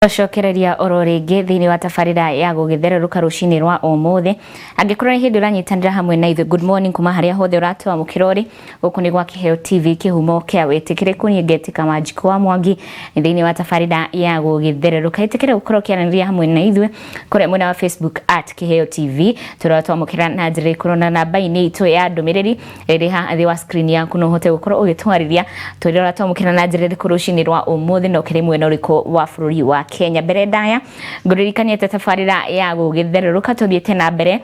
Cokereria ororingi thiini wa tabarira ya gugitherũka rucini rwa umuthi angikorwo ni hindi uranyitanira hamwe na ithu. Good morning kuma haria hothe uratwa mukirori guku ni gwa Kiheo TV kihumo kia witikiriku ni Ngetika Wanjiku wa Mwangi thiini wa tabarira ya gugitherũka itikire gukorwo kiaraniria hamwe na ithu kuri mwena wa Facebook @Kiheo TV turatwa mukira na njira ikorona na baini itu ya ndumiriri iri ha thi wa screen yaku no hote gukorwo ugitwariria turatwa mukira na njira iriku rucini rwa umuthi no kiri mwena uriku wa bururi wa Kenya. Mbere ndaya nguririkanie tabarira ya gugitherũka tuthiete na mbere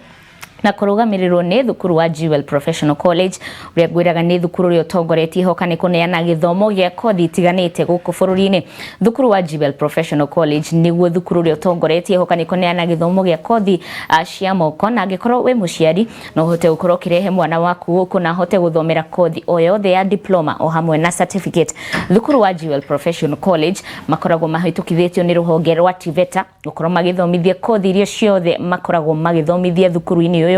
na kurugamirirwo ni thukuru wa Jewel Professional College uria gwiraga ni thukuru ri utongoretie hoka ni kuneana githomo gia kothi itiganite guku bururi-ini. Thukuru wa Jewel Professional College niguo thukuru ri utongoretie hoka ni kuneana githomo gia kothi cia moko, na angikorwo we muciari no hote gukorwo kirehe mwana waku guku na hote guthomera kothi o yothe ya diploma o hamwe na certificate. Thukuru wa Jewel Professional College makoragwo mahitukithitio ni ruhonge rwa TVETA gukorwo magithomithia kothi iria ciothe makoragwo magithomithia thukuru-ini uyu.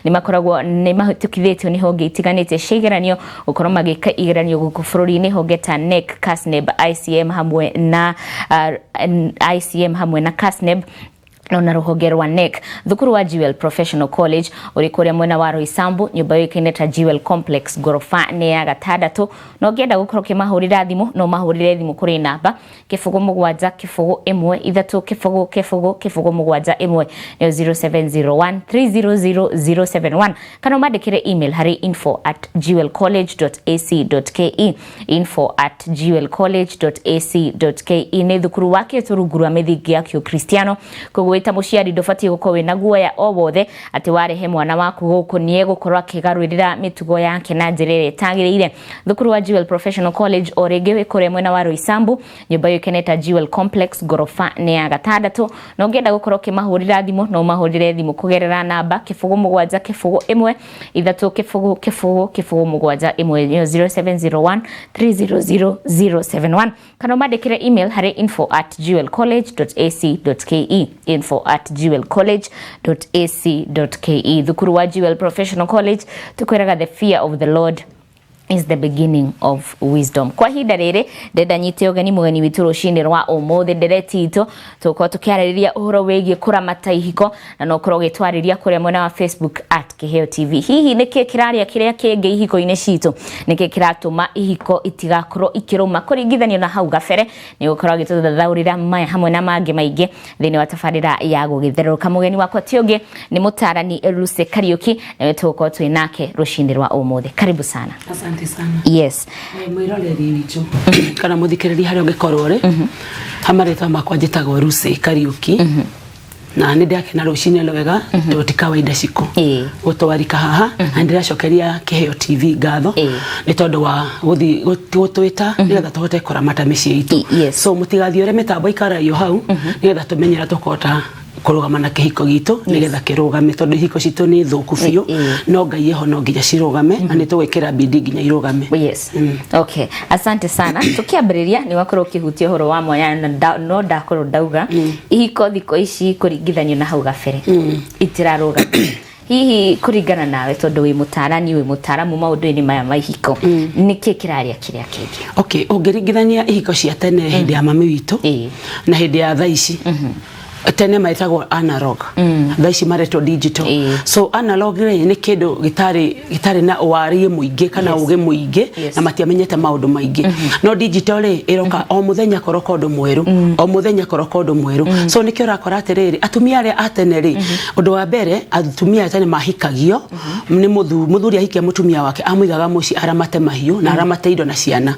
Ni makoragwo ni mahitukithitio ni honge itiganite cia igeranio gukorwo magika igeranio guku bururi-ini honge ta NEC, KASNEB, ICM hamwe na KASNEB na ruhonge rwa NEC. Thukuru wa Jewel Professional College uri kuria mwena wa Roysambu nyumba yake ta Jewel Complex gorofa ni ya gatandatu. No ngenda gukorwo kimahurira thimu no mahurire thimu kuri namba 0701 0701300071 kana mandikire email hari info@jewelcollege.ac.ke info@jewelcollege.ac.ke. ni thukuru wake turuguru amithingi ya Kristiano kugwita muciari ndufati gukorwo na guoya o wothe ati warehe mwana waku guku nie gukorwo akigarurira mitugo yake na njirire tagirire. Thukuru wa Jewel Professional College orege wikore mwena wa Roysambu nyumba yake ta Jewel Complex gorofa ni ya gatandatu. No ngenda gukorwo kimahurira thimu no mahurire thimu kugerera namba 0701300071 kana mandikire email hari info@jewelcollege.ac.ke info@jewelcollege.ac.ke. Thukuru wa Jewel Professional College tukwiraga the fear of the Lord is the beginning of wisdom. Kwa hinda riri ndenda nyite ugeni mugeni witu rucini rwa umuthi ndereti itu tuko tukiaririria uhoro wigie kuramata ihiko na no korwo gitwariria kuria mwena wa Facebook @Kiheo TV. Hihi niki kiraria kiria kingi ihiko-ini citu niki kiratuma ihiko itigakorwo ikiruma kuringithanio na hau gabere ni gukorwo gituthathaurira maya hamwe na mangi maingi thiini wa tabarira ya gugitherũka. Mugeni wakwa ti ungi ni mutarani Lucy Kariuki na tuko twinake rucini rwa umuthi. Karibu sana. Asante sana. Yes. Mwiroreri witu kana muthikiriri hari ungikorwo ri hamaretwa makwa njitagwo Lucy Kariuki na ndi akena rucini wega tutikawaida ciku gutwarika haha na ndiracokeria Kiheo TV ngatho ni tondu wa gutwita nigetha tuhote kuramata micii itu. So mutigathio re mitambo ikarayo hau nigetha tumenyera tukota kurugama na kihiko gitu nigetha kirugame tondu ihiko citu ni thuku biu no Ngai eho no nginya cirugame na ni tugwikira bidii nginya irugame. Yes. Okay, asante sana. Tukiambiriria ni wakorwo kihutia horo wa mwanya no ndakorwo ndauga ihiko thiko ici kuringithanio na hau gabere itiraruga hihi kuringana nawe tondu wi mutarani wi mutaramu maundu-ini maya ma ihiko niki kiraria kiria kingi? Okay, ungiringithania ihiko cia tene hindi ya mami witu na hindi ya thaa ici tene maitagwo analog thaici maretwo digital. So analog ni kindu gitari na wari muingi kana uge muingi na matiamenyete maundu maingi. No digital iroka o muthenya koroko ndu mweru o muthenya koroko ndu mweru. So nikio rakora atiriri atumia aria ateneri undu wa mbere atumia tene mahikagio ni muthuri ahikia mutumia wake amuigaga muci aramate mahiu na aramate indo na ciana.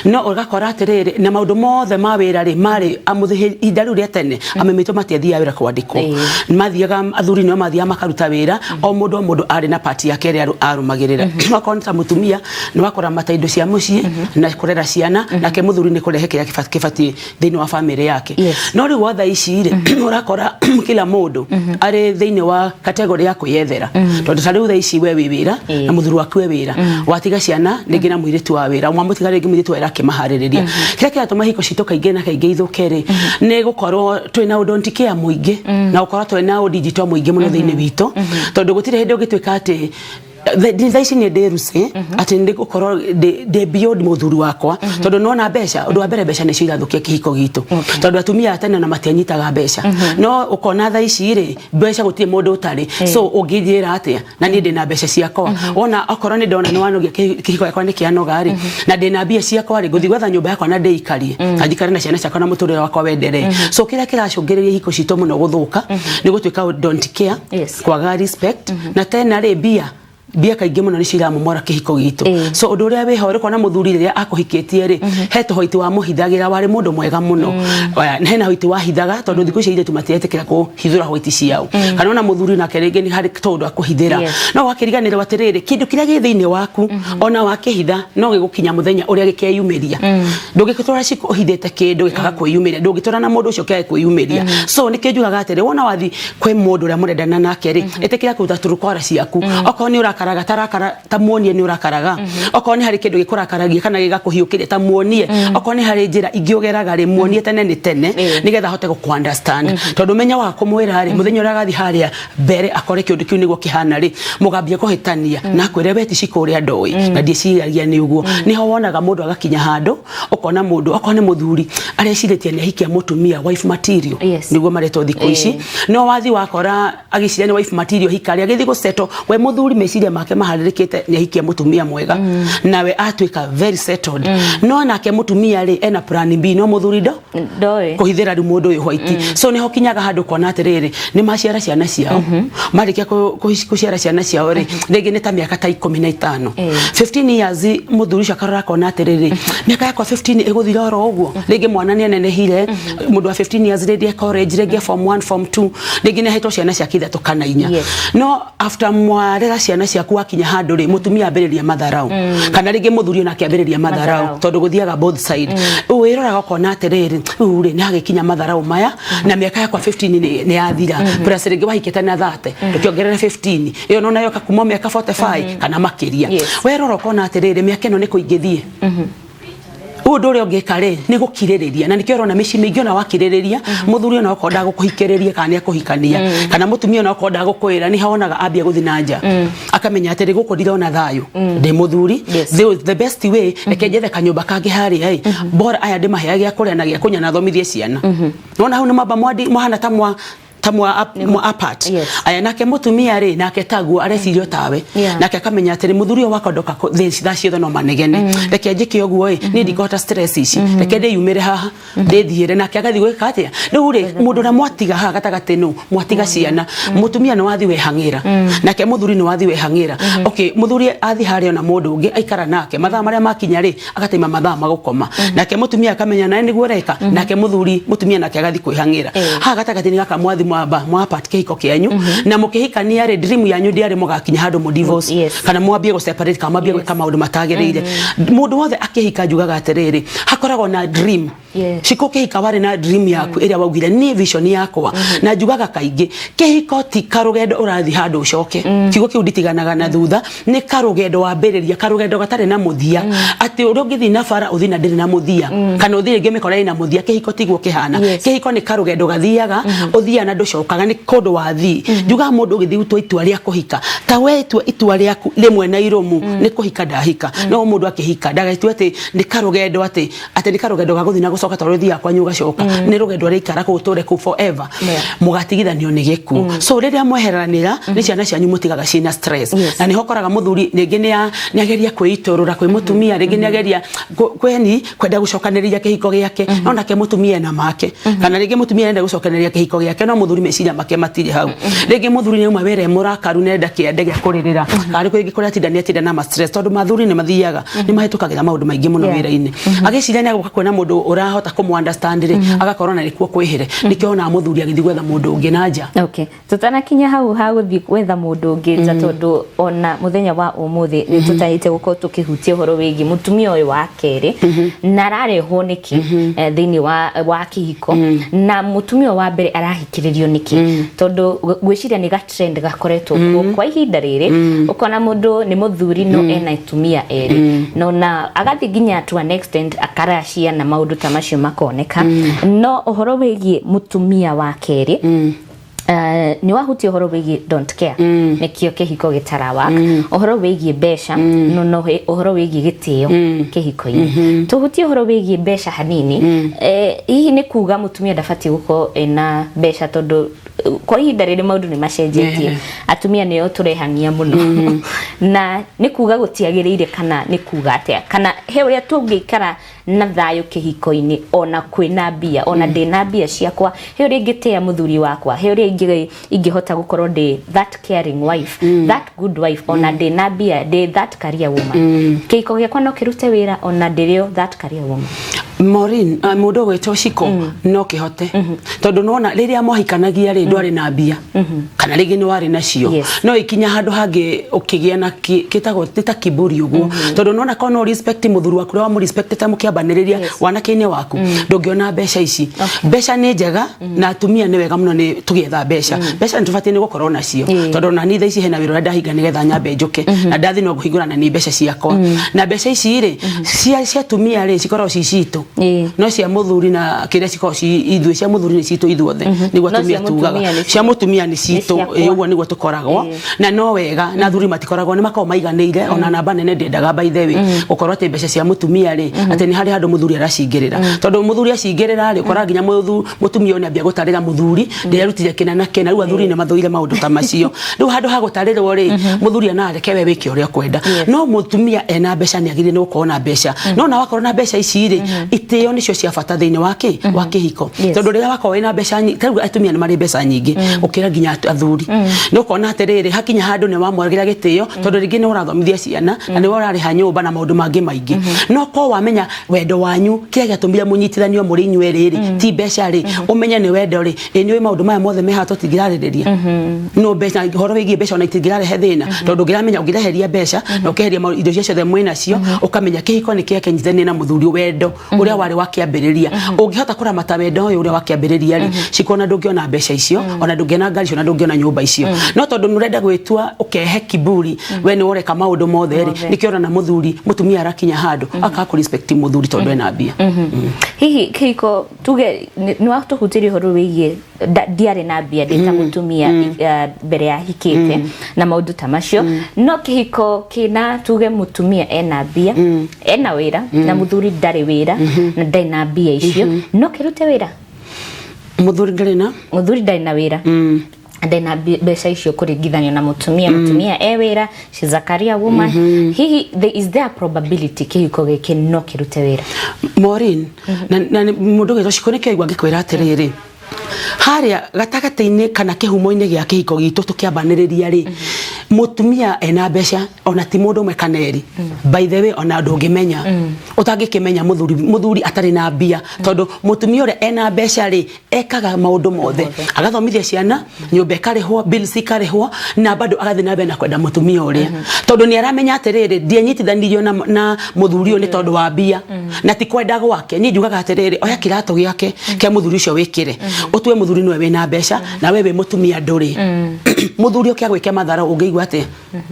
No ugakora atiriri na maundu mothe ma wira ri mari amuthe idaru ria tene amemito matia wira kwandikwo mathiaga athuri no mathia makaruta wira o mundu ari na party yake ria arumagirira makonta mutumia ni wakora mata indo cia mucii na kurera ciana na ke muthuri ni kurehe kiria kifati thiini wa family yake. No ri wotha ici ri urakora kila mundu ari thiini wa category ya kuyethera tondu tari utha ici we wi wira na muthuri waku we wira watiga ciana ningi na mwiritu wa wira mwamutiga ringi mwiritu era kimahariria kiria kiratuma hiko citu kaingi na kaingi ithukere ni gukorwo twina udontikia muingi na ukorwo twina digital muingi muno thiini witu tondu gutire hindi ugitwika ati Thaici ni nderuce ati ndi gukorwo de beyond muthuri wakwa tondu nona mbeca undu wa mbere mbeca ni cio irathukia kihiko gitu tondu atumia tene na matianyitaga mbeca no ukona thaici ri mbeca gutie mundu utari so ungijira atia na ni ndi na mbeca ciakwa wona okorwo ni ndona ni wanogia kihiko yakwa ni kianoga ri na ndi na mbia ciakwa ri guthi gwetha nyumba yakwa na ndeikarie ajikare na ciana ciakwa na muturire wakwa wendere so kira kiracungiriria hiko cito muno guthuka ni gutuika don't care kwaga respect na tena ri bia kaingĩ mũno nĩ ciramomora kĩhiko gitu so ũndũ ũrĩa wĩho ũrĩkona mũthuri rĩrĩa akũhikĩtie rĩ heto hoiti wa mũhithagĩra warĩ mũndũ mwega mũno na hena hoiti wa hithaga tondũ thikũ ici tu matietĩkĩra kũhithũra hoiti ciao kana ona mũthuri nake rĩngĩ nĩ harĩ tondũ akũhithĩra no wakĩriganĩrwo atĩrĩrĩ kĩndũ kĩrĩa gĩ thĩinĩ waku ona wakĩhitha no gĩgũkinya mũthenya ũrĩa gĩkeyumĩria ndũngĩtũra cikũhithĩte kĩndũ gĩkaga kwĩyumĩria ndũngĩtũra na mũndũ ũcio kĩage kwĩyumĩria so nĩkĩo njugaga atĩrĩ wona wathi kwĩ mũndũ ũrĩa mũrendana nake rĩ ĩtĩkĩra kũruta turukora ciaku okorwo nĩ ũrakaraga tarakara tamuonie ni urakaraga okorwo ni hari kindu gikurakaragia kana gigakuhiukiria tamuonie okorwo ni hari njira ingiogeraga ri muonie tene ni tene nigetha hote ku understand tondu menya wa kumwira ri muthenya ura gathi haria mbere akore kindu kiu niguo kihana ri mugambia kuhitania na kwire beti cikuria ndoi na ndiciaria ni uguo niho wonaga mundu agakinya handu ukona mundu okorwo ni muthuri areciritie ni ahikia mutumia wife material niguo mareto thiku ici no wathi wakora agiciria ni wife material hikari agithi guseto we muthuri meciria make maharirikite ni ahikia mutumia mwega nawe atuika very settled no nake mutumia ri ena plan B no muthuri ndoi kuhithira ri mundu uyu white so niho kinyaga handu kona atiriri ni maciara ciana ciao marikia kuciara ciana ciao ri rigi ni ta miaka ta 15 15 years muthuri shakarara kona atiriri miaka yakwa 15 iguthira oro uguo rigi mwana ni nenehire mundu wa 15 years rigi college rigi form 1 form 2 rigi ni hetwo ciana cia kithatu kana inya no after mwarera ciana ciaku akinya handu ri mutumia ambiriria matharau kana rigi muthuri na kiambiriria matharau tondu guthiaga both side wirora gokona atiriri uri ni agikinya matharau maya na miaka yakwa 15 ni yathira plus rigi wahikite na 30 tukiongerera 15 iyo nona yoka kuma miaka 45 kana makiria wirora gokona atiriri miaka ino ni kuingithie undu uria ungikare ni gukiririria na nikio rona mici mingi ona wakiririria muthuri ona okonda gukuhikiriria kana akuhikania kana mutumia ona okonda gukwira ni haonaga ambia guthinaja akamenya atiri guku ndirona thayo ndi muthuri the best way ekenjethe kanyumba kangi hari bora aya ndimaheaga gya kuria na gya kunya na thomithie ciana nona hau ni mamba mohana tamwa apart aya nake mutumia ri nake taguo arecirio tawe nake akamenya atiri muthuri wakondoka thitha ciothe no manegene reke njike oguo ni ndikota stress ici reke ndiyumire haha ndithiire nake agathi gwika atia riu ri mundu na mwatiga haha gatagati no mwatiga ciana mutumia no wathi wehangira nake muthuri no wathi wehangira okay muthuri athi hari ona mundu ungi aikara nake mathaa maria makinya ri agateima mathaa magukoma nake mutumia akamenya nae niguo reka nake mutumia nake agathi kwihangira haha gatagati ni gaka mwathi mwapart kihiko kianyu na mukihikania ri dream yanyu ndiari mugakinya handu mu divorce kana mwambie go separate kama mwambie gwika maundu matagirire mundu wothe akihika njugaga atiriri hakoragwo na dream ciko kihika wari na dream yaku iria waugire ni vision yakwa na njugaga kaingi kihiko ti karugendo urathi handu ucoke kigo kiu nditiganaga na thutha ni karugendo wambiriria karugendo gatari na muthia ati uria ngithi na bara uthi na ndiri na muthia kana uthi ngi mikora na muthia kihiko tiguo kihana kihiko ni karugendo gathiaga uthia na nducokaga ni kodo wathi njuga mundu githi utwa itua ria kuhika ta we itua riaku rimwe na iromu ni kuhika ndahika no mundu akihika ndagaitu ati ni karugendo ati ni karugendo gaguthi na gucoka ta ruthia kwa nyuga coka ni rugendo rikara kuture ku forever mugatigithanio ni giku so riria mweheranira ni ciana cianyu mutigaga cina stress na ni hokoraga muthuri ringi ni ageria kwiitorura kwi mutumia ringi ni ageria kweni kwenda gucokaniria kihiko giake no nake mutumia na make kana ringi mutumia enda gucokaniria kihiko giake no muthuri meciria make matire hau ringi muthuri ni umwe were murakaru nenda kiende gya kuririra kari kwingi kuria tinda na ma stress tondu mathuri ni mathiaga ni mahitukagira maundu maingi muno wira-ini agiciria ni aguka kwena mundu urahota kumu understand ri agakorwo na rikuo kwihire nikiona muthuri agithi gwetha mundu ungi na nja okay tutanakinya hau guthi gwetha mundu ungi nja tondu ona muthenya wa umuthi ni tutahite gukorwo tukihutia horo wigi mutumia uyu wa keri na rarehwo niki thiini wa kihiko na mutumia wa mbere arahikiririo niki tondu gwiciria ni ga trend gakoretwo kwa ihinda riri ukona mundu ni muthuri no ena itumia eri no na agathi ginya to an extent akarashia na maundu ta macio makoneka no uhoro wigi mutumia wa keri ni wahuti uhoro wigi don't care nikio kihiko gitarawa uhoro wigi besha no uhoro wigi gitio kihiko-ini tuhuti uhoro wigi besha hanini hihi ni kuga mutumia ndafati guko ena besha tondu kwa ihinda riri maundu ni macenjetie atumia nio turehania muno na ni kuga gutiagiriire kana ni kuga atia kana he uria tungikara na thayo kihiko-ini ona kwina mbia ona ndina mbia ciakwa he uria ingitia muthuri wakwa he uria ingihota gukorwo ndi that caring wife that good wife ona ndina mbia ndi that career woman kihiko giakwa no kirute wira ona ndirio that career woman Maureen mundu gwetwo Shiko no kihote tondu nona riria mohikanagia ri ndwari na mbia kana rigi ni wari nacio no ikinya handu hangi ukigia na kitagwo tita kiburi uguo tondu nona kono respect muthuru waku wa mu respect ta mukiambaniriria wanake-ini waku ndungiona mbeca ici mbeca ni njega na atumia ni wega muno ni tugietha mbeca mbeca ni tubati ni gukorwo nacio tondu na ni thaici hena wira ndahinga nigetha nyambe njuke na ndathi no guhingurana ni mbeca ciakwa na mbeca ici ri cia atumia ri cikorwo ci citu no cia muthuri na kiria cikorwo ci ithue cia muthuri ni citu ithuothe niguo atumia tugaga cia mutumia ni citu uguo niguo tukoragwo na no wega na thuri matikoragwo ni makao maiganiire ona namba nene ndendaga by the way ukorwo te mbeca cia mutumia ri ati ni hari handu muthuri aracingirira tondu muthuri acingirira ri ukora nginya mutumia ni ambia gutarira muthuri ndirarutire kina na kena riu athuri ni mathoire maundu ta macio riu handu ha gutarirwo ri muthuri anareke we wike uria kwenda no mutumia ena mbeca ni agire no kuona mbeca no na wakorwo na mbeca ici ri itio nicio cia bata thiini wake wa kihiko tondu riria wakorwo ina mbeca nyingi tariu atumia ni mari mbeca nyingi ukira nginya athuri no kuona atiriri hakinya handu ni wamwagira gitio tondu ringi ni urathomithia ciana na ni urariha nyumba na maundu mangi maingi no ko wamenya wendo wanyu kiria giatumira munyitithanio muri inywe riri ti mbeca ri umenye ni wendo ri ni maundu maya mothe me hato tingiraririria no mbeca horo wigi mbeca ona itingirarehe thina tondu ngiramenya ungiraheria mbeca na ukeheria indo cia ciothe mwina cio ukamenya kihiko ni kiake nyithanie na muthuri wendo uria wari wakiambiriria ungihota kuramata wendo uyu uria wakiambiriria ri cikona ndungiona mbeca icio ona ndungiona ngari icio na ndungiona nyumba icio no tondu nurenda gwitua ukehe kiburi we ni ureka maundu mothe ri nikiona na muthuri mutumia arakinya handu akaku respect muthuri tondu ena mbia hihi kihiko tuge ni watu hutiri horo wigie diare na mbia ndita mutumia mbere ya hikite na maundu ta macio no kihiko kina tuge mutumia ena mbia ena wira na muthuri ndari wira na ndai na mbia icio no kirute wira muthuri ndari na wira ndena mbeca icio kuringithanio na mutumia wira she's a career woman hihi is there a probability kihiko giki no kirute wira Maureen na mundu gwetwo Shiko nikio ngikwira atiriri haria gatagati-ini kana kihumo-ini gia kihiko gitu tukiambaniriria ri mutumia ena mbeca ona ti mundu umwe kaneri by the way ona ndungimenya utangikimenya muthuri atari na mbia tondu mutumia ore ena mbeca ri ekaga maundu mothe agathomithia ciana nyumba ikarihwo bills ikarihwo na bado agathi na mbere na kwenda mutumia uria tondu ni aramenya atiriri ndienyitithanirio na muthuri ni tondu wa mbia na ti kwenda gwake ni njugaga atiriri oya kirato giake kia muthuri ucio wikire utwe muthuri niwe wina mbeca na wewe mutumia nduri muthuri ukia gwike mathara ungeigwa ate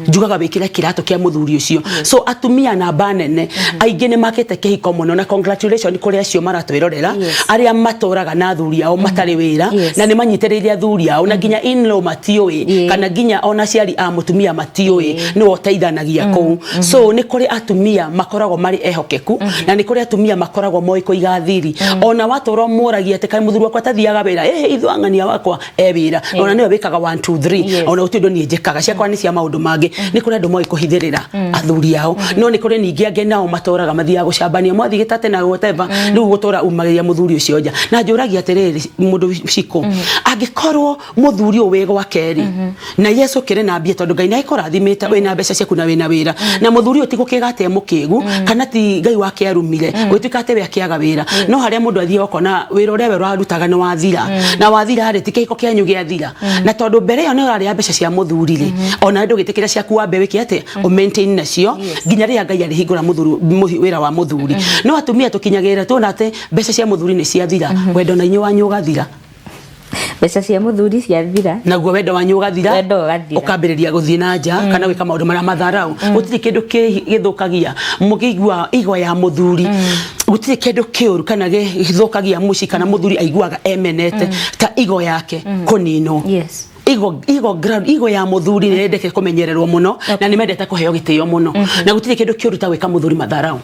njugaga wikire kirato kia muthuri ucio so atumia na banene aingi ni makete kihiko muno na congratulations kuri acio maratwirorera aria maturaga na thuri ao matari wira na ni manyitiriria thuri ao na ginya in-law matioi kana ginya ona ciari a mutumia matioi ni woteithanagia kou so ni kuri atumia makoragwo mari ehokeku na ni kuri atumia makoragwo moi kuiga thiri ona watorwo muragia te kai muthuri wakwa tathiaga wira ithwangania wakwa wira ona niwe wikaga 1 2 3 ona utindo ni njikaga ciakwa ni cia maundu mangi ni kuri andu moi kuhithirira athuri ao no ni kuri ningi ange nao matoraga mathia gucambania mwathi gitate na whatever riu gutora umagiria muthuri ucio nja na njuragia atiriri mundu Shiko angikorwo muthuri uwe gwakeri na Yesu kire na mbia tondu Ngai na ikorathimite wina mbeca ciaku na wina wira na muthuri uti gukigate mukigu kana ti Ngai wake arumire gwitukate we akiaga wira no haria mundu athie okona wira uria we rarutaga ni wathira na wathira ri ti kihiko kianyu giathira na tondu mbere yo ni uraria mbeca cia muthuri ri ona ndu gitikira ciaku wa mbewe kiate o maintain nacio ginya ria Ngai ari hingura muthuri wira wa muthuri no atumia tukinyagira tuna ate mbeca cia muthuri ni ciathira wendo na inyu wanyu gathira Mbeca cia muthuri cia thira naguo wendo wanyu ugathira ukambiriria guthii na nja kana gwika maundu maria matharau gutiri kindu githukagia mugigwa igwa ya muthuri gutiri kindu kiuru kana githukagia muci kana muthuri aiguaga emenete ta igo yake kunino igo ya muthuri ni ndeke kumenyererwo muno na ni mendete kuheo gitio muno na gutiri kindu kiuru ta gwika muthuri matharau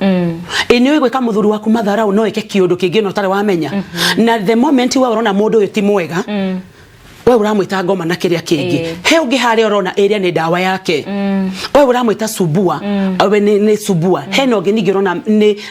ni gwika muthuri waku matharau no ike kiundu kingi no tare wamenya na the moment we urona mundu uyu ti mwega we uramwita ngoma na kiria kingi he ungi hari urona area ni dawa yake we uramwita subua we ni subua he no ngi ningi urona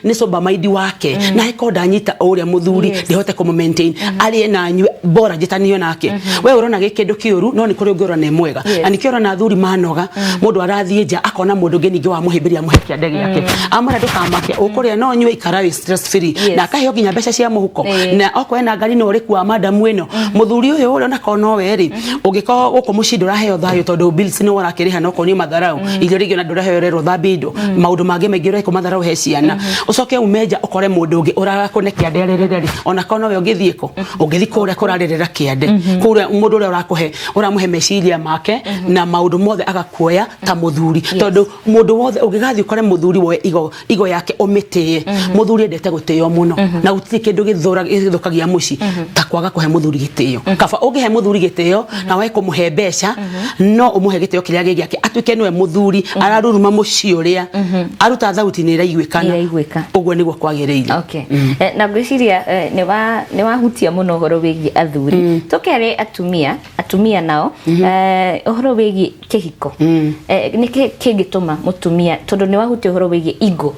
ni soba maidi wake na heko ndanyita uria muthuri ndihote ku maintain ali na nywe bora jitanio nake we urona gikindu kiuru no ni kuri ungi urona ni mwega na nikio na athuri manoga mundu arathie nja akona mundu ngi ningi wa muhimbiria muhikia ndege yake amara ndukamakia ukuria no nywe ikara stress free na akaheo ginya mbeca cia muhuko na okwe na ngari no riku wa madam ino muthuri uyu urona kono weri ugiko guko mucindo raheo thayo tondu bills ni warakiriha no koni matharau irio rigio na nduraheo thabindo maundu mangi maingi reko matharau he ciana ucoke umeja ukore mundu ungi urakunekia nderereri ona kono we ungithieko ungithi kuria kurarerera kiande kuria mundu uria uramuhe meciria make na maundu mothe agakuoya ta muthuri tondu mundu wothe ungigathi ukore muthuri we igo yake umitie muthuri endete gutio muno na gutiri kindu githukagia muci ta kwaga kuhe muthuri gitio kaba ungihe muthuri gitio na we kumuhe mbeca no umuhe gitio kiria gigiake atuike niwe muthuri araruruma muci uria aruta thauti ni iraiguikana uguo niguo kwagiriire na gwiciria ni wahutia muno horo wigi athuri tukere atumia nao horo wigi kihiko ni kingituma mutumia tondu ni wahutia horo wigi igo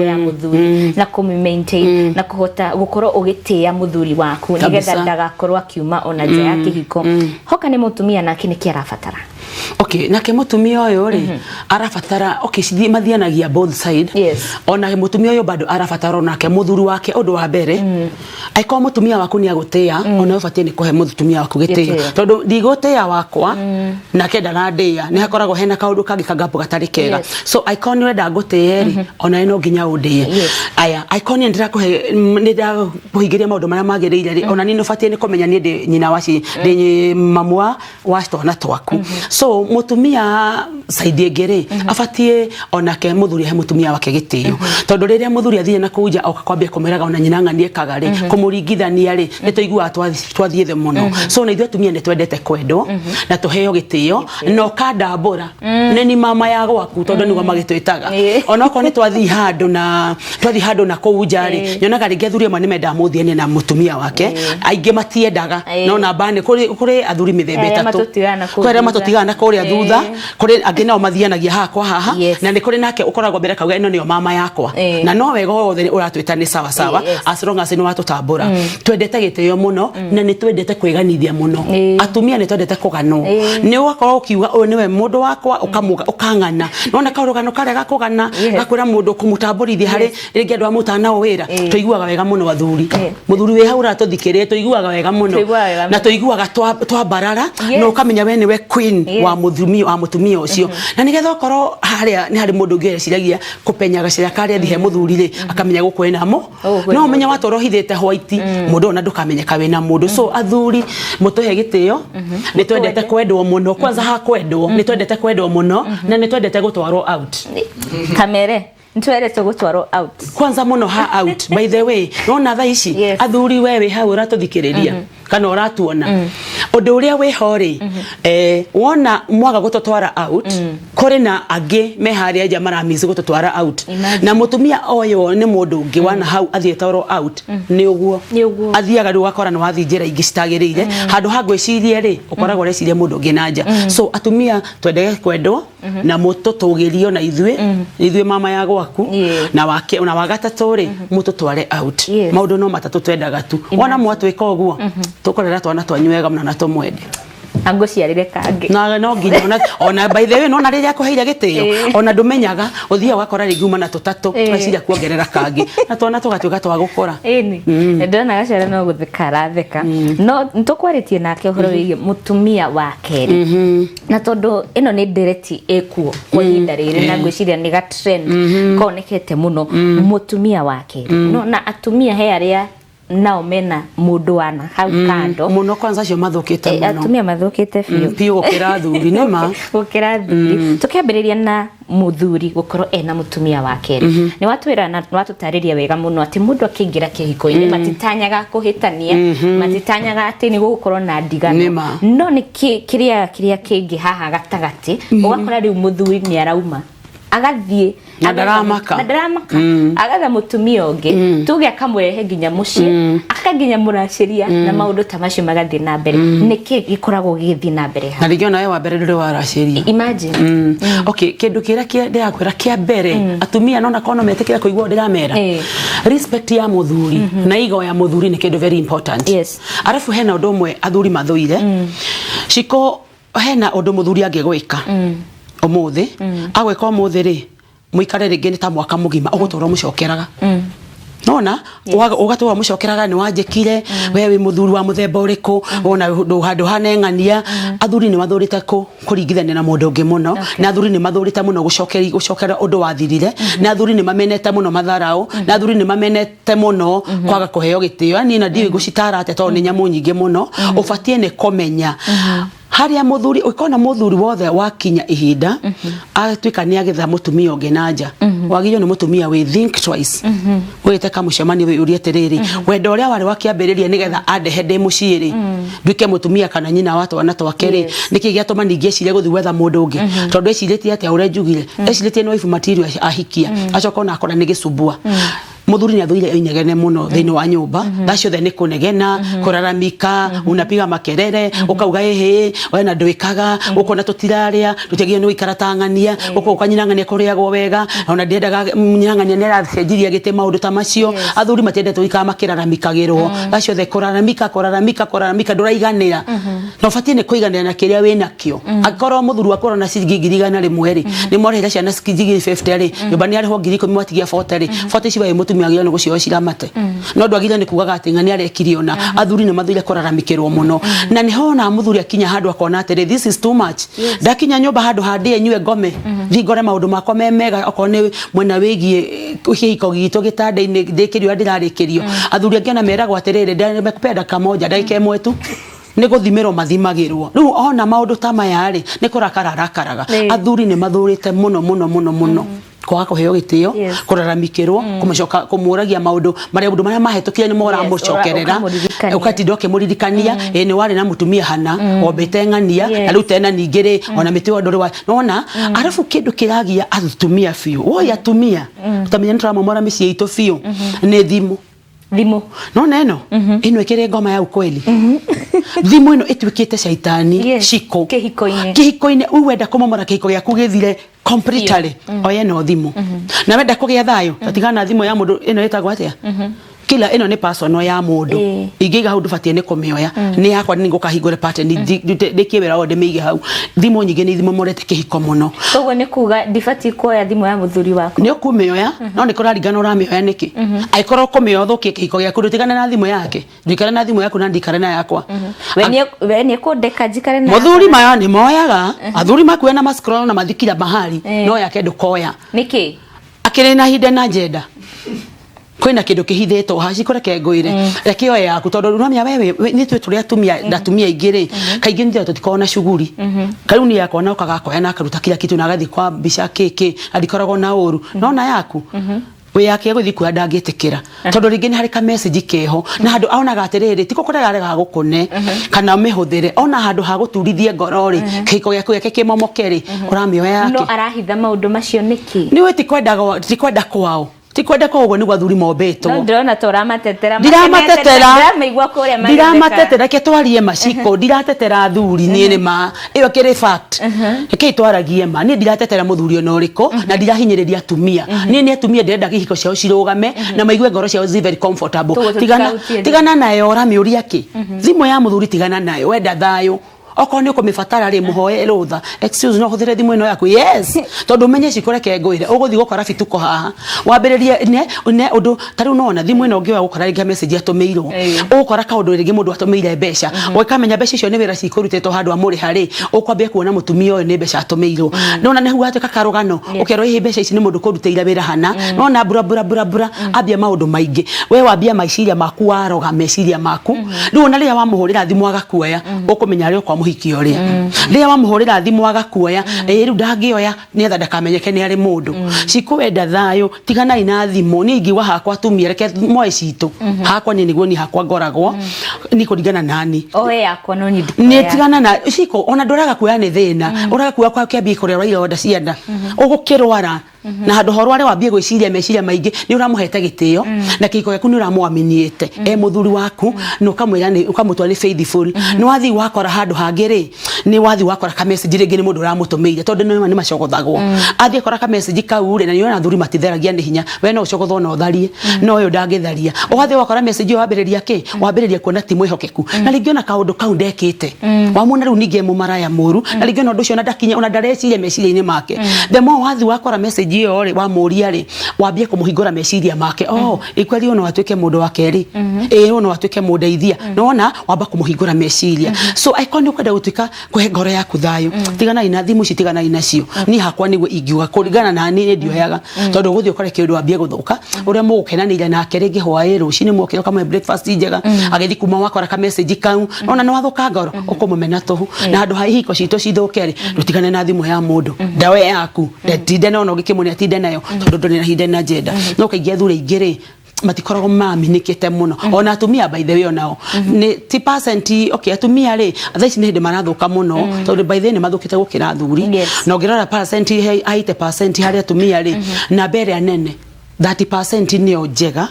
ya muthuri na ku maintain na kuhota gukorwo ugitia muthuri waku nigetha ndagakorwo akiuma ona nja ya kihiko hoka ni mutumia nake ni kiarabatara nake mutumia uyu ri arabatara cithi mathianagia both side ona mutumia uyu bado arabatara nake muthuri wake undu wa mbere aiko mutumia waku ni agutia ona ubatie ni kuhe mutumia waku gitia tondu ndigutia wakwa nake ndarandia ni hakoragwo hena kaundu kangi kangapo gatari kega so aiko ni wenda ngutie ri ona no nginya undie aya aiko ni ndira kuhingiria maundu maria magiriire ri ona ni no batie ni kumenya ni ndi nyina waci ndi mamwa wa twana twaku so mutumia saidie ngere afatie onake muthuri he mutumia wake gitio tondu riria muthuri athie na kuja okakwambia kumeraga ona nyina nganie kagari kumuringithania ri nituigua twathie the muno so na ithuĩ atumia ni twendete kwendwo na tuheo gitio no kandambura neni mama ya gwaku tondu niguo magitwitaga onako ni twathie handu na kuja ri nyonaga ringi athuri amwe ni menda muthienie na mutumia wake aingi matiendaga no na bane kuri athuri mithemba itatu kwere matotigana kuria thutha kuri angi nao mathianagia haha na ni kuri nake ukoragwo mbere kauga ino niyo mama yakwa na no wega wothe uratwita ni sawa as long as ni watutambura twendete gitio muno na ni twendete kwiganithia muno atumia ni twendete kuganwo ni wakorwo ukiuga uyu niwe mundu wakwa ukangana nona karugano kare gakugana gakwira mundu kumutamburithia hari ringi andu amutana wira tuiguaga wega muno athuri muthuri we haura tuthikirie tuiguaga wega muno na tuiguaga twabarara no ukamenya we niwe queen wa mutumia ucio na nigetha ukorwo haria ni hari mundu ngeciragia kupenyaga ciria kare thihe muthuri ri akamenya gukwena mo no umenya watorohithite white mundu ona ndukamenyeka wena mundu so athuri mutuhe gitio ni twendete kwendwo muno kwanza ha kwendwo ni twendete kwendwo muno na ni twendete gutwarwo out kamere ntwere gutwarwo out kwanza muno ha out by the way nona tha ici athuri wewe ha uratuthikiriria kana uratuona undu uria we hori wona mwaga gutotwara out kuri na angi meharia nja maramizi gutotwara out na mutumia oyo ni mundu ungi wana hau athietwarwo out ni uguo athiaga ru akora no wathi njira ingi citagiriire handu ha gwiciria ri ukoragwo reciria mundu ungi na nja so atumia twendege kwendwo na mututugirio na ithuĩ mama ya gwaku na wake na wagatatu ri mututware out maundu no matatu twendaga tu wona mwatwika uguo tukorera twana twanywega mna na tumwende anguciarire kangi na no nginya ona by the way no na riria kuheira gitio ona ndumenyaga uthia wakora riguma na tutatu tweciria kuongerera kangi na twana tugatuika twa gukora ni ndona gacera no guthikara theka no ntukwaritie nake uhoro wigi mutumia wake na tondu ino ni direct ekuo kwa ihinda riri na ngwiciria ni ga trend konekete muno mutumia wake no na atumia he aria nao mena mundu wana hau kando muno kwanza cio mathukite muno atumia mathukite piu gukira athuri nima gukira athuri tukiambiriria na muthuri gukorwo ena mutumia wa keri ni watwira na watutariria wega muno ati mundu akingira kihiko-ini matitanyaga kuhitania matitanyaga ati ni gukorwo na ndigano no ni kiria kingi haha gatagati ugakora riu muthuri ni arauma agathie na daramaka agatha mutumia ungi tuge akamwehe nginya mucii akaginya muraciria na maundu ta macio magathie na mbere niki gikoragwo githie na mbere na rigio nawe wa mbere ndure waraciria imagine okay kindu kira ndirakwira kia mbere atumia nona kono metekira kuigwa ndiramera respect ya muthuri na igo ya muthuri ni kindu very important yes arafu hena undu umwe athuri mathuire ciko hena undu muthuri angegwika umuthi agweka umuthi ri muikare ringi ni ta mwaka mugima ugutura mucokeraga nona ugatura mucokeraga ni wanjekire wewe muthuri wa muthemba uriku ona handu haneng'ania athuri ni mathurite kuringithania na mundu ungi muno na athuri ni mathurite muno gucokera undu wathirire na athuri ni mamenete muno matharau na athuri ni mamenete muno kwaga kuheo gitio yani na ndiwe gucitara ate to ni nyamu nyingi muno ubatie ni komenya haria muthuri ukona muthuri wothe wakinya ihinda atwika ni agetha mutumia ungi nanja wagiryo ni mutumia we think twice wete ka mucemani we uri atiriri wendo uria wari wakiambiriria nigetha andehe ndi muciiri ndwike mutumia kana nyina watu wana twakeri niki giatuma ningi eciria guthi wetha mundu ungi tondu eciritie atia ure njugire eciritie no wife material ahikia acoka na akora ni gicubua muthuri ni athurire inyegene muno thini wa nyumba thacio the ni kunegena kuraramika unapiga makerere ukauga ehe wena ndwikaga ukona tutiraria tutegie ni ikara tangania ukanyinangania kuriagwo wega ona ndiendaga nyinangania nera cenjiria gite maundu ta macio athuri matiende tuika makiraramikagirwo thacio the kuraramika nduraiganira no fatie ni kuiganira na kiria wina kio akorwo muthuri akora na ciringi 100 ri ni morehera ciana ciringi 50 ri nyumba ni ariho 10,000 mwatigia 40 ri 40 cibaye agire no gucio ciramate no ndwagire ni kugaga ati ngani arekirio na athuri ni mathuire kuraramikirwo muno na ni hona muthuri akinya handu akona ati this is too much ndakinya nyumba handu handi enywe ngome thingore maundu makwa memega okone mwena wigie uhiko gitu gitanda-ini ndikirio ndirarikirio athuri angiona meragwo atiriri ndimekupenda kamoja ndaika imwe tu ni guthimiro mathimagirwo riu ona maundu ta maya ri ni kurakararakaraga athuri ni mathurite muno kwaga kuheo gitio kuraramikirwo kumacoka kumuragia maundu maria mahetukire ni mora mucokerera ukatidoke muririkania ni wari na mutumia hana obete ng'ania na riu tena ningiri ona mitiwa ndori wa nona arafu kindu kiragia atumia fiu woi atumia utamenya ntramo mora misi itu fiu ni thimu nona ino ikire ngoma ya ukweli thimu ino itwikite shaitani shiko kihiko-ini uwenda kumomora kihiko gyaku githire completely oye no thimu na wenda kugia thayo tatigana thimu ya mundu ino etagwa atia kila ino ni personal ya mundu ingiga hau dufatie ni kumioya ni yakwa ni ngukahingure pattern ndikiwera ode meige hau thimu nyingi ni thimu morete kihiko muno togo ni kuga difatie kuoya thimu ya muthuri wako ni kumioya no ni kurarigana uramioya niki aikoro kumioya thukie kihiko gyaku ndutigana na thimu yake ndikara na thimu yaku na ndikara na yakwa we ni kundeka njikare na muthuri maya ni moyaga athuri makuwe na mascroll na mathikira mahali no yake ndukoya niki akire na hide na jeda kwina kindu kihithetwo haci kureke ngwire reke oya yaku tondu uramya wewe ni twe turi atumia ndatumia igiri kaingi ndio tutikona shughuli kauni yako na ukagakoya na akaruta kila kitu na agathi kwa bisha keke adikoragwo na uru nona yaku we yake guthi kwa ndangitikira tondu ringi ni hari ka message keho na handu aonaga atiriri tiko kurega rega gukune kana mihuthire ona handu ha guturithie ngorori kiko gyaku yake kimomokeri uramioya yake no arahitha maundu macio niki ni we tikwenda kwao tikwenda ko ugo ni gwathuri mobeto no ndona tora matetera maigwa kuria ndiratetera ke twarie maciko ndiratetera athuri ni ma iyo kire fact ke twaragie ma ni ndiratetera muthuri ono riko na ndirahinyiriria atumia ni atumia ndirenda gihiko ciao cirugame na maigwe ngoro ciao zi very comfortable tigana nayo rami uri yake thimu ya muthuri tigana nayo wenda thayo oko ni ukomifatara ri muhoye rutha excuse no huthire thimu ino yaku yes tondu menye cikureke ngwire uguthi gukora bituko haha wambiririe ne undu tari unona thimu ino ngiwa gukora ringi message atumirwo ugukora kaundu ringi mundu atumire mbeca ukamenya mbeca icio ni wira cikurutetwo handu amuri hari ukwambia kuona mutumia uyu ni mbeca atumirwo nona ne huwa tuka karugano ukero hi mbeca ici ni mundu kuruteira wira hana nona bura abia maundu maingi we wambia maiciria maku waroga meciria maku riu na ria wamuhurira thimu agakuoya ukumenya ri kwa muhikio ria ria wamuhurira thimu agakuoya riu ndangioya ni etha ndakamenyeke ni ari mundu cikuwenda thayo tigana ina thimu ni ingi wa hakwa atumia reke moe citu hakwa ni niguo ni hakwa ngoragwo ni kuringana nani oe yakwa no ni tigana na ciko ona ndoraga kuoya ni thina uraga kuoya kwa kiambi kurera ironda cianda ugukirwara na handu horware wambie gwiciria meciria maingi ni uramuhete gitio na kiko yaku ni uramwaminiete muthuri waku no kamwira ni ukamutwa ni faithful ni wathi wakora handu hangiri ni wathi wakora ka message ringi ni mundu uramutumiire tondu ni macogothagwo athie kora ka message kau ri na ni ona thuri matitheragia ni hinya we no ucogothwo no tharie no uyu ndangitharia ugathi wakora message yo wambiriria ki wambiriria kuona ti mwihokeku na ringi ona kaundu kau ndekite wamuna riu ninge mumaraya muru na ringi ona ndu cio na ndakinya ona ndareciria meciria-ini make the more wathi wakora message iyo ri wa muria ri wambie kumuhingura meciria make ikweli ono atuike mundu wa keri ono atuike mundeithia nona wamba kumuhingura meciria so aikoni ukwenda gutuika kuhe ngoro yaku thayo tigana ina thimu citigana ina cio ni hakwa niguo ingiuga kuringana na ni ndioyaga tondu guthio kore kindu wambie guthuka uria mugukenanira nake ringi hwae rucini mukiro kama breakfast njega agethi kuma wakora ka message kau nona no wathuka ngoro ukumumena tuhu na handu hahiko citu cithukere rutigane na thimu ya mundu ndawe yaku ndetinde no ngikimuni atinde nayo tondu ndoni na hinde na jenda no kaingia thure ingiri matikoragwo maminikite muno ona atumia by the way onao ni ti percent okay atumia ri thaici ni hindi marathuka muno tondu by the way ni mathukite gukira thuri na ngirora percent 80% hari atumia ri na mbere anene 30% niyo njega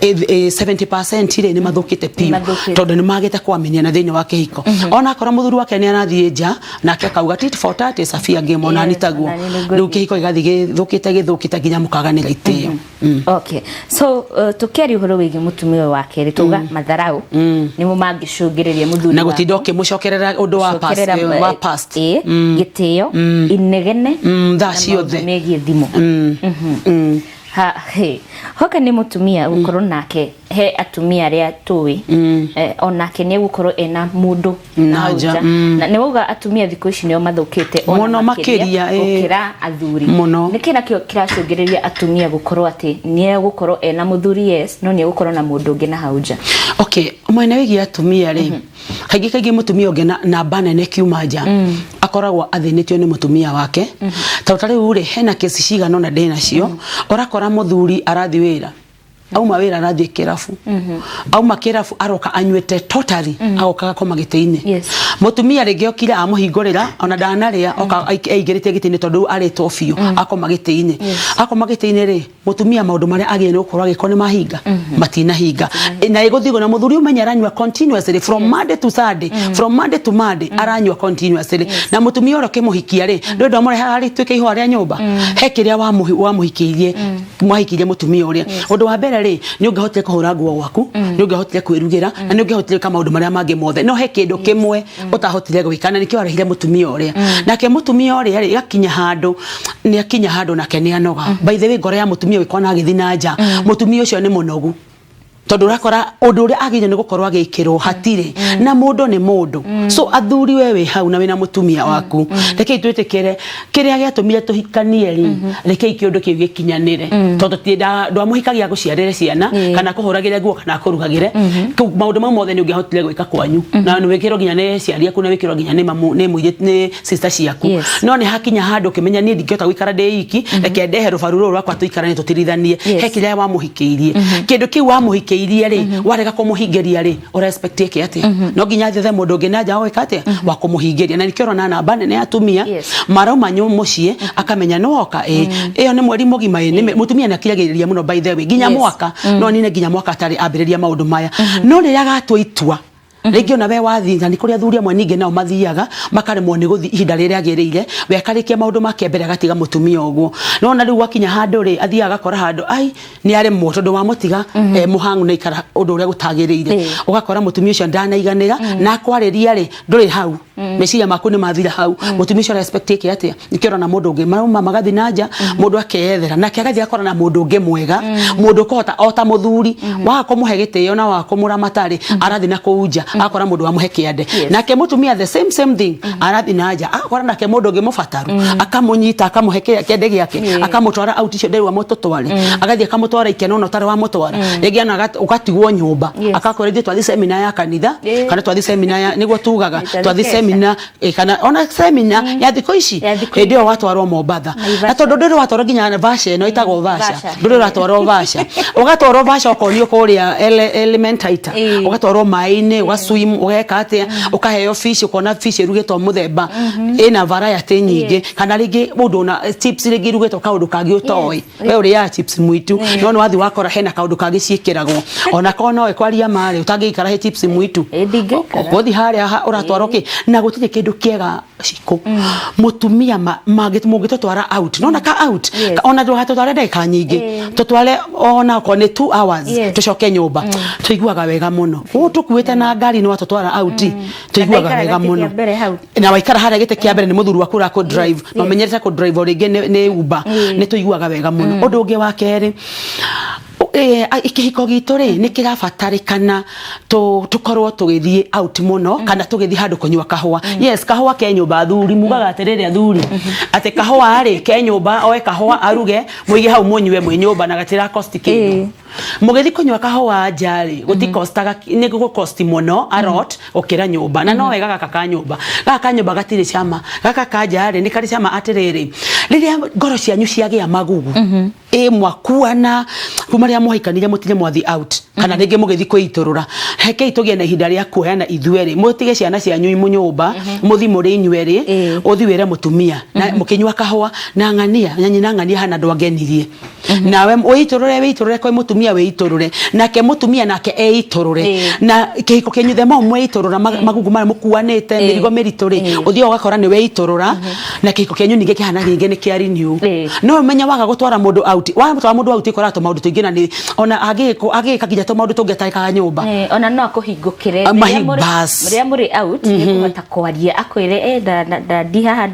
70% ri ni mathukite piu tondu ni magite kwamenya na thiini wa kihiko ona akora muthuri wake ni anathie nja na akauga tit for tat is a fair game ona nitaguo riu kihiko igathi githukite nginya mukaganira itio okay so tukeri uhoro wigi mutumio wake ri tuga matharau ni mu mangicungiriria muthuri na gutinda ukimucokerera undu wa past gitio inegene thacio the megie thimu hoka ni mutumia gukorwo nake he atumia ria tuwi onake ni gukorwo ena mundu naja na ni woga atumia thikũ ici nio mathukite ona makiria ukira athuri ni kina kio kiracungiriria atumia gukorwo ati ni gukorwo ena muthuri yes no ni gukorwo na mundu ngi na hauja okay mwene wigi atumia ri kaigi mutumia ungi na banene kiuma nja akoragwo athinitio ni mutumia wake tawtari ure hena kesi ciga no na ndena cio orakora muthuri arathi wira auma wira arathi kirafu auma kirafu aroka anywete totally agoka koma giteini mutumia rigiokira amuhingurira ona ndanaria oka aigirite gitini tondu ari tofio akoma giteini ri mutumia maundu maria agie no korwa gikone mahinga matina hinga na iguthigo na muthuri umenya aranywa continuously from Monday to Saturday from Monday to Monday aranywa continuously na mutumia oro kimuhikia ri ndondo amore hari twike ihwa ria nyumba hekiria wamuhikirie mwahikirie mutumia uria undu wa mbere ri ni ungehotire kuhura nguo gwaku ni ungehotire kwirugira na ni ungehotire kama maundu maria mangi mothe no he kindu kimwe utahotire gwikana nikio arehire mutumia uria nake mutumia uria ri gakinya handu ni akinya handu nake ni anoga by the way ngoro ya mutumia wikona agithina nja mutumia ucio ni munogu tondu rakora undu uri agire ni gukorwa agikirwo hatire na mundu ni mundu so athuri wewe hau na wina mutumia waku reke twitikire kiria giatumire tuhikanie ri reke kiundu kiu gikinyanire tondu ti ndu amuhikagia guciarire ciana kana kuhuragire nguo kana kurugagire maundu mamwe mothe ni ungehotire gwika kwanyu na ni wikirwo ginya ne ciari aku na wikirwo ginya ne mamu ne muirite ne sister ciaku no ni hakinya handu kimenya ni ndingihota gwikara de iki reke ndehe rubaru ruru rwakwa tuikarane tutirithanie he kiria wamuhikiirie kindu kiu wamuhikiirie ri warega kumuhingeria ri o respect yake ati no ginya thithe mundu ngi naja we kate wa kumuhingeria na nikiro na namba nene atumia marauma mucie akamenya no oka iyo ni mweri mugima ni mutumia nakiragiriria muno by the way ginya mwaka no nine ginya mwaka tari ambiriria maundu maya no riria gatwa itua Rĩngĩ ona we wathi na nĩ kũrĩa athuri amwe ningĩ nao mathiaga makaremwo nĩ gũthi ihinda rĩrĩa agĩrĩire we akarikia maũndũ make mbere agatiga mũtumia ũguo. No na rĩu wakinya handũ rĩ athiaga agakora handũ ai nĩ aremwo tondũ wa mũtiga mũhangu na ikara ũndũ ũrĩa gũtagĩrĩire. Ũgakora mũtumia ũcio ndanaiganĩra na akwarĩria rĩ ndũrĩ hau. Meciria maku nĩ mathira hau. Mũtumia ũcio respect yake atia nikĩrona mũndũ ũngĩ mauma magathi nanja mũndũ akeyethera nake agathi akora na mũndũ ũngĩ mwega mũndũ kohota ota mũthuri wa kũmũhe gĩtĩo na wa kũmũramata rĩ arathi na kũunja akora mũndũ wa mũhe kĩande nake mũtumia the same thing arathi nanja akora nake mũndũ ũngĩ mũbataru akamũnyita akamũhe kĩande gĩake akamũtwara out icio ndewa mũtũtware agathi akamũtwara ikeno no tare wa mũtwara rĩngĩ ana ũgatigwo nyũmba akakorethio twathi seminar ya kanitha kana twathi seminar nĩguo tugaga twathi seminar kana ona seminar ya thikũ ici hĩndĩ ĩyo watwarwo Mombatha na tondũ ndũrĩ watwarwo nginya Vasha ĩno ĩtagwo Vasha ndũrĩ watwarwo Vasha ũgatwarwo Vasha ũkonio kũrĩa Elementaita ũgatwarwo maĩ-inĩ ũgaswim ũgeka atĩa ũkaheo fish ũkona fish ĩrugĩtwo mũthemba ĩna variety nyingĩ kana rĩngĩ mũndũ na chips rĩngĩ ĩrugĩtwo kaũndũ kangĩ ũtoĩ we ũrĩa chips mwitu no nĩ wathi wakora hena kaũndũ kangĩ ciĩkĩragwo ona kono we kwaria marĩ ũtangĩikara he chips mwitu gũthi harĩa ũratwarwo kĩ na gũtirĩ kĩndũ kĩega ciko mũtumia mũngĩtũtwara out nona ka out ona ndũhatũtware ndagĩka nyingĩ tũtware ona okorwo nĩ 2 hours tũcoke nyũmba tũiguaga wega mũno tũkuĩte na ngari nĩ watũtwara out tũiguaga wega mũno na waikara harĩa gĩtĩ kĩa mbere nĩ mũthuri waku ũrakũ drive na ũmenyerete kũ drive rĩngĩ nĩ Uber nĩ tũiguaga wega mũno ũndũ ũngĩ wa kerĩ ikihiko gitu ri ni kirabatarikana tukorwo tugithie out muno kana tugithie handu kunywa kahua yes kahua ke nyumba thuri mugaga atiriri athuri ate kahua ri ke nyumba oe kahua aruge muige hau munywe mwe nyumba na gatira cost kindu mugithi kunywa kahua njari guti costaga ni guko cost muno a lot okira nyumba na no wega gaka ka nyumba gatiri cama gaka ka njari ni kari cama atiriri riria ngoro cianyu ciagia magugu mwakuana kumaria muhikanire mutire mwathi out kana ringi mugithi kwiturura heke itugie na ihinda ria kuheana ithueri mutige ciana cianyu munyumba muthi muri inyueri uthi were mutumia na mukinywa kahua na ngania nyanyina ngania hana ndwangenirie nawe witurure kwa mutumia witurure nake mutumia nake eiturure na kihiko kenyu thema mwiturura magugu mara mukuanite mirigo mirituri uthi ugakora ni weiturura na kihiko kenyu ninge kihana ringe ni kiarinyu no menya waga gutwara mundu out wa mutwara mundu out ikora to maundu tuingina ni ona agika kinya to maundu tungetarika nyumba ona no akuhingukire ria muri out ni kuhota kwaria akwire ndi haha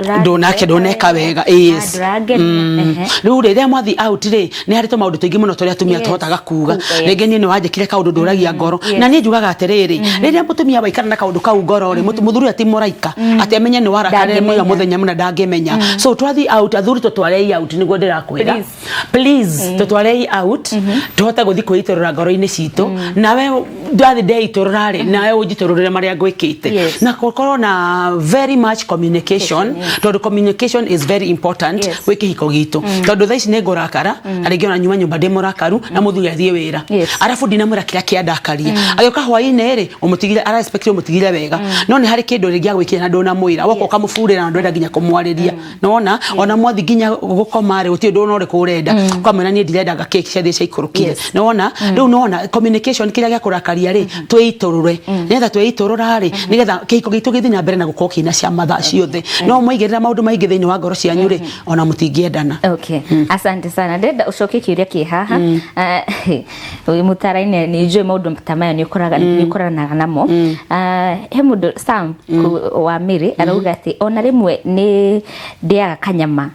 ndoneka wega yes riu ria mwathi out ri ni hari to maundu tuingi muno turia tumia tuhotaga kuga ringi ni wanjikire kaundu nduragia ngoro na ni njugaga atiriri riria mutumia waikara na kaundu kau ngoro ri muthuri ati muraika ati amenye ni warakare mwiga muthenya muna ndangimenya so twathi out athuri tutware out niguo ndirakwira please tutware out tuhota guthi kwiturura ngoro-ini citu nawe ndathi ndeiturura ri nawe unjitururire maria ngwikite na gukorwo na very much communication tondu communication is very important wikihiko gitu tondu thaici ni ngorakara aringi ona nyumba ndi murakaru na muthuri athie wira arafu ndinamwira kiria kiandakaria agioka hwaine ri umutigire ara respect umutigire wega no ni hari kindu ringi agwikira na ndona mwira wako kamufurira na ndwenda ginya kumwariria nona ona mwathi ginya gukoma ri uti ndona uri kurenda kwamena ni ndirenda ga cake cia cia ikurukire nona riu nona communication kiria gya kurakaria ri twiturure netha twiturura ri nigetha kihiko gitu githi na mbere na gukorwo kina cia matha ciothe no muigirira maundu maingi thiini wa ngoro cianyu ri ona mutingiendana okay asante sana ndenda ucoke kiuria ki haha uyu mutaraine ni njue maundu tamayo ni ukoranaga namo he mundu Sam wa Miri arauga ati ona rimwe ni ndiaga kanyama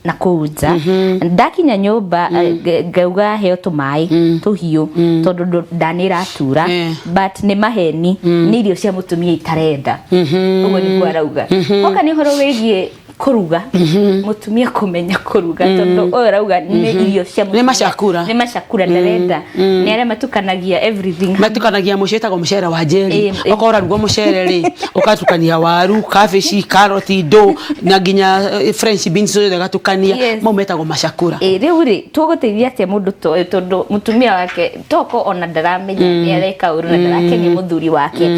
na kuuja ndakinya nyumba ngauga heo tumai tuhiu tondu ndanira tura but ni maheni ni irio cia mutumia itarenda ugo ni arauga oka ni horo wegie kuruga mutumia kumenya kuruga tondu orauga ni irio cia ni mashakura ndarenda ni ara matukanagia everything matukanagia muceta go mucere wa jeri okora rugo mucere ri ukatukania waru cabbage carrot do na ginya french beans zo gatukania mo metago mashakura riu ri tuguteithia atia mundu tondu mutumia wake toko ona ndaramenya ni areka uru na ndarakenia muthuri wake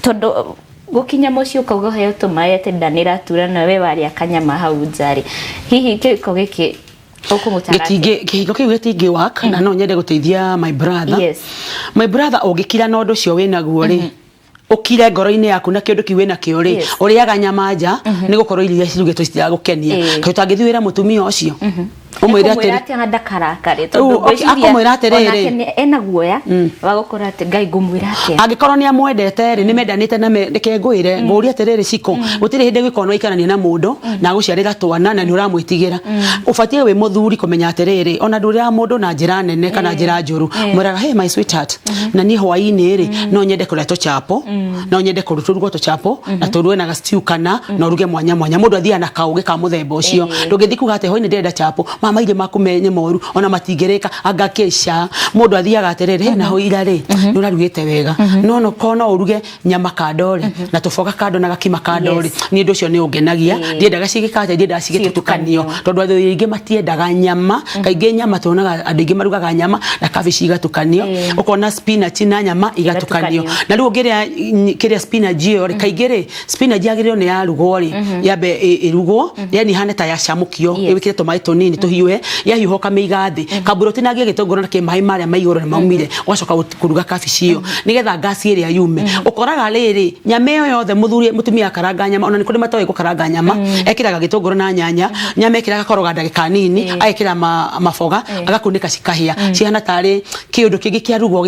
tondu gukinya mucio kauga heo tumai ati ndanira tura na we waria kanyama hau njari hihi kiko giki kihiko kiu gitingi work na no nyende guteithia my brother ungikira na undu cio wina guo ri ukire ngoro-ini yaku na kindu kiwe na kio ri uriaga nyama nja ni gukorwo iria cirugitwo citiragukenia ka utangithiwira mutumia ucio umwira ati ndakara kare tondu akomwira atiriri ena guoya wa gukora ati ngai ngumwira ati angikorwo ni amwendete ri ni mendanite na reke ngwire nguria atiriri ciko gutire hindi gwikonwo ikarania na mundu na guciarira twana na ni uramwitigira ubatie wi muthuri kumenya atiriri ona ndurira mundu na njira nene kana njira njuru mwiraga hey my sweetheart na ni hwaini ri no nyende kuria to chapo no nyende kuruturugwo to chapo na turue na stew kana no ruge mwanya mwanya mundu athia na kauge ka muthemba ucio ndungithi kuga ati hwaini ndenda chapo mama ire makumenye moru ona matingereka agakesha mundu athiaga atiriri na ho ira ri ni urarugite wega no kono uruge nyama kandori na tufoga kando na gakima kandori ni ndu cio ni ungenagia ndiendaga cigikate ndiendaga cigitukanio tondu athu ingi matiendaga nyama kaingi nyama tuonaga andu ingi marugaga nyama na kabici igatukanio ukona spinach na nyama igatukanio na riu ngiria kiria spinach yo kaingi ri spinach yagirio ni yarugwo ri yabe irugwo yani hane ta ya camukio iwikire tumai tunini tuhiwe yahiho kameiga thi kaburoti na gie gitongoro na kimai maria maigoro na maumire wacoka kuruga kabici iyo nigetha gasi iria yume ukoraga riri nyama iyo yothe muthuri mutumia karanga nyama ona ni kuri matoe gukaranga nyama ekiraga gitongoro na nyanya nyama ekiraga koroga ndagika nini aekira mafoga agakundika cikahia cihana tari kiundu kingi kiarugwo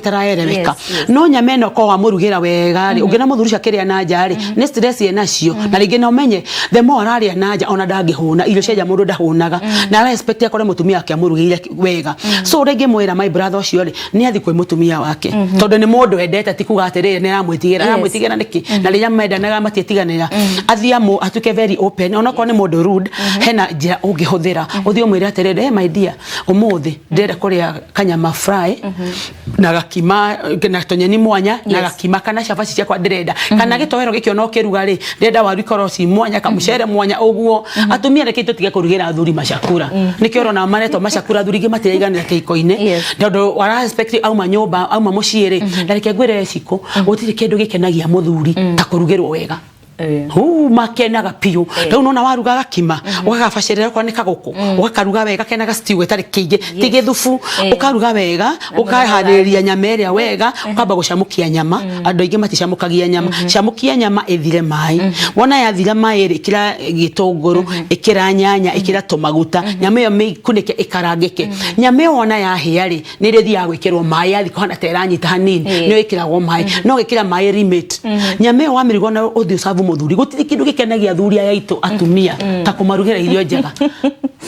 gitaraereweka no nyama eno ko amurugira wega ri ungina muthuri cakiria na njari ni stress ye nacio na ringi no menye the more araria na nja ona ndangihuna irio cia mundu ndahunaga na respect yakore mutumia yake amurugire wega so rege mwira my brother ucio ri ni athi kwi mutumia wake tondu ni mundu endete tikuga atiriri ni aramwitigira niki na rinya mendanaga matietiganira athia mu atuke very open ona ko ni mundu rude hena njira ungihuthira uthio mwira atiriri my dear umuthi ndenda kuria kanyama fry na gakima na tonyeni mwanya na gakima kana cabaci ciakwa ndirenda kana gitoero gikio no kiruga ri ndenda waru ikoroci mwanya kamucere mwanya uguo atumia reke tutige kurugira athuri macakura nikio rona mareto macakura athuri ingi matiriganira kiko-ini ndondo wara respect auma nyumba auma muciiri ndareke ngwire ciko gutiri kindu gikenagia muthuri ta kurugirwo wega makenaga piu riu nona waruga gakima ugagabacirira kwa nikaguku ugakaruga wega kenaga stew etari kiingi tige thufu ukaruga wega ukahariria nyama iria wega ukamba gucamukia nyama andu ingi maticamukagia nyama camukia nyama ithire mai wona yathira mai ri kira gitunguru ikira nyanya ikira tomaguta nyama iyo mikunike ikarangike nyama iyo wona yahia ri ni rithi ya gwikirwo mai yathi kohana teranyita hanini ni ikiragwo mai no gikira mai limit nyama iyo wamirigwo na uthi savu muthuri gutiri kindu gikenagia thuri aya itu atumia ta kumarugira irio njega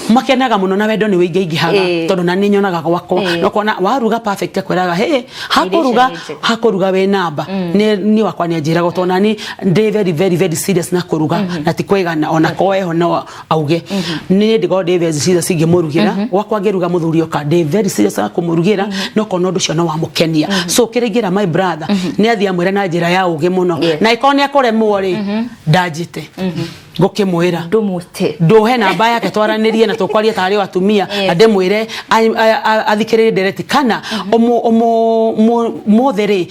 makenaga muno na wendo ni wiingihaga tondu na ni nyonaga gwako no kona waruga perfect kweraga hakuruga we namba ni wakwa ni ajiraga tona ni very serious na kuruga na tikwega ona koeho no auge ni ndigo very serious ingimurugira wakwa ngiruga muthuri oka very serious na kumurugira no kona undu cio no wamukenia so kiringira my brother ni athia mwira na njira ya uge muno na ikoni akoremwo ri ndajite gukimwira nduhe namba yake twaranirie na tukwaria tari watumia ande mwire athikirire direct kana mothere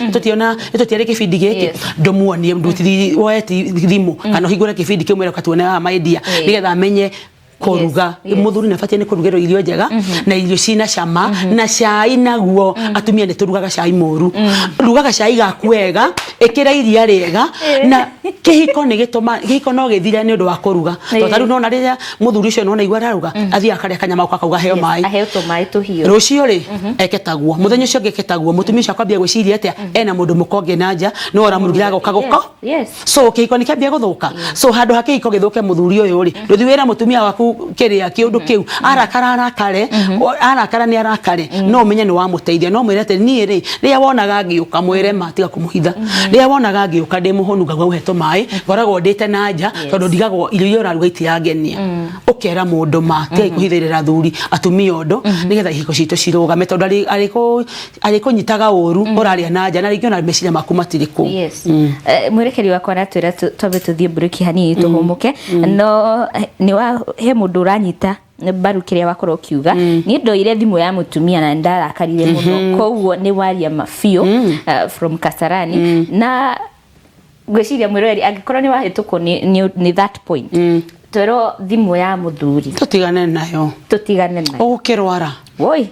tutiare kibindi giki ndumuonie ndutithi woeti thimu kana hingure kibindi kimwira katuona maidia nigetha amenye kuruga muthuri na fatia ni kurugero irio njega na irio cina cama na cai naguo atumia ni turugaga cai moru rugaga cai gaku wega ikira iria riega na kihiko ni gituma kihiko no githira ni undu wa kuruga to taru no na riria muthuri ucio no na igwa raruga athia akaria kanyama kauga heo mai aheo to mai tuhio rucio ri eketaguo muthenya ucio ngeketaguo mutumia ucio akwambia gwiciria atia ena mundu mukonge nanja no uramurugira gokaguka so kihiko ni kiambia guthuka so handu hake iko githuke muthuri uyu ri nduthi wira mutumia waku kiria kiundu kiu arakara ni arakare no menye ni wa muteithia no mwire ati ni ri ria wonaga ngiuka mwire matiga kumuhitha ria wonaga ngiuka ndi muhonu ngagwa uheto mai ngoragwo ndite na nja tondu ndigagwo irio raruga itirangenia ukera mundu matiga kuhithirira thuri atumia undu nigetha ihiko citu cirugame tondu ariko nyitaga uru uraria na nja na ringi ona meciria maku matiriku mwirekeri wakwa ratwira tobe tuthie break hanini tuhumuke no ni wa he mundu uranyita baru kiria wakorwo kiuga ni ndoire thimu ya mutumia na ndarakarire muno koguo ni waria mafio from Kasarani na gwiciria mwirori angikorwo ni wahituko ni that point twero thimu ya muthuri tutigane nayo ukirwara Woi.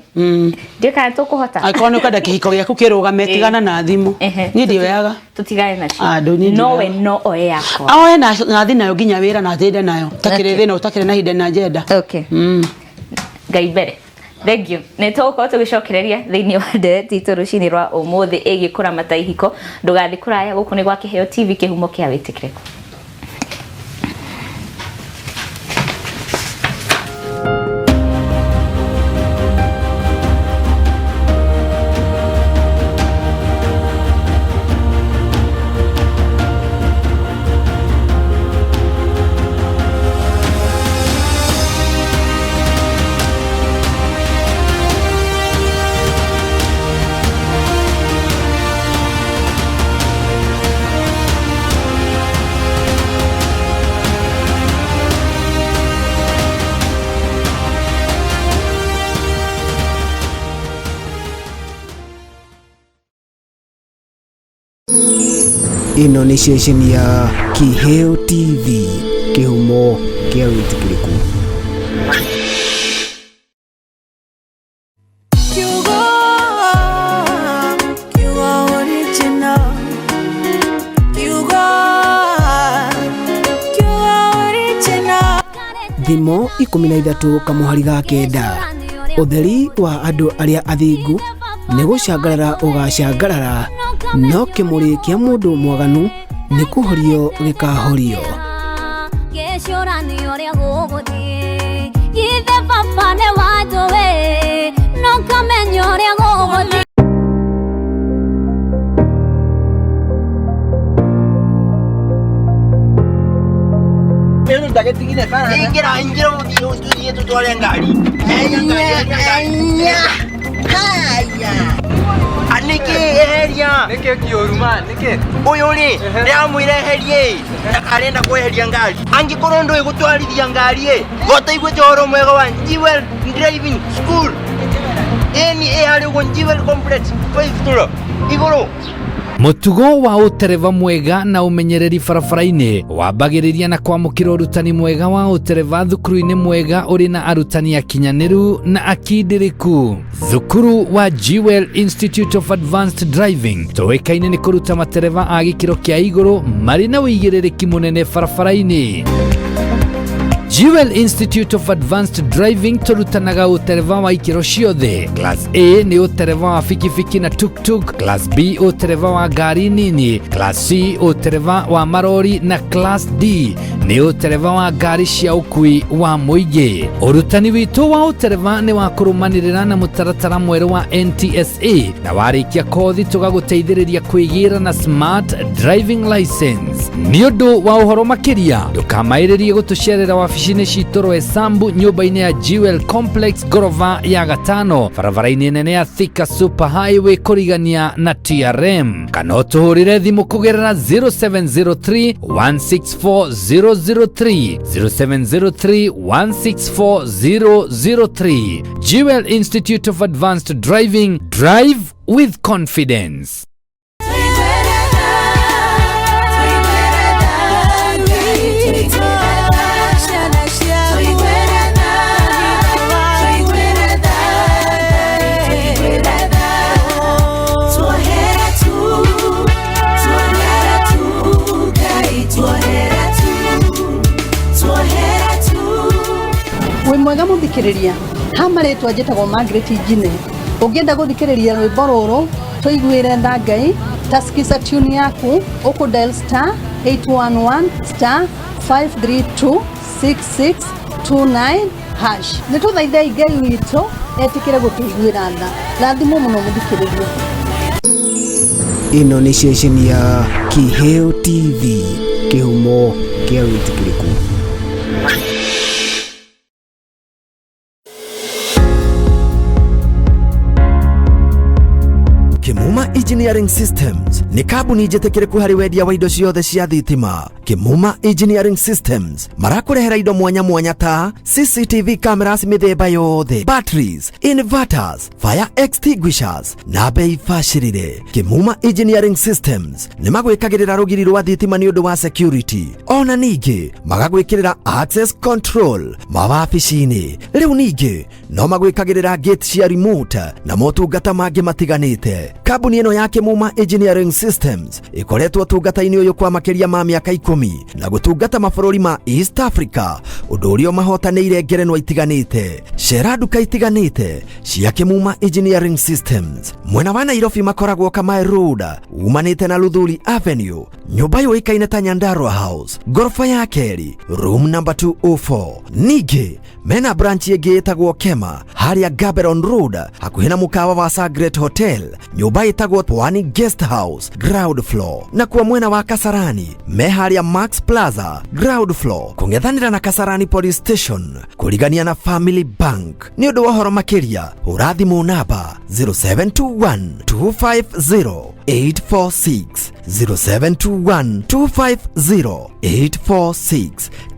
Ndika tukuhota. Akono kada kihiko gyaku kirugame tigana na thimu. Ni ndio yaga. Tutigane na cio. No we no oe yako. Awe na ngathi nayo ginya wira na thinde nayo. Takire thina utakire na hinde na jenda. Okay. Gaibere. Thank you. Netoko tugicokereria thiini wa ndereti itu rucini rwa umuthi igi kuramata ihiko ndugathi kuraya guku ni gwa Kiheo TV kihumo kia witikireko. Ino ni station ya Kiheo TV, kihumo kia witikiriku. Thimo 13 kamuhari ga kenda. Utheri wa andu aria athingu ni gucangarara ugacangarara, no kimuri kia mundu mwaganu ni kuhorio gikahorio. Aniki eheria nike kioruma nike uyu ri ndiamwireherie ndakarenda kweheria ngari angikorwo ndui gutwarithia ngari gota igwe joro mwega wa Jewel Driving School eni ari ugo Jewel Complex Faithful iguru. Mutugo wa utereva mwega na umenyereri barabara-ini wambagiriria na kwamukira urutani mwega wa utereva thukuru-ini mwega uri na arutani akinyaniru na akindiriku. Thukuru wa Jewel Institute of Advanced Driving tuikaine ni kuruta matereva a gikiro kia iguru mari na uigiririki munene barabara-ini. Jewel Institute of Advanced Driving turutanaga utereva wa ikiro ciothe. Class A ni utereva wa fikifiki na tuk-tuk, Class B utereva wa gari nini, Class C utereva wa marori na Class D ni utereva wa gari cia ukui wa muingi. Urutani witu wa utereva ni wa kurumanirira na mutaratara mweru wa NTSA na warikia kothi tugaguteithiriria kwigira na Smart Driving License. Ni undu wa uhoro makiria ndukamairirie gutucerera wabici-ini citu Rwesambu nyumba-ini ya Jewel Complex gorova ya gatano barabara-ini nene ya Thika Super Highway kurigania na TRM, kana utuhurire thimu kugerera 0703 164 003 0703 164 003. Jewel Institute of Advanced Driving, drive with confidence. Wĩ mwega mũthikĩrĩria, ha marĩtwa njĩtagwo Margaret Njine. Ũngĩenda gũthikĩrĩria rwĩmbo rũrũ tũiguĩre tha Ngai, ta skiza tune yaku ũkũ dial *811*5326629#. Nĩ tũthaithai Ngai witũ etĩkĩre gũtũiguĩra tha. Rathimwo mũno mũthikĩrĩria. Ino ni station ya Kiheo TV, kihumo kia witikiriku. Kimuma Engineering Systems ni kambuni njetekereku hari wendia wa indo ciothe cia thitima. Kimuma Engineering Systems marakurehera indo mwanya mwanya ta CCTV cameras mithemba yothe, batteries, inverters, fire extinguishers na bei bacĩrĩre. Kimuma Engineering Systems ni magwĩkagĩrĩra rũgiri rwa thitima nĩ ũndũ wa security. Ona ningĩ magagwĩkĩrĩra access control mawabici-inĩ. Rĩu ningĩ no magwĩkagĩrĩra gate cia remote na motungata mangĩ matiganĩte. Kambuni ĩno ya Kimuma Engineering Systems ĩkoretwo tungata-inĩ ũyũ kwa makĩria ma mĩaka 10 na gũtungata mabũrũri ma East Africa, ũndũ ũrĩa mahotanĩire ngerenwa itiganĩte. Cera nduka itiganĩte cia Kimuma Engineering Systems. Mwena wa Nairobi makoragwo Kamae Road umanĩte na Luthuli Avenue, nyũmba yũĩkaine ta Nyandarua House, ngorofa ya kerĩ, room number 204. Ningĩ mena branch ĩngĩ ĩtagwo Kema harĩa Gaberon Road hakuhĩ na mũkawa wa Sagret Hotel, nyũmba ĩtagwo Pwani Guest House ground floor. Na kwa mwena wa Kasarani me harĩa Max Plaza ground floor kũng'ethanĩra na Kasarani Police Station kũrigania na Family Bank. Nĩ ũndũ wa ũhoro makĩria hũra thimũ namba 0721 250 846 0721 250 846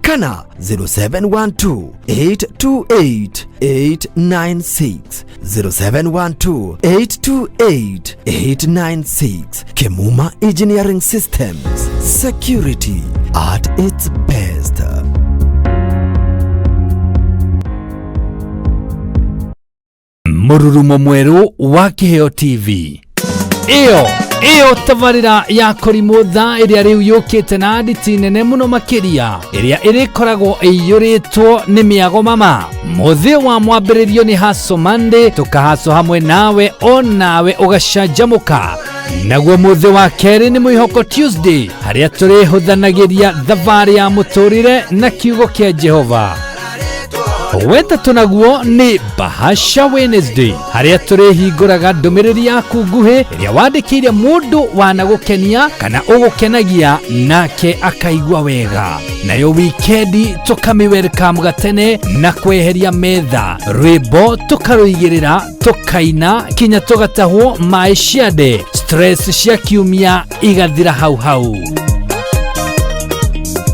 kana 0712 828 896 0712 828 896. Kimuma Engineering Systems, security at its best. Mururumo mweru wa Kiheo TV. Iyo tabarĩra ya Korimotha ĩrĩa rĩu yũkĩte na nditi nene mũno makĩria ĩrĩa ĩrĩkoragwo ĩiyũrĩtwo nĩ mĩago mama. Mũthĩ wa mwambĩrĩrio nĩ Hustle Monday, tũkahaso hamwe nawe o nawe ũgacanjamũka. Naguo mũthĩ wa kerĩ nĩ Mwĩhoko Tuesday harĩa tũrĩhũthanagĩria thabarĩ ya mũtũrĩre na kiugo kĩa Jehova. Wetatũ naguo nĩ Bahasha Wednesday harĩa tũrĩhingũraga ndũmĩrĩri yaku nguhĩ ĩrĩa wandĩkĩire mũndũ wanagũkenia kana ũgũkenagia nake akaigua wega. Nayo wikendi tũkamĩ-welcome gatene na kweheria metha, rwĩmbo tũkarũigĩrĩra, tũkaina kinya tũgatahwo maĩ ciande, stress cia kiumia igathira hau hau.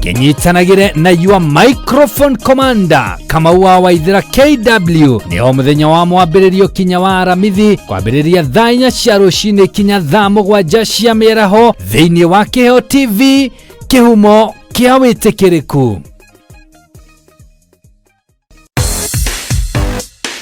Kenyitanagire na your microphone commander Kamau wa Waithira KW ni o muthenya wa mwambĩrĩrio kinya wa aramithi kwambĩrĩria thaa 4 cia rũcinĩ kinya thaa 7 cia mĩaraho thĩinĩ wa Kiheo TV, kĩhumo kĩa wĩtĩkĩrĩku.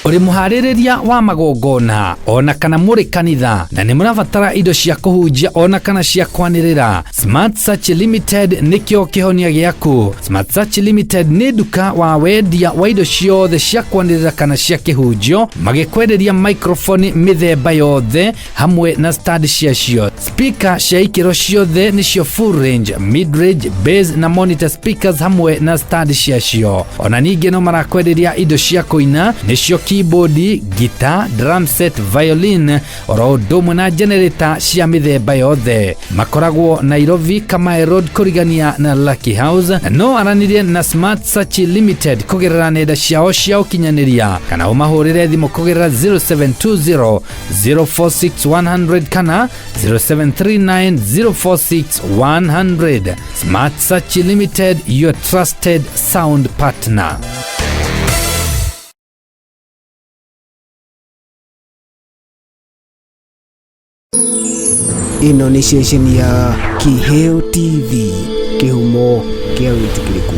Uri muharĩrĩria wa magongona ona kana mũrĩ kanitha na nĩ mũrabatara indo cia kũhunjia ona kana cia kwanĩrĩra, Smart Search Limited nĩkĩo kĩhonia gĩaku. Smart Search Limited nĩ nduka wa wendia wa indo ciothe cia kwanĩrĩra kana cia kĩhunjio, magĩkwenderia microphone mĩthemba yothe hamwe na stand ciacio. Speaker cia ikĩro ciothe nĩcio full range, mid range, bass na monitor speakers hamwe na stand ciacio. Ona ningĩ no marakwenderia indo cia kũina nĩcio keyboard, guitar, drum set, violin, oro ũndũ na generator cia mĩthemba yothe. Makoragwo Nairobi Kamae Road kũrigania na Lucky House. No aranirie na Smart Search Limited kũgerera nenda ciao cia ũkinyanĩria kana ũmahũrĩre thimũ kũgerera 0720 046 100 kana 0739 046 100. Smart Search Limited, your trusted sound partner. Ino ni ceceni ya Kiheo TV, kĩhumo kĩa wĩtĩkĩrĩku.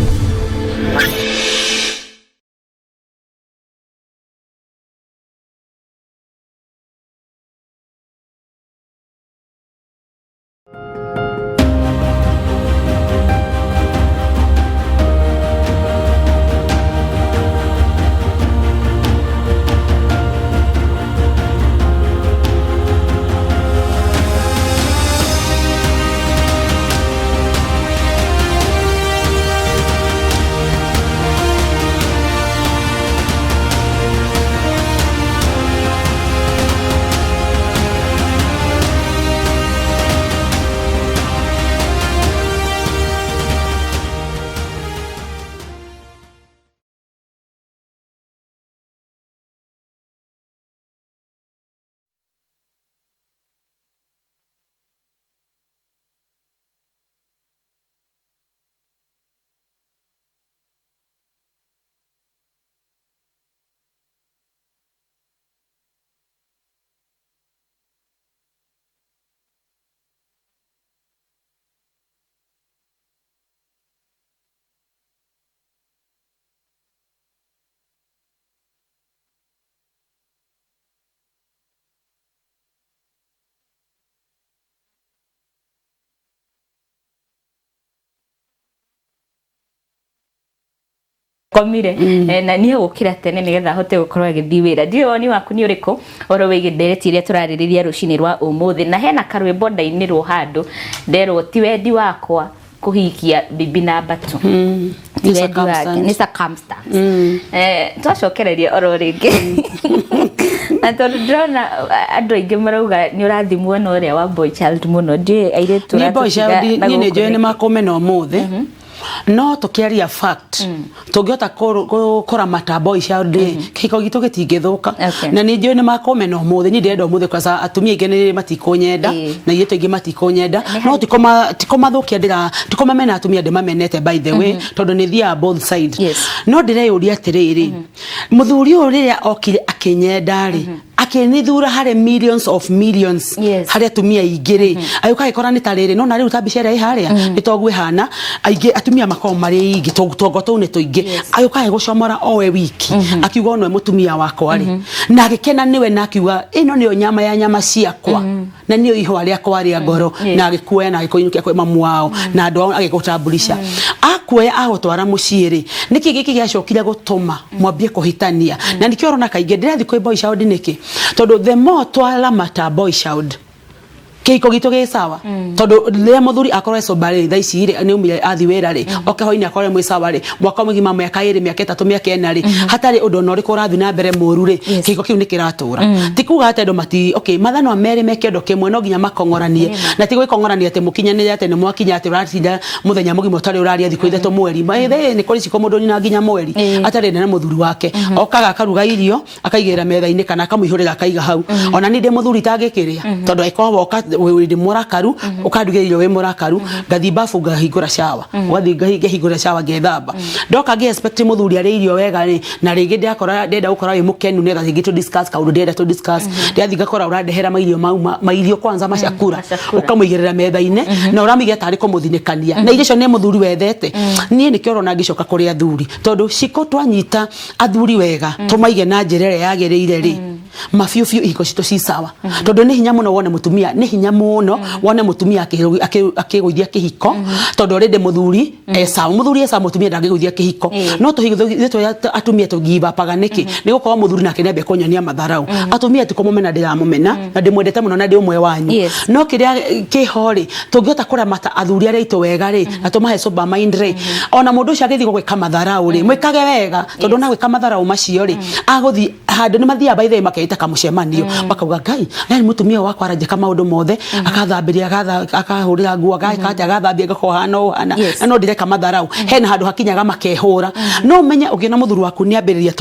komire na niye gukira tene nigetha hote gukorwa githiwira ndiwe woni waku ni uriko oro wege ndereti iria turaririria rucini rwa umuthi na hena karwimbo ndaini ro handu nderwo ti wendi wakwa kuhikia bibi namba 2 ni circumstance twacokereria oro ringi na ndrona andu aingi marauga ni urathimwo no ria wa boy child muno ndi aire turatu ni boy child ni njoe ni makomena umuthi no tukiaria fact tungihota kora mata boy child kiko gitu gitingithuka na ni njoe ni makomena umuthi ni ndenda umuthi kwa sababu atumia ingene matikonyenda na yetu ingi matikonyenda no tikoma thukia ndira tikoma mena atumia ndema menete by the way tondu ni thia both side no ndireyuria atiriri muthuri uriria okire akinyenda ri akenithura hare millions of millions hare atumia igiri ayuka ikora ni tariri no na riu tabicera i haria nitogwe hana aige atumia makao mari igi togoto ne toige ayuka gucomora owe wiki akiuga no mutumia wako ari na agikena niwe na akiuga ino ni nyama ya nyama ciakwa na niyo ihwa riakwa ria ngoro na agikuoya na agikoinukia kwa mamu wao na ndo agigutambulisha akuoya agotwara muciiri niki giki giacokire gutuma mwambie kuhitania na nikiorona kaige ndirathi kwi boy child niki todo the more twala mata boy child kiko gitu ge sawa todo le muthuri akora sobare thaici ire ni umire athi wera ri oke hoini akore mwe sawa ri mwaka mugima miaka iri miaka 3 miaka 4 ri hatari undo no ri kurathi na mbere muru ri kiko kiu ni kiratura tikuga ate ndo mati okay mathano amere meke ndo kimwe no ginya makongoranie na tigo ikongoranie ate mukinyanire ate ni mwakinya ate uratinda muthenya mugima utari uraria thiko ithe to mweri maithe ni kuri ciko mundu ni na ginya mweri atari na muthuri wake okaga akaruga irio akaigira metha-ini kana akamuihurira akaiga hau ona ni ndi muthuri tagikiria tondu aikowa oka wiri murakaru ukadugerio we murakaru gathibafu ngahingura shawa wathi ngahingura shawa ngethamba ndoka nge expect muthuri ari irio wega ri na ringi ndakora ndenda gukora we mukenu ne gathi to discuss kaundu ndenda to discuss ndathi ngakora urandehera mairio mairio kwanza macakura ukamuigirira metha-ini na uramigia tari kumuthinikania na irio ne muthuri wethete nie ni kioro na ngicoka kuri athuri tondu ciko twanyita athuri wega tumaige na njirere yagereire ri mafiu ihiko cito ci sawa tondu ni hinya muno wone mutumia ni hinya muno wone mutumia akiguithia kihiko tondu rende muthuri sawa muthuri esa mutumia ndangiguithia kihiko no tuhigithio atumia tugiva paganiki ni gukora muthuri nake nembe konyonia matharau atumia tikomomena ndiramumena na ndimwendete muno na ndi umwe wanyu no kiria kihori tungihota kuramata athuri aria itu wega ri na tumahe sober mind ri ona mundu ucio agithi gwika matharau ri mwikage wega tondu na gwika matharau macio ri aguthi handu ni mathia baithe makeita kamucemanio bakauga ngai ni mutumia wakwa arajeka maundu mothe akathambiria akahurira nguo agathambia gakohana ohana no ndireka matharau hena handu hakinyaga makehura no menye ugina muthuru waku ni ambiriria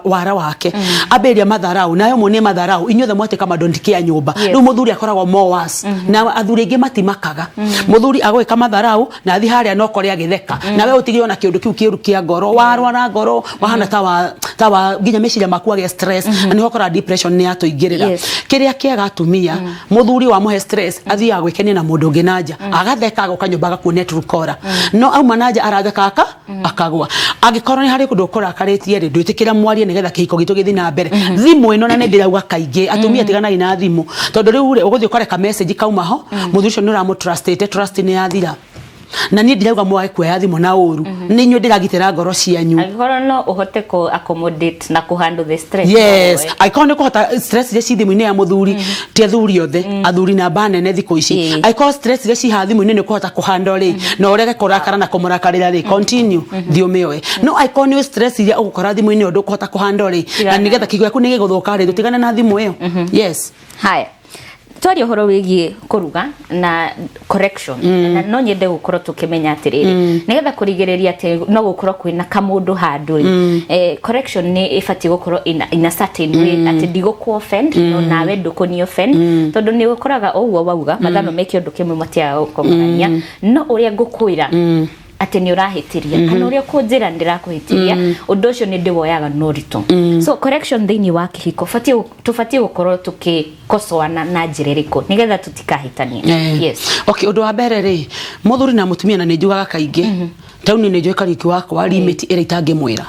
wara wake ambiriria matharau nayo muone matharau inyothe mwate kama ndondikia nyumba riu muthuri akoragwo mowas na athuri ingi matimakaga muthuri agwika matharau na athi haria no kore agitheka na we utigio na kiundu kiu kiuru kia ngoro warwara ngoro wahana tawa nginya meciria maku age stress ani hokora depression ni atuigirira kiria kiega atumia muthuri wa muhe stress athi agwikenia na mundu nginaja agatheka agukanyumba gakuone turukora no au manaja aratheka akagwa agikorwo ni hari kundu ukora akaritie ri ndwitikira mwarie nigetha kihiko gitu githi na mbere thimu ino na ne ndirauga kaingi atumia tigana ina thimu tondu riu ri uguthi ukore ka message kauma ho muthuri ucio ni uramu trust ni yathira na ni ndirauga mwae kuya thimu na uru ni nyu ndiragitira ngoro cianyu agikoro no uhote ko accommodate na ku handle the stress yes aikone ko hota stress ile thimu ni ya muthuri ti athuri othe athuri na bane ne thiko ici aiko stress ile ci ha thimu ni ko hota ku handle ri no urege kurakara na kumurakarira ri continue thiumewe no aikone stress ile ugukora thimu ni undu ko hota ku handle ri na nigetha kigwaku ni giguthuka ri tutigana na thimu iyo yes haya twari horo wigi kuruga na correction na no nyende gukoro tukimenya atiriri nigetha kurigereria ate no gukoro kwina kamundu handu correction ni ifati gukoro in a certain way ati digo ku offend no nawe ndukoni offend tondu ni gukoraga ogwo wauga mathano meki undu kimwe matia ukomania no uria ngukwira ati ni urahitiria kana uria kunjira ndirakuhitiria undu ucio ni ndiwoyaga no rito so correction thini wa kihiko tufatie gukoro tukikosoana na njireriko nigetha tutikahitanie yes okay undu wa mbere ri muthuri na mutumia na nijugaga kaingi tauni ni njoika riki wakwa limit ira itange mwira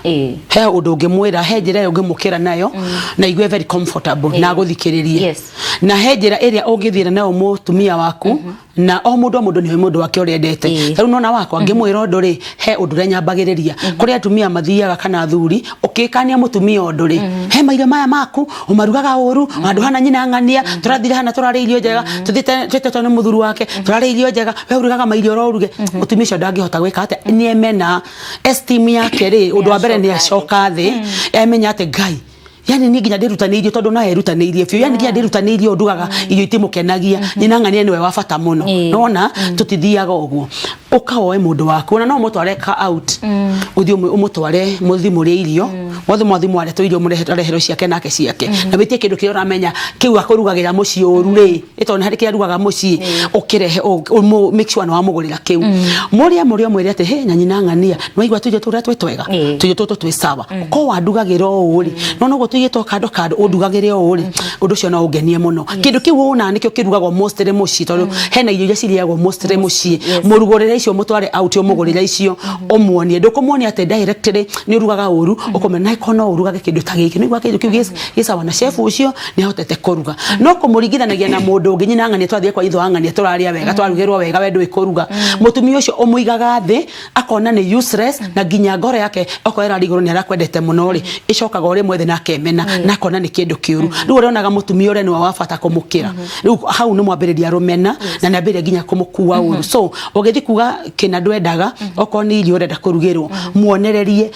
he undu unge mwira he njira unge mukira nayo na igwe very comfortable na guthikiririe na hejera area ungithira nayo mutumia waku na o mundu ni mundu wake urendete riu nona wako ngimwira undu ri he undu renyambagiriria kuri atumia mathiaga kana thuri ukikania mutumia undu ri he maire maya maku umarugaga uru andu hana nyina ngania turathire hana turari irio njega tuthite tone muthuru wake turari irio njega we urugaga maire uruge mutumia ucio ndangihota gwika ate ni emena esteem yake ri undu wa mbere ni acoka thi emenya ate Ngai yani ni nginya ndirutaniirie tondu na erutaniirie fio yani nginya ndirutaniirie ndugaga irio itimukenagia nyina ngania niwe wa bata muno nona tutithiaga uguo ukaoe mundu waku na no mutware ka out uthio umutware muthimurie irio wothe muthimu ale to irio murehero ciake nake ciake na bitie kindu kio ramenya kiu akurugagira muci uru ri itone hari kia rugaga muci ukirehe make sure no amugurira kiu muria mwire ate he nyina ngania no igwa tuje turia twetwega tuje toto twi sawa ko wandugagira uri no tuyito kado udugagire uri undu cio no ugenie muno kindu kiu una nikio kirugagwo mostly muci tondu hena irio ciriagwo mostly muci murugorere icio mutware out umugurire icio omwonie ndukumuonia ate directly ni urugaga uru ukomena ikono urugage kindu ta giki nigwa kindu kiu gisawa na chef ucio ni hotete kuruga no kumurigithanagia na mundu ungi nyina ngania twathie kwa itho angania turaria wega twarugirwo wega wendo ikuruga mutumia ucio umuigaga thi akona ni useless na ginya ngoro yake okoera riguru ni arakwendete muno ri icokaga uri mwethe nake mena na kona ni kindu kiuru riu urionaga mutumia ure ni wa bata kumukira riu hau ni mwambiriria rumena na nambire ginya kumukua uru so ugethi kuga kina ndwendaga okoni irio urenda kurugirwo muonererie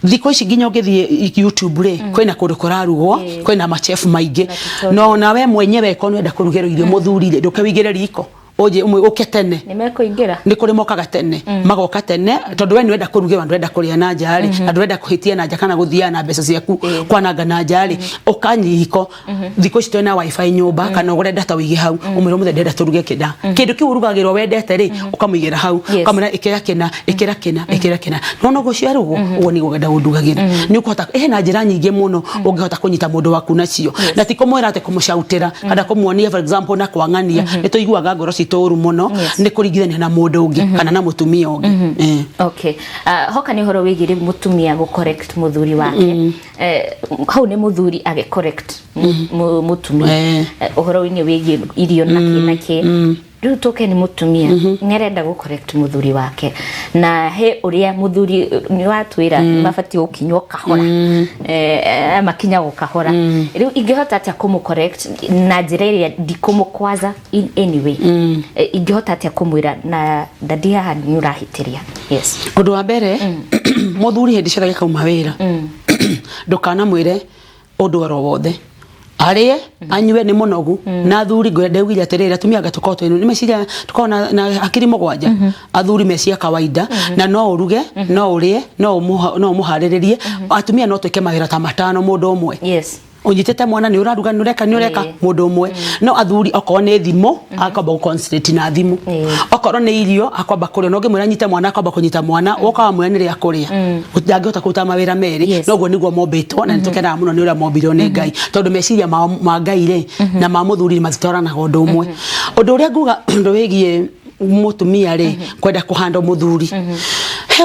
thiko ici ginya ugethi YouTube ri kwina kundu kurarugwo kwina machef maingi no nawe mwenyewe kono urenda kurugirwo irio muthurire ndukawigire riko oje uketene nimekuingira ni kuri mokaga tene magoka tene tondu we ni wenda kurugirwa ndwenda kuria na njari ndwenda kuhitia na nja kana guthia na mbeca ciaku kwananga na njari ukanyihiko thiko ici twena wifi nyumba kana ugure data wigi hau umiro muthe ndenda turuge kida kindu kiu urugagirwo wendete ri ukamuigira hau ukamena ikira kina no guciarugwo ugo ni gugenda undugagira ni ukuhota na njira nyingi muno ungihota kunyita mundu waku nacio na tikomwira ate kumucautira kana kumuonia for example na kwangania nituiguaga ngoro toru muno ni kurigithania na mundu ungi kana na mutumia ungi okay hoka ni horo wigire mutumia go correct muthuri wake hau ni muthuri age correct mutumia horo ni wigi irio nake riu toke ni mutumia ngerenda go correct muthuri wake na he uria muthuri ni watwira mabati ukinywa kahora makinya gukahora riu ingehota ati kumu correct na njira ndikumukwaza in any way ingehota ati kumwira na dadia hani urahitiria yes undu wa mbere muthuri hindi ciothe gikauma wira ndukana mwire undu oro wothe arie anywe ni munogu na thuri ngwende ugira atirira tumia gatukoto ino ni meciria tukona na akiri mugwanja athuri mecia kawaida na no uruge no urie no muhariririe atumia no twike mawira ta matano mundu umwe yes unyitete mwana ni uraruga nureka mundu umwe no athuri okorwo ni thimu akamba concentrate na thimu okorwo ni irio akamba kuria no ngimwira nyite mwana akamba kunyita mwana woka mwenere akuria utangihota kuruta mawira meri noguo niguo mombitwo na nitukenaga muno ni uria mombirwo ni Ngai tondu meciria ma Ngai ri na ma muthuri mazitorana undu umwe undu uria nguga undu wigie mutumia ri kwenda kuhanda muthuri he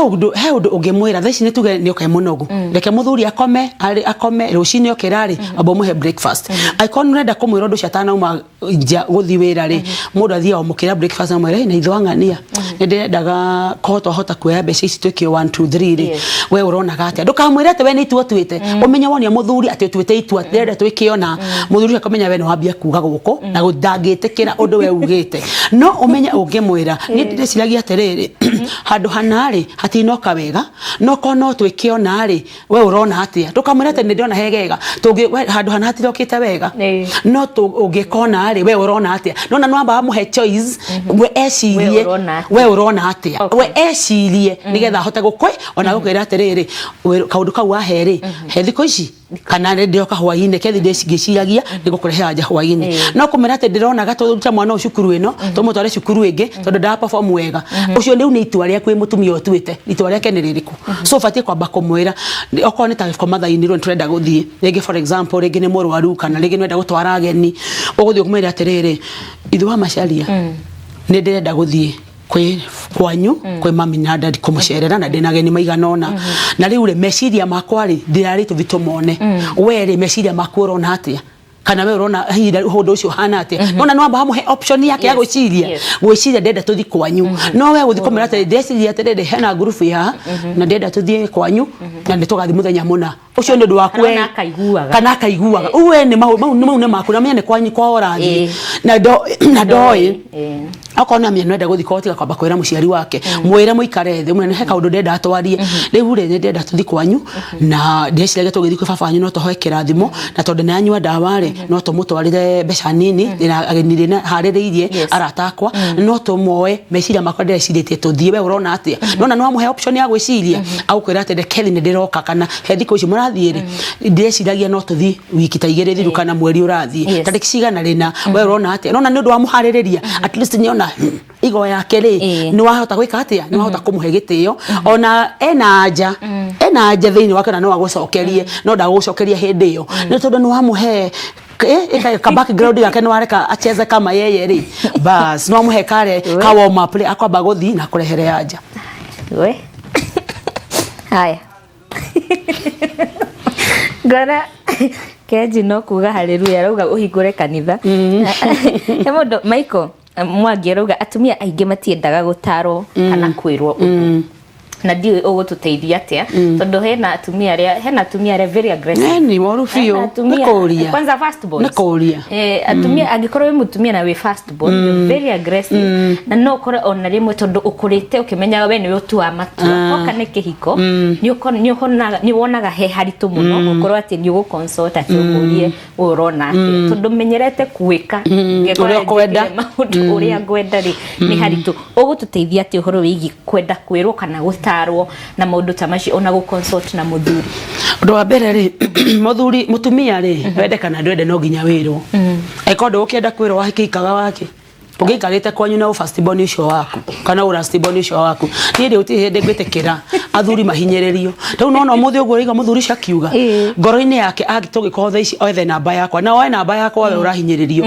undu ungimwira thaici ni tuge ni okay munogu reke muthuri akome rucini okirari abo muhe breakfast aikon nenda kumwira undu ciatana uma nja guthi wira ri mundu athia omukira breakfast na mwira na itho angania ndendaga hota kuya mbeca ici twikio 1 2 3 ri we urona gati ndukamwire ate we ni itu twite umenya wonia muthuri ate twite itu ndenda twikio na muthuri akamenya we no wambia kuga guko na gudangitikira undu we ugite no umenya ungimwira ni ndiciragia atiriri handu hanari hatinoka wega no kono twikio nari we urona atia tukamwira ate ni ndiona hegega tungi handu hana hatirokite wega no ungikona ari we urona atia nona nwamba muhe choice we ecirie we urona atia we ecirie nigetha hote gukwe ona gukwira atiriri kaundu kau aheri he thiko ici kana ndio ka hwaine kethi ndicigiciagia nigukurehe anja hwaine no kumira ate ndirona gaturuta mwana ucukuru ino tumutware cukuru ingi tondu nda perform wega ucio riu ni itwa ria kwi mutumia otwite itwa ria keniririku so fatie kwamba kumwira okorwo ni ta komathaini ro nturenda guthie rigi for example rigi ni murwaru kana rigi nwenda gutwara ageni uguthie kumwira atiriri ithwa macaria ni ndirenda guthie kwi kwanyu kwi mami na dadi kumucerera na ndina ageni maiganona na riu ri meciria makwa ri ndirari tuvitumone we ri meciria makwa urona atia kana we urona hinda hundu ucio hana atia nona no amba muhe option yake ya gwiciria gwiciria ndenda tuthi kwanyu no we guthi komera ati ndeciria ati ndenda hena group ya na ndenda tuthi kwanyu na nditugathi muthenya muna ucio ndu wakwe kana akaiguaga uwe ni mau ne makuna mene kwanyu kwa orathi na ndoi akona mie nwenda guthi kotiga kwamba kwira muciari wake mwira muikare thi mune he kaundu ndenda atwarie riu ri ndenda tuthi kwanyu na ndeciraga tugithi kwa baba wanyu no tuhoe kirathimo na tondu ni anyua dawa ri no tumutwarire mbeca nini na agenire na haririirie aratakwa no tumuoe meciria makwa ndeciritie tuthie we urona atia nona no amuhe option ya gwiciria au kwira ati ndekeli ndiroka kana he thiko ici murathie ri ndeciragia no tuthi wiki ta igere thiru kana mweri urathie tariki cigana rina we urona atia nona ni undu wa muhaririria at least nyona igo yake ri ni wahota gwika atia ni wahota kumuhe gitio ona ena anja thiini wake na no agucokerie no ndagucokeria hindi iyo ni tondu ni wamuhe ka background yake no areka acheze kama yeye ri bas no amuhe kare ka warm up ri akwamba guthi na kurehere anja we haya gara keji no kuga haleluya rauga uhingure kanitha hemondo Michael Mwangi rauga atumia aingi matiendaga gutaro kana kwirwo na ndiwe ugututeithia atia tondu hena atumia aria very aggressive ni morufio nikuria kwanza first born nikuria atumia angikorwo we mutumia na we first born very aggressive na no kore ona rimwe tondu ukurite ukimenya we ni utu wa matua oka ne kihiko ni wonaga he haritu muno gukorwo ati ni ugu consult ati umurie urona ati tondu menyerete kuika uria kwenda maundu uria ngwenda ri ni haritu ugututeithia ati uhoro wigi kwenda kwirwo kana gutarwo na maundu ta maci ona gu consult na muthuri ndo wa mbere ri muthuri mutumia ri wende kana ndwende no ginya wirwo ekondo ukienda kwirwo wahikikaga wake ugikarite kwanyu na first born ucio waku kana last born ucio waku ni ndi uti hende gwitekera athuri mahinyererio tau no muthi uguo riga muthuri shakiuga ngoro-ini yake agitugikotha ici othe namba yakwa na oe namba yakwa we urahinyererio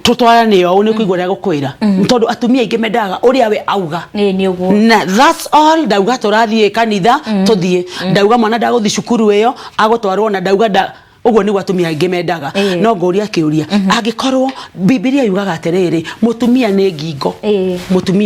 tutwarane yo ni kuigwa ria gukwira tondu atumia ingi mendaga uria we auga ni uguo na that's all ndauga turathie kanitha tuthie ndauga mwana ndaguthi cukuru iyo agutwarwo na ndauga uguo ni gwatumia aingi mendaga no ngoria kiuria angikorwo Biblia yugaga atiriri mutumia ni ngingo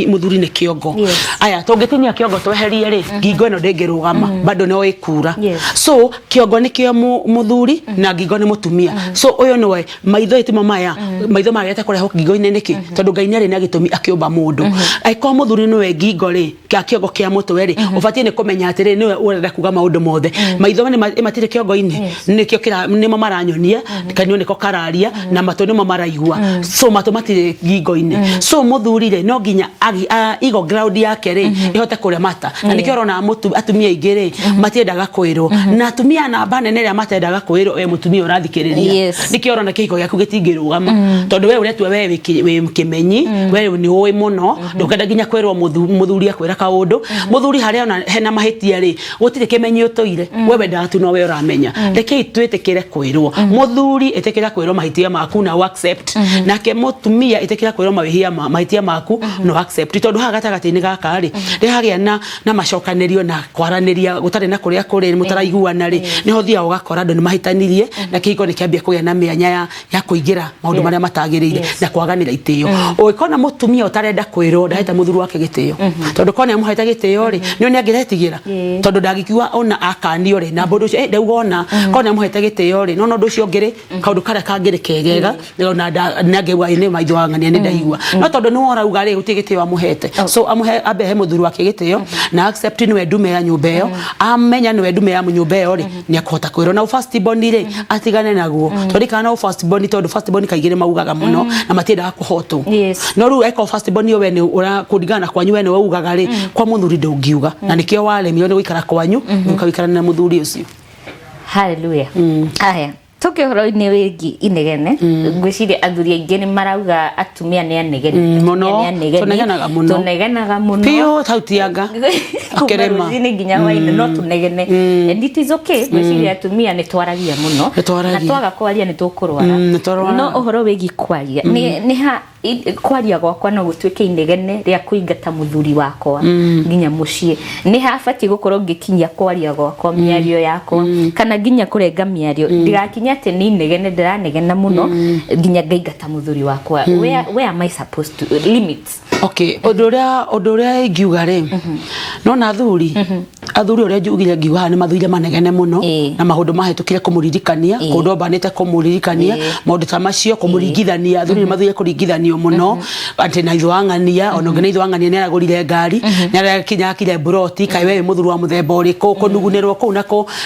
muthuri ni kiongo aya tungitinia kiongo tweherie ri ngingo ino ndingirugama bado no ikura so kiongo ni kio muthuri na ngingo ni mutumia so uyo niwe maitho itima maya maitho magete kureho ngingo-ini niki tondu Ngai ni ari na gitumi akiumba mundu aiko muthuri niwe ngingo ri kia kiongo kia mutwe ri ubatie ni kumenya atiri niwe urenda kuga maundu mothe maitho ni matire kiongo-ini nikio kira nimo maranyonia kanyo niko kararia na mato nimo maraigua so mato matire ngingo-ini so muthuri ri no ginya igo ground yake ri ihote kuria mata na nikio rona atumia ingire matiendaga kwirwo na atumia namba nene ria matendaga kwirwo we mutumia urathikiriria nikio rona kiiko gyaku gitingirugama tondu we uretwe we kimenyi we ni uwi muno ndukenda ginya kwirwo muthuri akwira kaundu muthuri haria ona hena mahitia ri gutire kimenyi utoire we wenda tu no we uramenya reke itwetekere kwirwo muthuri etekera kwirwo mahitia maku na accept nake mutumia etekera kwirwo mahitia maku no accept tondu haga gatagati-ini gaka ri rihagia na macokanirio na kwaraniria gutari na kuria kuri mutaraiguana ri niho thia ugakora andu ni mahitanirie na kiiko ni kiambia kugia na mianya ya kuingira maundu maria matagirire na kwaganira itio ukona mutumia utarenda kwirwo ndaheta muthuri wake gitio tondu kone amuheta gitio ri ni oni angiretigira tondu ndagikiwa ona akanio ri na bodo ndauga ona kone amuheta gitio ri no ndu cio ngiri kaundu kare kangiri kegega na nagewa ine maitho angania ni ndaigua no tondu ni orauga ri utigitio amuhete so amuhe abehe muthuri wake gitio na accept ni we ndume ya nyumba iyo amenya ni we ndume ya nyumba iyo ri ni akota kwirwo na first born ri atigane naguo tondu kana first born tondu first born kaigire maugaga muno na matiendaga kuhotwo no ru eko first born yo we ni ura kudigana kwanyu we ni waugaga ri kwa muthuri ndungiuga na nikio waremio ni guikara kwanyu ukawikara na muthuri ucio haleluya aya tukihoro-ini wingi inegene ngwiciria athuri aingi ni marauga atumia ni anegene muno tunegenaga muno pio tautianga akerema ni nginya waine no tunegene and it is okay ngwiciria atumia ni twaragia muno na twaga kwaria ni tukurwara no uhoro wingi kwaria ni ha kwaria gwakwa no gutwike inegene ria kuingata muthuri wakwa nginya mucii ni habati gukorwo ngikinya kwaria gwakwa miario yakwa kana nginya kurenga miario ndigakinya ati ni negene ndiranegena muno nginya ngaigata muthuri wakwa where am I supposed to limits? Okay, odoria ingiuga ri no na athuri uria njugire ngiuga ni mathuri manegene muno na maundu mahetukire kumuririkania kundu banite kumuririkania maundu ta macio kumuringithania athuri mathuri kuringithanio muno ati na ithwangania ona ngene ithwangania ni aragurire ngari ni arakinya akire broti kai we muthuri wa muthemba uriku kunugunirwo ku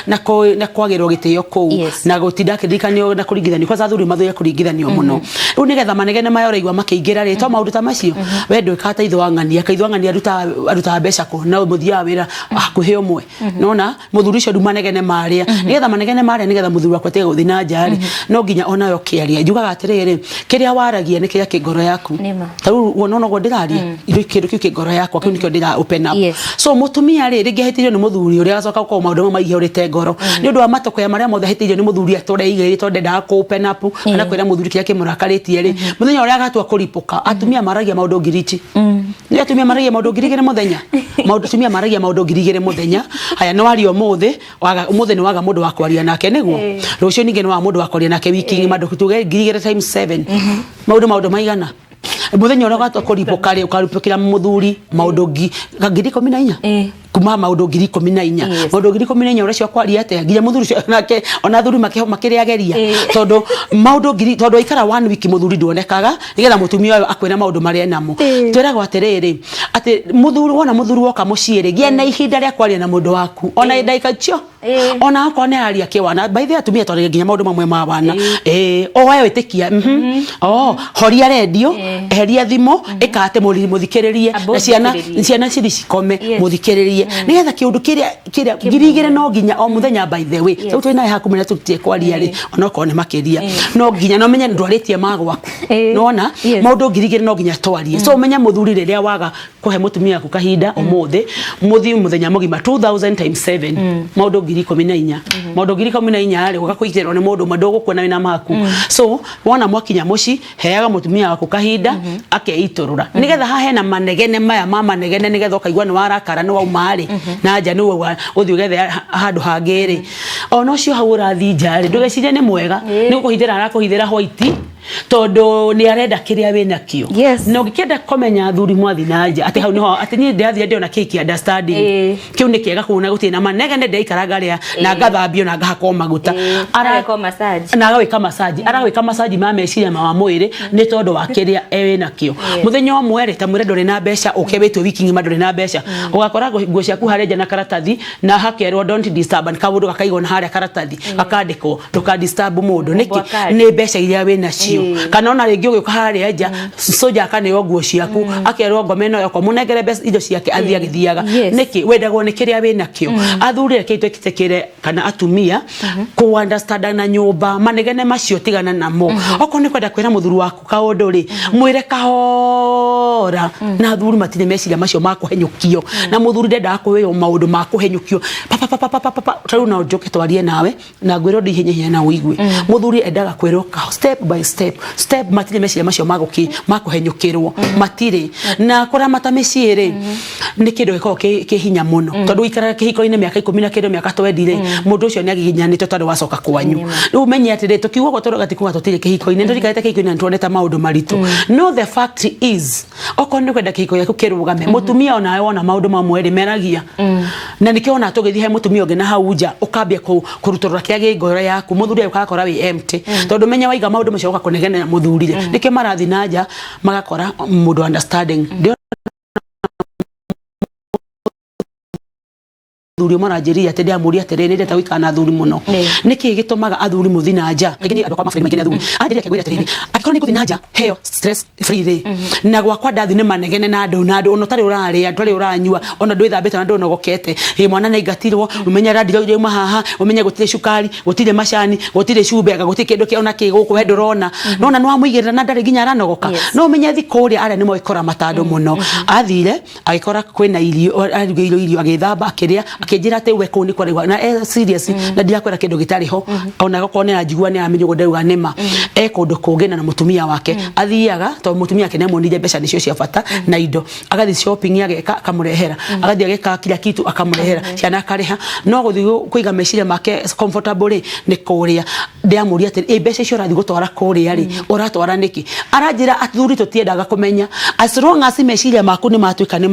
na kwagirwo gitio ku na gutinda kirikanio na kuringithanio kwa athuri mathuri kuringithanio muno riu nigetha manegene mayo raigwa makiingira ri to maundu ta macio we ndwikata ithwangania kaithwangania aruta mbeca ku na muthia wira akuhe umwe nona muthuri ucio ndumanegene maria nigetha manegene maria nigetha muthuri wakwa tege guthina njari no nginya ona yo kiaria njugaga atiriri kiria waragia ni kiria kingoro yaku taru wona go ndiraria indo kindu kiu kingoro yakwa kiu nikio ndira open up so mutumia ri ringi hetirio ni muthuri uria agacoka kwa maundu maige urite ngoro ni undu wa matoko ya maria mothe hetirio ni muthuri atore igiri to ndenda ko open up ana kwira muthuri kiria kimurakaritie ri muthenya uria agatua kuripuka atumia maragia maundu ngirichi ni atumia maragia maundu ngirigire muthenya maundu atumia maragia maundu ngirigire muthenya haya no ari omuthe ni waga mundu wa kwaria nake niguo rucio ninge no wa mundu wa kwaria nake wiki mandu tuge ngirigire times 7 maundu maigana muthenya uria gatwa kuripuka ri ukarupukira muthuri maundu ngiri 14 kuma maundu ngiri 14 maundu ngiri 14 uria cio kwaria ate nginya muthuri nake ona thuri makiriageria tondu maundu ngiri tondu ikara 1 week muthuri nduonekaga nigetha mutumia uyu akwira maundu maria namo twiragwo atiriri ati muthuri wona muthuri woka muciiri gie na ihinda ria kwaria na mundu waku ona ndaika cio ona akone aria kiwana by the atumia tore nginya maundu mamwe ma wana owe witikia horia radio eheria thimo ikate muthikiririe na ciana ciri cikome muthikiririe nigetha kiundu kiria ngirigire no nginya o muthenya by the way so twina haku mena tutie kwaria ri ona kone makiria no nginya no menye ndwaritie magwaku nona maundu ngirigire no nginya twarie so menye muthuri riria waga kuhe mutumia ku kahinda omuthe muthenya mugima 2000 times 7 maundu ngiri 14 maundu ngiri 14 ri ugakuitirwo ni mundu madogo kuona wina maku so wona mwakinya muci heaga mutumia waku kahinda akeiturura nigetha hahe na manegene maya mama negene nigetha ukaigwa ni warakara ni wauma ri na nja ni uthi ugethe handu hangiri ona cio hau urathi njari ndugecirie ni mwega ni ukuhithira arakuhithira white tondu ni arenda kiria wina kio no ngikenda komenya athuri mwathi na nja ati hau niho ati ni ndathia ndio na kiki understanding kiu ni kiega kuona gutina manegene ndaikaranga ria na ngathambio na ngahako maguta arako massage na agawika massage arawika massage ma meciria ma mwiri ni tondu wa kiria wina kio muthenya omwe ri ta mwire nduri na mbeca ukebetwe wiki nduri na mbeca ugakora nguo ciaku hareja na karatathi na hakerwo don't disturb and kabudu gakaigona haria karatathi gakandiko nduka disturb mundu niki ni mbeca iria wina cio kana ona ringi ugiuka haria nja soja kana yoguo ciaku akerwo ngomeno yako munengere best indo ciake athia agithiaga niki wendagwo ni kiria wina kio athurire kitu kitekire kana atumia ku understand na nyumba manegene macio tigana namo oko ni kwenda kwira muthuru waku kaundu ri mwire kahora na athuri matine meciria macio makuhenyukio na muthuri ndenda kuweyo maundu makuhenyukio papa taru na njoke twarie nawe na ngwiro ndihinyihia na uigwe muthuri endaga kwirwo step by step matire meciria macio makuhenyukirwo matire na kora matameciire ni kindu giko kihinya muno tondu ikara kihiko-ini miaka 10 miaka twendire mundu ucio ni agiginyanite tondu wacoka kwanyu riu menye atire tukiuga go toro gatikuma tutire kihiko-ini ndurikarete kihiko-ini tuoneta maundu maritu no the fact is okonne kwenda kihiko yaku kirugame mutumia ona wona maundu mamwe ri meragia na nikiona tugithi he mutumia ungi na hauja ukambia kurutura kiage ngoro yaku muthuri ukakora wi empty tondu menya waiga maundu macio ukakunegene muthurire niki marathi nanja magakora mundu understanding athuri maranjiria ati ndiamuria ati riri ndeta wikana athuri muno niki gitumaga athuri muthi na nja ngini andu kwa mafiri maingine athuri anjiria kigwira ati riri akikora ni kuthi na nja heo stress free ri na gwakwa ndathi ni manegene na andu ono tari urari andu tari uranyua ono ndwi thambite na ndu nogokete mwana na igatirwo umenya radio ire uma haha umenya gutire shukari gutire mashani gutire shubega gutire kindu kia ona kiguku we ndurona nona no amuigirira na ndari ginya aranogoka no umenya thikuri aria ni moikora matando muno athire agikora kwina irio arugiro irio agithamba akiria akinjira ate we kuni kwa na serious na ndirakwera kindu gitari ho ona gokone ajigua ni amenyo godeuga nema kundu kugena na mutumia wake athiaga to mutumia wake nemo nije mbeca nicio cia bata na indo agathi shopping ageka akamurehera agathi ageka kila kitu akamurehera ciana akareha no guthi kuiga meciria make comfortable ni kuria ndiamuria ati mbeca icio rathi gutwara kuria ri uratwara niki aranjira athuri tutiendaga kumenya as long as meciria maku ni matwika ni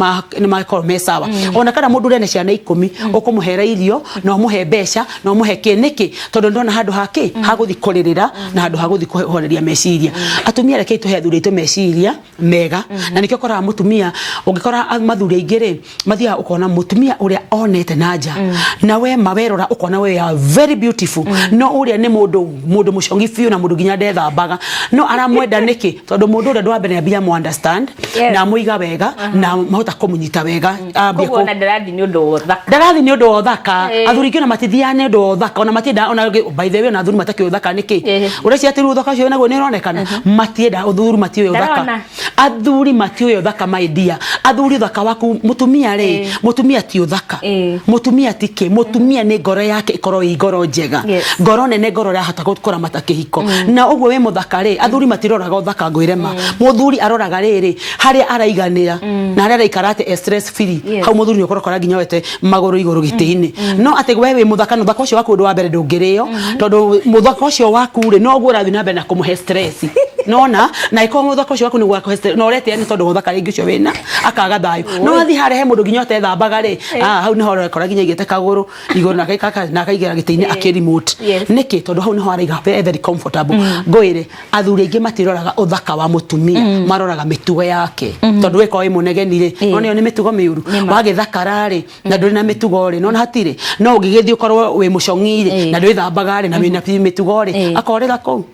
makoro mesawa ona kana mundu rene ciana 10 ukumuhera irio no muhe mbeca no muhe kiniki tondu ndona handu hake haguthi kuririra na handu haguthi kuhoreria meciria atumia reke tuhe athuri tu meciria mega na nikio kora mutumia ungikora mathuri aingire mathia ukona mutumia uria onete nanja na we mawerora ukona we are very beautiful no uria ni mundu mucongi fiu na mundu ginya ndethambaga no aramwenda niki tondu mundu uria ndwa mbere ambia mu understand na muiga wega na mahota kumunyita wega ambia ko na ndarathi ni undu thaka ndarathi ni undu thaka athuri kina matithia ni undu thaka ona matienda ona by the way na athuri matakio thaka niki uria cia tiru thaka cio naguo ni ronekana matienda athuri matio thaka athuri matio thaka my dear athuri thaka waku mutumia ri mutumia ti thaka mutumia tike mutumia ni ngoro yake ikoro igoro njega ngoro nene ngoro ya hata gukora matakihiko na uguo we muthaka ri athuri matiroraga thaka ngwirema muthuri aroraga riri haria araiganira na haria ikarate stress free hau muthuri ukora ginya wete maguru iguru gitiini no ate wewe muthaka no thaka ucio waku ndu wa mbere ndungirio tondu muthaka ucio waku ri no gura thina mbere na kumuhe stress nona na iko muthaka ucio waku ni gwako no rete yani tondu muthaka ringi ucio wina akaga thayo no athi harehe mundu ginya ote thambaga ri hau ni horo kora ginya igite kaguru iguru na kaka na kaigira gitiini akirimuti niki tondu hau ni ho araiga very comfortable ngoire athuri ingi matiroraga uthaka wa mutumia maroraga mitugo yake tondu we koi munegeni ri no ni mitugo miuru wagithakara ri na nduri na mitugo ri no hatire no ugigithi ukorwo we mucongire na nduri thambaga ri na wina mitugo ri akorera ko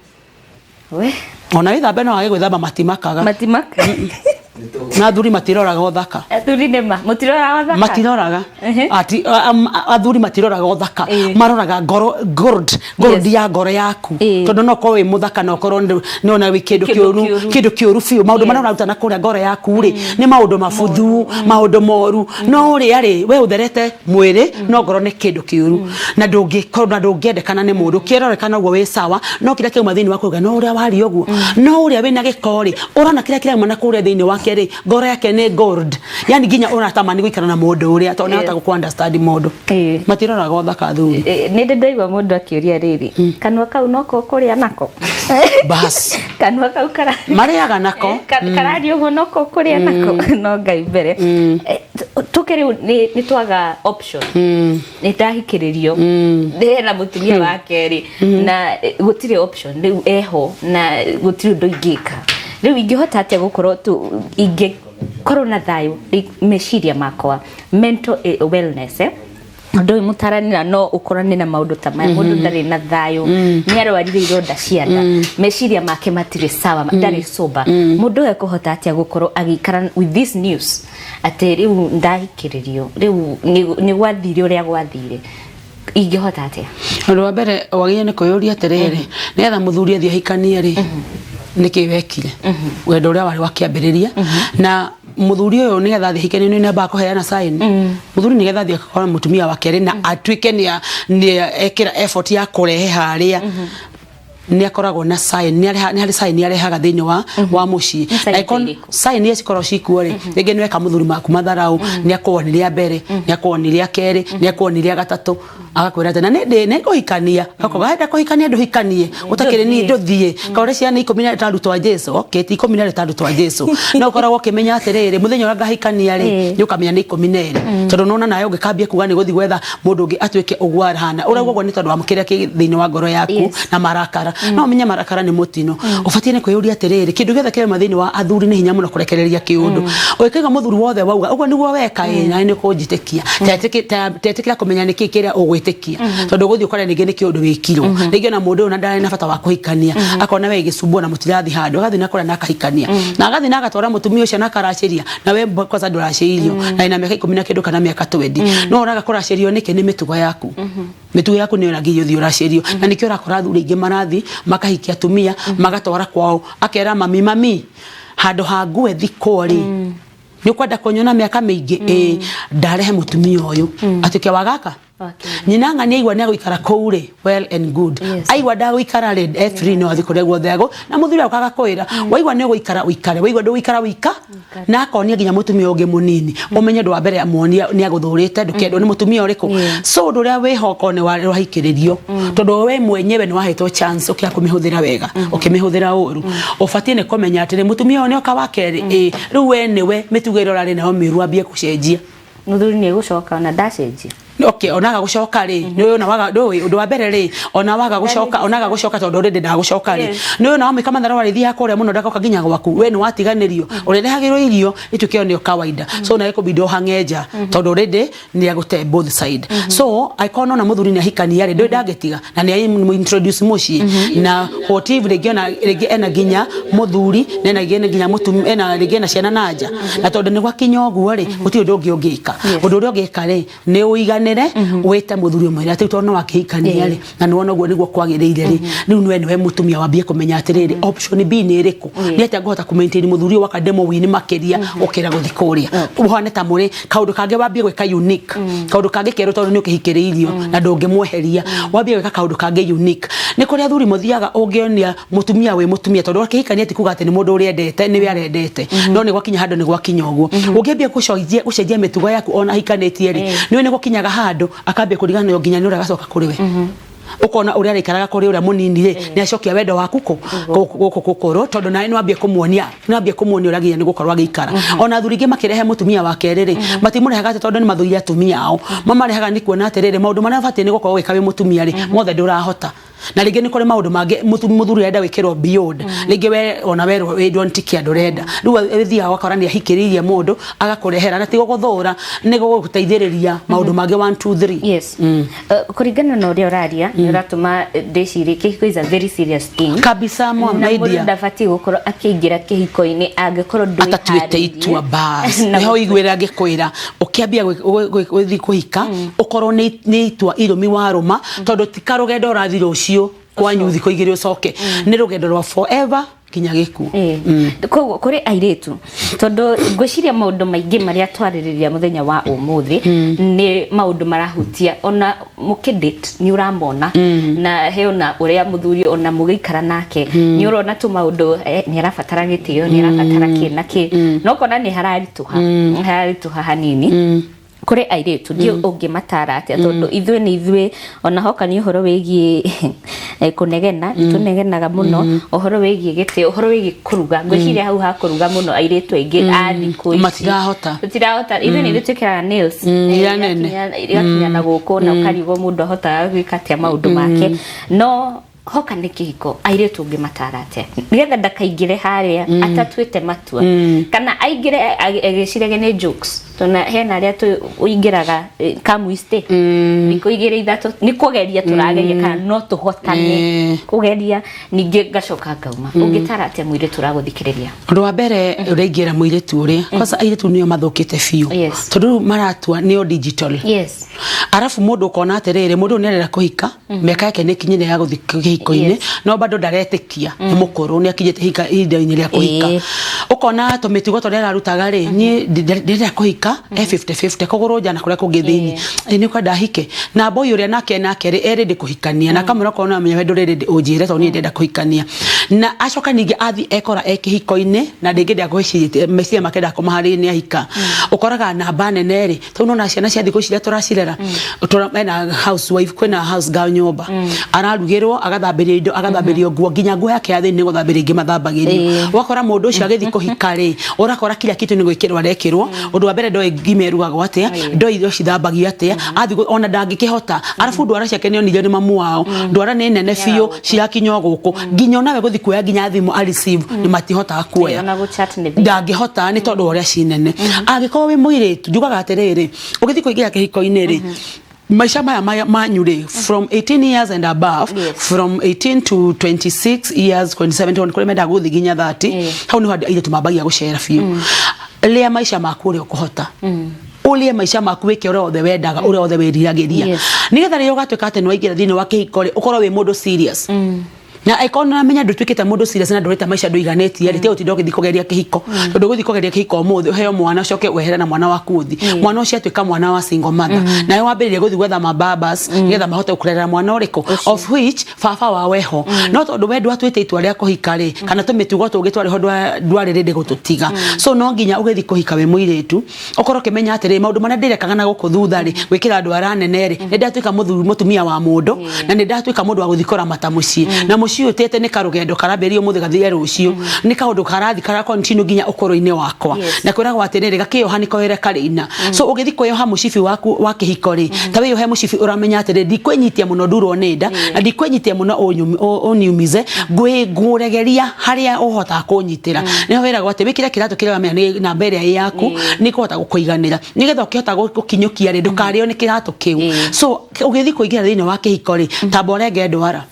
we ona withambe no age gwithamba matimaka na athuri matiroraga uthaka athuri nema matiroraga ati athuri matiroraga uthaka maroraga gold ya ngoro yaku tondu no kowe muthaka no korwo no na wikindu kiuru fiu maundu mana unaruta na kuria ngoro yaku ri ni maundu mafuthu maundu moru no ri ari we utherete mwiri no ngoro ni kindu kiuru na ndungiendekana ni mundu kirorekana uguo we sawa no kira kiuma thiini waku no uria wari uguo no uria wina gikori urana kira mana kuria thiini wake ri ngoro yake ni gold yani ginya unatamani guikara na mundu uria to nahota ku understand mundu matiroraga uthaka athuri ni ndaigwa mundu akiuria riri kanwa kau noko kuria nako bas kanwa kau kara mariaga nako karari uguo noko kuria nako no ngai mbere tukiri ni twaga option ni tahikiririo ndena mutumia wake ri na gutire option riu eho na gutire ndo ingika riu ingihota atia gukorwo tu ingĩkorwo na thayu meciria makwa mental wellness ndo mutaranira no ukorane na maundu ta maya mundu ndari na thayu ni arwarire ironda cia nda meciria make matire sawa ndari sober mundu ekuhota atia gukorwo agikara with this news ati riu ndahikiririo riu ni gwathire uria gwathire ingihota atia ndo mbere wagie ni kuyuria terere netha muthuri athie hikanie ri niki wekire wendo uria wari wakiambiriria na muthuri uyu ni getha thihikene ni namba kuheana sign muthuri ni getha thikora mutumia wake ri na atwike ni ekira effort ya kurehe haria ni akoragwo na sign ni hari sign ni arehaga thiini wa mucii icon sign yes korwo cikuo ri rege ni weka muthuri maku matharau ni akwoniria mbere ni akwoniria keri ni akwoniria gatatu agakwira tena ne kuhikania gakogaenda kuhikania nduhikanie utakire ni nduthie kaure ciana 13 twa Jesu okay ti 13 twa Jesu no koragwo kimenya atiriri muthenya ura ngahikania ri ni ukamenya ni 12 tondu nona nayo ngikambia kuga ni guthi gwetha mundu ungi atwike ugwara hana uragwo ni tondu wa mukire thiini wa ngoro yaku na marakara no menya marakara ni mutino ufatie ni kwiyuria atiriri kindu getha kire mathiini wa athuri ni hinya muno kurekereria kiundu ukiga muthuri wothe wauga uguo niguo weka na ni kunjitikia tetikira kumenya ni kikira ugwitikia tondu guthi ukore ningi ni kiundu wikirwo ningi na mundu na ndare na bata wa kuhikania akona we gicumbu na mutirathi handu agathi na kora na kahikania na agathi na agatwara mutumia ucio na karaciria na we kwanza nduracirio na ina miaka 10 na kindu kana miaka 20 no uraga kuracirio niki ni mitugo yaku mitugo yaku ni uragio thi uracirio na nikio urakora athuri ingi marathi makahikia atumia magatwara kwao akera mami handu ha ngwe thikori ni kwenda kunyona miaka mingi ndarehe mutumia uyu atuke wagaka nyina ni aigwa ni aguikara koure well and good aigwa nda guikara red f3 no athikore guothego na muthuri akaga kwira waigwa ni guikara uikare waigwa ndu guikara wika na akonia ginya mutumia ungi munini umenye ndu wa mbere amuonia ni aguthurite ndukendwo ni mutumia uriku so ndu ria wihoko ni warahikiririo tondu we mwenyewe ni wahetwo chance ukia kumihuthira wega ukimihuthira uru ufatie ni kumenya atiri mutumia oni oka wakeri riu we niwe mitugiro rari nayo miru ambie kucenjia muthuri ni gucoka na ndacenjia okay onaga gucoka ri ni uyu na waga ndu wa mbere ri ona waga gucoka onaga gucoka tondu rindi nda gucoka ri ni uyu na wamika mathara wari thia kuria muno ndakoka ginya gwaku we ni watiganirio urehagirwo irio itukio ni kawaida so na eko bido hangeja tondu rindi ni agute both side so ikono na muthuri ni hikania ri ndu ndagetiga na ni introduce mushi na hotive regi ena ginya muthuri na ginya mutum ena regi na ciana nanja na tondu ni gwakinya oguo ri uti ndu ungi ungika undu uri ungika ri ni uiganire weta muthuri mwira ati tono wakihikania ri na ni wona guo niguo kwagiriire ri riu niwe mutumia wambie kumenya atiriri option B ni iriku ni ati ngota ku maintain muthuri wa demo wini makeria ukira guthikuria uhane ta muri kaundu kange wambie gwika unique kaundu kange kero tondu ni ukihikiriirio na ndungimweheria wambie gwika kaundu kange unique ni kuria thuri muthiaga ungionia mutumia we mutumia tondu wakihikania ati kuga ati ni mundu uri endete ni we arendete no ni gwakinya handu ni gwakinya uguo ungiambia gucenjia mitugo yaku ona hikanetie ri ni gwakinyaga handu akambia kurigana yo ginya ni ura gacoka kuri we ukona uri arikaraga kuri ura munini ri ni acokia wendo waku kokoro tondu nae ni wambia kumuonia uraginya ni gukorwa giikara ona thuringe makirehe mutumia wake riri matimurehaga tondu ni mathuri atumia ao mamarehaga ni kuona atiriri maundu maria batie ni gukorwa wikawe mutumia ri mothe ndurahota na rigi ni kuri maundu mange muthuri enda wikirwo beyond rigi we ona we don't care ndurenda riu thia wakora ni ahikiririe mundu agakurehera na tigo guthura ni guguteithiriria maundu mange 1 2 3 yes kuringana na uria uraria ni uratuma ndeciri kihiko is a very serious thing kabisa mwamaidia ndafati gukorwo akiingira kihiko-ini angikorwo ndui atatuite itua bas niho igwira angikwira ukiambia gwithi kuhika ukorwo ni itua irumi waruma tondu tikarugendo urathira ucio kwanyu thiko igiri ucoke ni rugendo rwa forever kinya giku koguo kuri airetu tondu ngwiciria maundu maingi maria twaririria muthenya wa umuthi ni maundu marahutia ona mukidate ni uramona na heona uria muthuri ona mugiikara nake ni urona tu maundu ni arafatara gitio ni arafatara kinaki no kona ni hararituha hanini kuri airetu ndio ungimatara atia tondu ithuĩ ona hoka ni uhoro wigi kunegena tunegenaga muno uhoro wigi gite uhoro wigi kuruga ngwiciria hau ha kuruga muno airetu aingi athiku matirahota ithuĩ twikiraga nails igakinya na guku na ukarigo mundu ahotaga gwika atia maundu make no hoka ni kihiko airetu ungimatara atia nigetha ndakaingire haria atatuite matua kana aingire agicirege ni jokes tona hena aria tu uingiraga kamuiste nikuigire ithatu ni kugeria turageria kana no tuhotane kugeria ninge gacoka ngauma ungitara atia mwire turaguthikiriria rwa mbere uraingira mwire tu uria kwanza airetu nio mathukite fiu tondu maratua nio digital arafu mundu ukona atiriri mundu ni arera kuhika miaka yake ni kinyire ya guthikihiko-ini no bado ndaretikia ni mukuru ni akinyite hika ihinda-ini ria kuhika ukona tumitigo tondũ ararutaga ri ni ndĩrenda kuhika 50-50 kũgũrũ nja na kũrĩa kũngĩ thĩinĩ ni kwenda hike na boy ũrĩa nake ri erende kuhikania na kamũra kona amenya wendo rĩrĩ ũnjĩre tondũ ni ndĩrenda kuhikania na acoka ningĩ athi ekora ekihiko-ini na ndĩngĩ ndagwĩciria meciria make ndakumaharĩria ni ahika ukoraga namba nene ri tondũ nona ciana cia thikũ ici turacirera mena housewife kwena house girl nyumba ararugĩrwo agathambirio indo agathambirio nguo nginya nguo yake ya thĩinĩ ni gũthambĩria ingĩ mathambagirio wakora mũndũ ũcio agĩthi kuhika ri urakora kila kitu ni gwĩkĩrwo arekĩrwo ũndũ wa mbere ndoĩ ngimerugagwo atia ndoĩ irio cithambagio atia athi ona ndangĩkĩhota arabu ndwara ciake nĩ onire nĩ mamu wao ndwara nĩ nene biũ cirakinya gũkũ nginya nawe gũthi kuoya nginya thimũ a receive ni matihotaga kuoya ndangĩhota nĩ tondũ ũrĩa cinene angĩkorwo wĩ mũirĩtu njugaga atĩrĩrĩ ũgĩthi kũingĩra kĩhiko-inĩ ri maisha maya manyure from 18 years and above from 18 to 26 years 27 kule menda guthi ginya 30 hau ni hadi ile tumabagia gucera fiu lia maisha maku uri ukuhota ulie maisha maku weke uri othe wendaga uri othe wiriragiria nigetha ri ugatwika ate no igira thini wa kihiko ri ukorwo wi mundu serious na icon na menya ndutwikite mundu serious na ndureta maisha nduiganetie rite uti ndogithi kugeria kihiko tondu guthi kugeria kihiko muthe heo mwana coke wehere na mwana waku uthi mwana ucio atwika mwana wa single mother na yo wambiririe guthi gwetha mababas getha mahote kurera mwana uriko of which baba waweho no tondu we ndwatwite itwa ria kuhika ri kana tumitugo tugitware ho ndware rinde gututiga so no nginya ugethi kuhika we muiretu okoro kimenya atiri maundu maria ndirekaga na gukuthutha ri gwikira andu aranene ri ndatwika mutumia wa mundu na ndatwika mundu wa guthikora matamuci na muci utete ni karugendo karaberio muthe gathie rucio ni kaundu karathi kara continue nginya ukoro-ine wakwa na kwiragwo atiriri gakioha ni kohere karina so ugithi kuyoha mucibi waku wa kihiko ri tawe yohe mucibi uramenya atiri ndikwenyitia muno nduro nenda na ndikwenyitia muno onyumize nguregeria haria uhota kunyitira ni wira gwate wikira kiratu kira wamenya ni namba ria yaku ni kuhota gukuiganira nigetha ukihota gukinyukia ri ndukario ni kiratu kiu so ugithi kuigira thini wa kihiko ri tambore ngedwara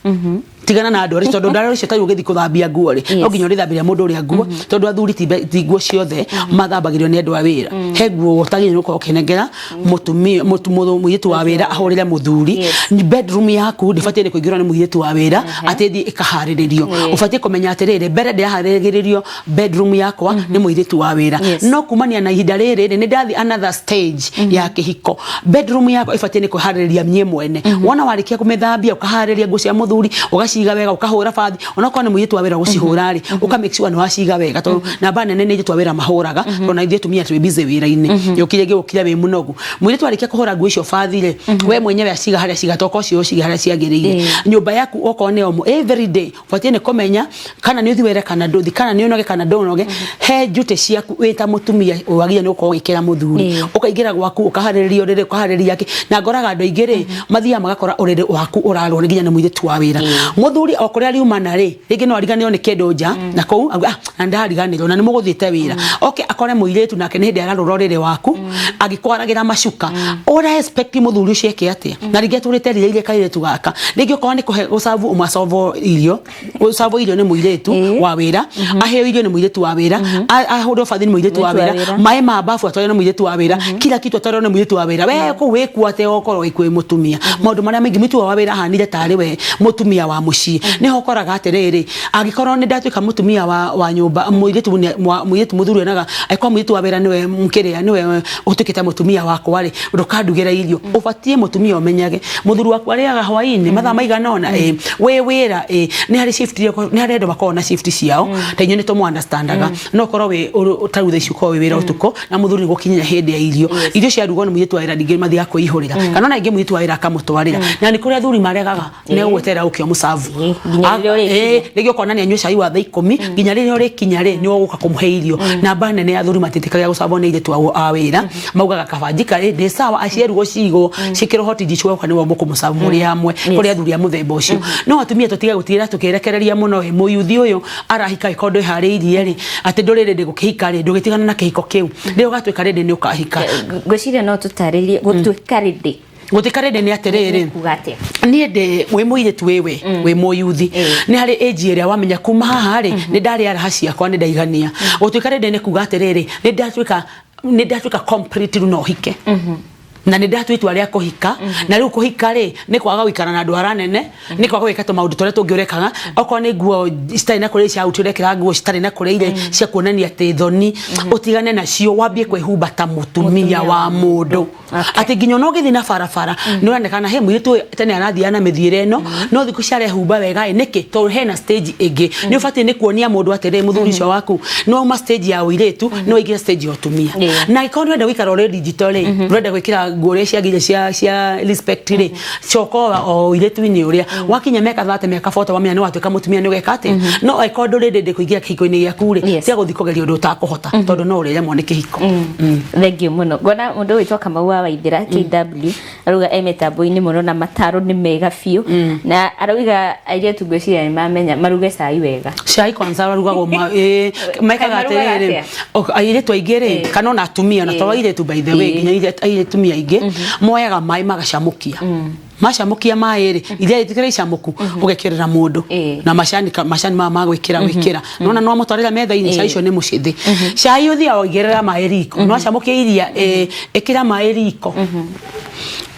tigana na ndori tondu ndaro cio tayo ugithi kuthambia nguo ri no nginya urithambiria mundu uria nguo tondu athuri ti nguo ciothe mathambagirio ni andu a wira he nguo utagire nuko ukinengera mutumia muitu wa wira ahurire muthuri bedroom yaku ndifatie ni kuingirwa ni muitu wa wira atethi ikahariririo ufatie kumenya atiriri mbere ndihariririo bedroom yakwa ni muitu wa wira no kumania na ihinda riri ni ndathi another stage ya kihiko bedroom yakwa ifatie ni kuhaririria mie mwene wona warikia kumithambia ukahariria nguo cia muthuri ugaciga wega ukahura bathi onako ni muitu wa wira gucihura ri uka make sure ni waciga wega tondu namba nene ni jitu wa wira mahuraga ona ithie tumia twi busy wira-ine yukire gukira we munogu muitu arikia kuhura nguo icio bathi ri we mwenyewe aciga haria cigatoka cio ciga haria ciagiriire nyumba yaku oko ne omo every day fatie ni kumenya kana ni uthi were kana nduthi kana ni unoge kana ndonoge he jute ciaku wita mutumia wagia ni uko gikira muthuri ukaingira gwaku ukahariririo riri ukahaririria ki na ngoraga andu aingire mathia magakora uriri waku urarwo nginya ni muitu wa wira muthuri okore ari umana ri ringi no ariganio ni kendo nja na kou na ndariganirwo na ni muguthite wira okay akore muiretu nake ni hindi ararora riri waku agikwaragira macuka ora expect muthuri ucio eke atia na ringi turite ririre kairetu gaka ringi okore ni kuhe usavu umasovo irio ni muiretu wa wira aheo irio ni muiretu wa wira ahoro fathi ni muiretu wa wira mai mabafu atore ni muiretu wa wira kila kitu atore ni muiretu wa wira we ko we kuate okoro ikwe mutumia maundu maria mengi mitu wa wira hanire tari we mutumia wa muci ni hokoraga atiriri agikorwo ni ndatwika mutumia wa nyumba muiretu muthuri naga aikwa muiretu wa wira niwe mkiria niwe utukite mutumia wakwa ri ndukandugira irio ufatie mutumia umenyage muthuri wakwa riaga hwaini mathaa maiganona we wira ni hari shift ni hari ndo makona na shift ciao tenyo ni tomu understandaga no korwo we utaruthi icio ko we wira utuko na muthuri gukinya hindi ya irio cia rugo ni muiretu wa wira ndingi mathi yakwa ihurira kana na ingi muiretu wa wira akamutwarira na ni kuria athuri maregaga ne gwetera ukio musavu rigi ukona ni anywe cai wa thaa 10 nginya riria uri kinya ri ni woguka kumuhe irio na bane ne athuri matitikaga gucabo ni ire twa awira maugaga kabanjika ri ndi sawa acierugo cigo cikiro hoti jicwa kwa ni wo mukumusavu muri hamwe kuri athuri a muthemba ucio no atumia tutiga gutira tukirekereria muno muyuthi uyu arahika ikondo ihariirie ri ati ndurire ndi gukihika ri ndugitigana na kihiko kiu ndi ugatwika ri ni ukahika gwiciria no tutaririe gutwika ri gutikare ni atiriri ni ndi we muiretu wewe we muyuthi ni hari age area wamenya kuma haha ri ni ndari ara hacia kwa ni ndaigania gutikare ni kuga atiriri ni ndatwika complete no hike na ni ndatwitwa ria kuhika na riu kuhika ri ni kwaga gwikara na ndwara nene ni kwaga gwika to maundu tore tungiurekaga oko ni nguo stari na kure cia utirekera nguo stari na kure ile cia kuonania ati thoni utigane na cio wambie kwehumba ta mutumia wa mundu ati nginya no githi na barabara ni uranekana he muiretu tene arathiana mithiire no no thiku cia rehumba wega niki to hena stage igi ni ufatie ni kuonia mundu atere muthuri cio waku no ma stage ya uiretu no igira stage ya utumia na ikono enda wikara ore digital urenda gwikira ngore cia gire cia respect ri chokoa o iretu ni uria wakinya meka 30 meka 40 wamenya ni watweka mutumia ni weka ati no ikondo rende kuigira kihiko-ini giaku ri cia guthikogeria undu utakuhota tondu no uri remwo ni kihiko thank you muno ngona mundu witwa Kamau Waithira KW aruga emetambo-ini muno na mataro ni mega fiu na aruga airetu gwiciria ni mamenya maruge cai wega cai kwanza arugagwo mekaga atiriri airetu aigire kana na atumia na to airetu by the way nginya airetumia aige moyaga mai magacamukia macamukia mai ri iria itikira icamuku ugekirira mundu na macani ma gwikira nona no mutwarira metha-ini cai icio ni mucithi cai uthia oigirira mai riko no acamukia iria ikira mai riko